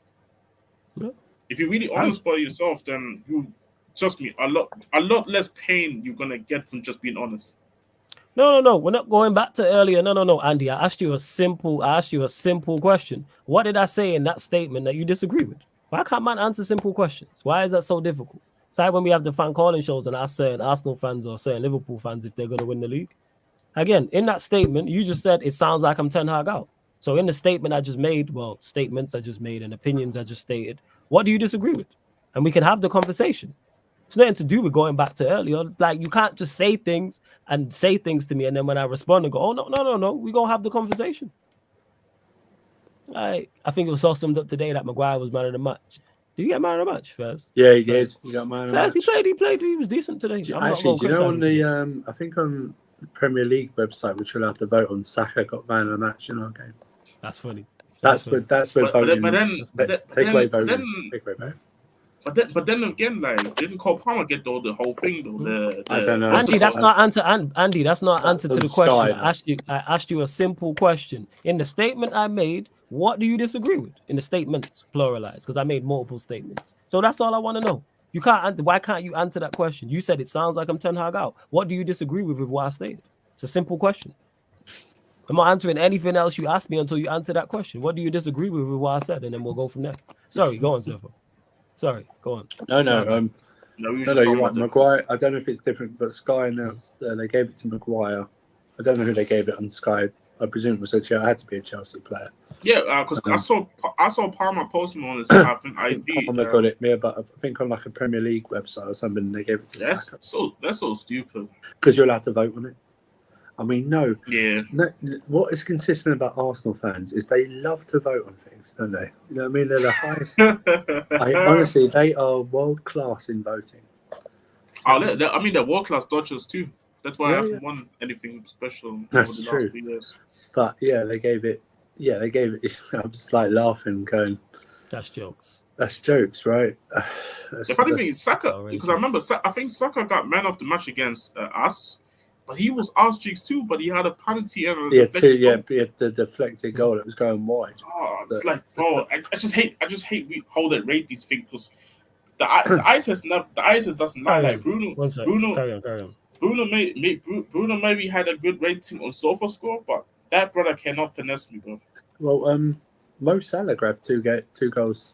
Yeah. If you're really honest by yourself, then you trust me, a lot less pain you're gonna get from just being honest. No. We're not going back to earlier. No, Andy. I asked you a simple question. What did I say in that statement that you disagree with? Why can't man answer simple questions? Why is that so difficult? It's like when we have the fan calling shows and ask certain Arsenal fans or certain Liverpool fans if they're going to win the league. Again, in that statement, you just said it sounds like I'm Ten Hag out. So in the statement I just made, well, statements I just made and opinions I just stated, what do you disagree with? And we can have the conversation. It's nothing to do with going back to earlier. Like, you can't just say things to me, and then when I respond and go, oh, no, we're going to have the conversation. Like, I think it was all summed up today that Maguire was man of the match. Did he get man of the match, Fez? Yeah, he did. He got man of the match. He played. He was decent today. Actually, do you know on the, I think on the Premier League website, which we'll have to vote on, Saka got man of the match in our game. That's funny. That's where voting. Take away voting. But then again, like, didn't Cole Palmer get the whole thing though? I don't know. Andy, that's not answer. Andy, that's not answer to the question. I asked you a simple question. In the statement I made, what do you disagree with? In the statements, pluralized, because I made multiple statements. So that's all I want to know. You can't. Why can't you answer that question? You said it sounds like I'm Ten Hag out. What do you disagree with what I stated? It's a simple question. I'm not answering anything else you ask me until you answer that question. What do you disagree with what I said? And then we'll go from there. Sorry, go on, Zephyr. Sorry, go on. No, you're right. Maguire, I don't know if it's different, but Sky announced they gave it to Maguire. I don't know who they gave it on Sky. I presume it was it had to be a Chelsea player. Yeah, because I saw Palmer posting on his I think IG. Palmer got it, yeah, but I think on like a Premier League website or something, they gave it to Saka. That's so stupid. Because you're allowed to vote on it. I mean, no. Yeah. No, what is consistent about Arsenal fans is they love to vote on things, don't they? You know what I mean? They're the highest. Honestly, they are world class in voting. They're world class dodgers too. That's why I haven't won anything special over the last few years. But yeah, they gave it. I was like laughing, going, "That's jokes. That's jokes, right?" The funny thing is Saka, because I remember, I think Saka got man of the match against us. But he was arse cheeks too, but he had a penalty and the deflected goal. It was going wide. Oh, it's like, bro, I just hate how they rate these things, because the eye test doesn't lie. Like Bruno, carry on. Bruno maybe had a good rating on SofaScore, but that brother cannot finesse me, bro. Well, Mo Salah grabbed two goals.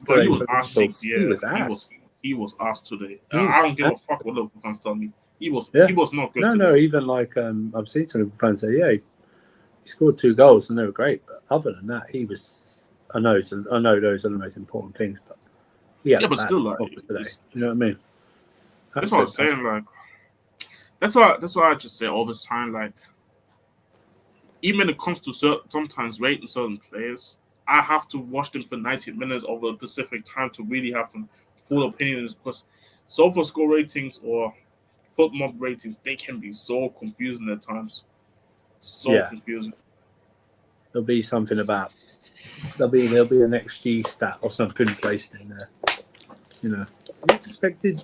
But he was arse cheeks. Yeah, he was ass. He was ass today. I don't give a fuck what Liverpool fans tell me. He was not good. No, even like I've seen some fans say, he scored 2 goals and they were great. But other than that, he was. I know those are the most important things, but but still, like, today, you know what I mean? That's what I'm saying. Like, that's why I just say all the time. Like, even when it comes to sometimes rating certain players, I have to watch them for 90 minutes over a specific time to really have a full opinion, because SofaScore ratings or foot mob ratings, they can be so confusing at times. Confusing. There'll be something about there'll be an XG stat or something placed in there. You know, expected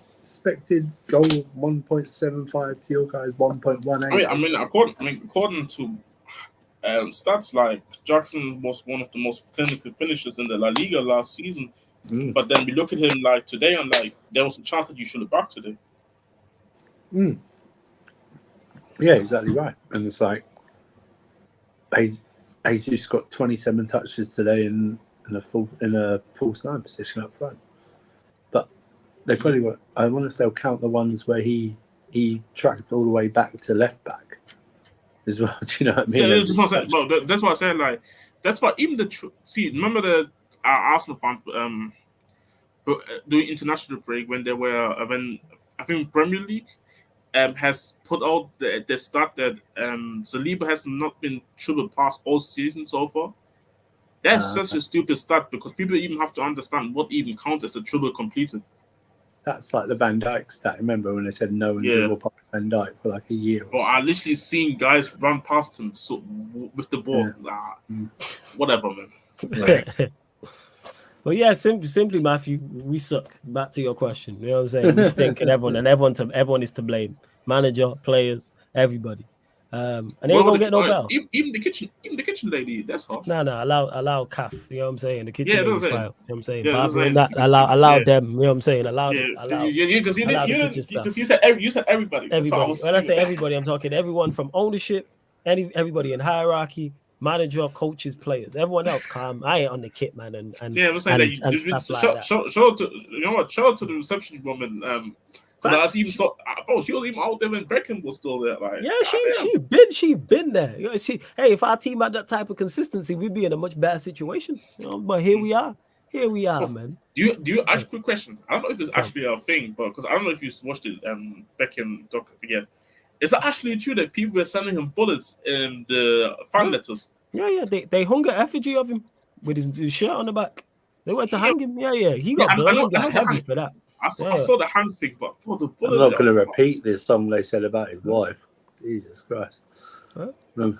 goal 1.75 to your guys 1.18. I mean, according to stats, like, Jackson was one of the most clinical finishers in the La Liga last season. But then we look at him like today, and like there was a chance that you should have backed today. Yeah, exactly right. And it's like Jesus got 27 touches today in a false nine position up front. But they probably were. I wonder if they'll count the ones where he tracked all the way back to left back as well. Do you know what I mean? Yeah, that's what I'm saying. Well, that's what I said. Like, that's why even remember our Arsenal fans doing international break when they were I think Premier League has put out the stat that Saliba has not been triple passed all season so far. That's such a stupid stat, because people even have to understand what even counts as a triple completed. That's like the Van Dijk stat. Remember when they said no one dribble past Van Dijk for like a year? Well, I literally seen guys run past him with the ball. Whatever, man. But yeah, simply, Matthew, we suck. Back to your question. You know what I'm saying? We stink, and everyone is to blame. Manager, players, everybody. And they ain't Well, gonna get no better. even the kitchen lady, that's harsh. No, allow CAF. You know what I'm saying? The kitchen Yeah, lady's that's fine. it. You know what I'm saying? Yeah, But that's other than it. that, allow them. You know what I'm saying? Allow Yeah, because because you said everybody. That's what I everybody. was When I say assuming. everybody, I'm talking everyone from ownership, everybody in hierarchy, manager, coaches, players. Everyone else calm. I ain't on the kit, man, and Yeah, I'm saying that and stuff like that. shout out to you know what? Shout out to the reception woman. Because I was even she was even out there when Beckham was still there. Like, yeah, she been there. You know, hey, if our team had that type of consistency, we'd be in a much better situation. You know, but here we are. Here we are, man. Do you actually, quick question? I don't know if it's actually a thing, but because I don't know if you watched it, Beckham doc again. Is it actually true that people were sending him bullets in the fan letters? Yeah. They hung an effigy of him with his shirt on the back. They went to hang him. Yeah. He got blamed like heavy for that. I saw the hand thing, but the bullet. I'm not going to repeat this song they said about his wife. Jesus Christ. Huh?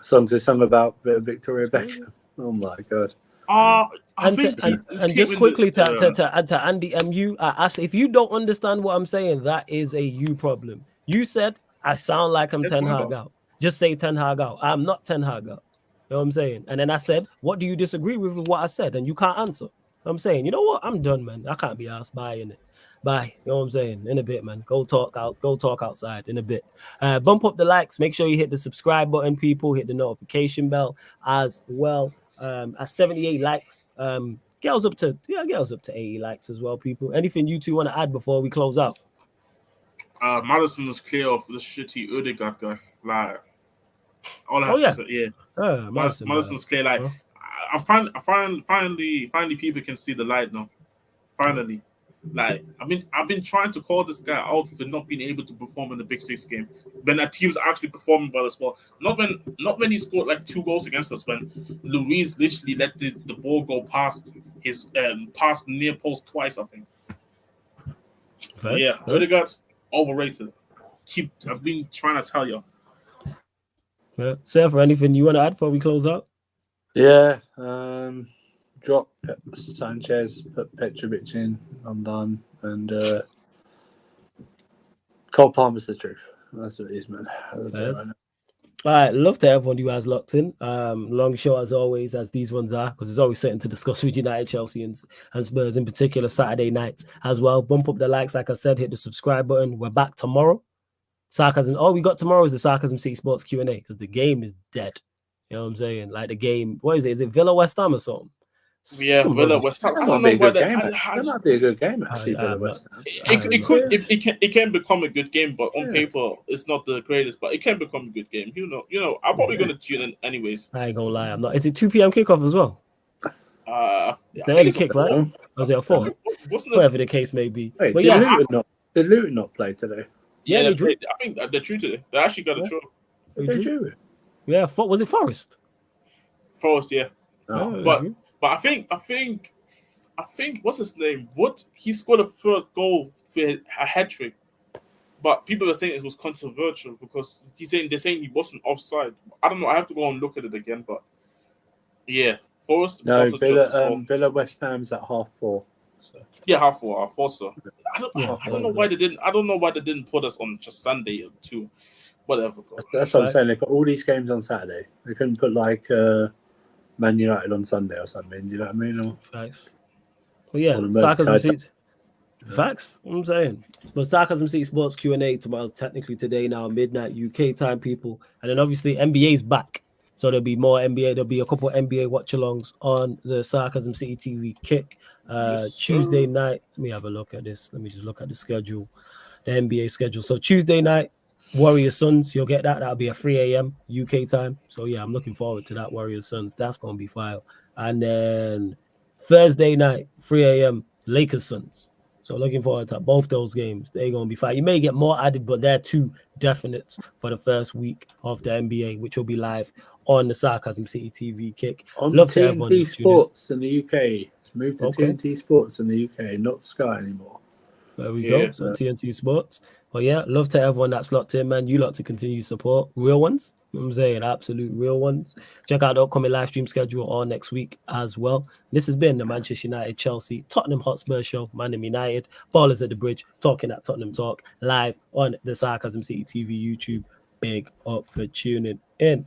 Songs they sung about Victoria Beckham. Oh my God. And just quickly to Andy MU, if you don't understand what I'm saying, that is a you problem. You said I sound like I'm Ten Hag out. Just say Ten Hag out. I'm not Ten Hag out. You know what I'm saying? And then I said, what do you disagree with what I said? And you can't answer. I'm saying, you know what? I'm done, man. I can't be asked. Bye, innit? Bye. You know what I'm saying? In a bit, man. Go talk outside in a bit. Bump up the likes. Make sure you hit the subscribe button, people. Hit the notification bell as well. At 78 likes. Girls up to 80 likes as well, people. Anything you two want to add before we close out? Madison is clear of the shitty Odegaard guy. Like, all I have to say, yeah. Madison's clear. Like, finally, people can see the light now. Finally, like, I've been trying to call this guy out for not being able to perform in the Big Six game when that team's actually performing well as well. Not when he scored like 2 goals against us. When Luis literally let the ball go past his past near post twice, I think. So yeah, Odegaard overrated. I've been trying to tell you. Yeah. Seth, anything you want to add before we close out? Yeah. Drop Sanchez, put Petrovic in. I'm done. And Cole Palmer's the truth. That's what it is, man. All right, love to everyone who has locked in. Long show as always, as these ones are, because there's always something to discuss with United, Chelsea, and Spurs in particular Saturday nights as well. Bump up the likes, like I said, hit the subscribe button. We're back tomorrow. Sarcasm. All we got tomorrow is the Sarcasm City Sports Q&A because the game is dead. You know what I'm saying? Like the game, what is it? Is it Villa West Ham or something? Yeah, Villa West Ham. That might be a good game. That might be a good game, actually. Villa West Ham. It can become a good game, but on paper it's not the greatest. But it can become a good game. You know. I'm probably gonna tune in anyways. I ain't gonna lie, I'm not. Is it 2 p.m. kickoff as well? It's the early kick, right? Or is it a 4? Whatever the case may be. Wait, but did Luton not play today? Yeah, they drew. I think they're true today. They actually got a draw. They drew. Yeah, was it Forest? Forest, yeah. Oh, but I think what's his name? Wood, he scored a third goal for a hat trick. But people are saying it was controversial because they're saying he wasn't offside. I don't know. I have to go and look at it again. But yeah, Forest. No, Villa West Ham's at 4:30. So. Yeah, 4:30. So I don't know why they didn't. I don't know why they didn't put us on just Sunday too. Whatever. That's what I'm saying. They put all these games on Saturday. They couldn't put like Man United on Sunday or something. Do you know what I mean? Or, facts. Well, yeah, Sarcasm City. Facts. I'm saying. But Sarcasm City Sports Q&A tomorrow, technically today now, midnight UK time, people. And then obviously NBA's back. So there'll be more NBA. There'll be a couple of NBA watch-alongs on the Sarcasm City TV kick. Tuesday night. Let me have a look at this. Let me just look at the schedule. The NBA schedule. So Tuesday night, Warriors Suns, you'll get that. That'll be at 3 a.m. UK time. So yeah, I'm looking forward to that. Warriors Suns, that's gonna be fire. And then Thursday night, 3 a.m. Lakers Suns. So looking forward to both those games. They're gonna be fire. You may get more added, but they're 2 definites for the first week of the NBA, which will be live on the Sarcasm City TV kick. On TNT Sports in the UK. It's moved to TNT Sports in the UK, not Sky anymore. There we go. So TNT Sports. Well, yeah, love to everyone that's locked in, man. You lot to continue support. Real ones. You know what I'm saying? Absolute real ones. Check out the upcoming live stream schedule all next week as well. This has been the Manchester United, Chelsea, Tottenham Hotspur show. Man United, Ballers at the Bridge, talking at Tottenham Talk, live on the Sarcasm City TV YouTube. Big up for tuning in.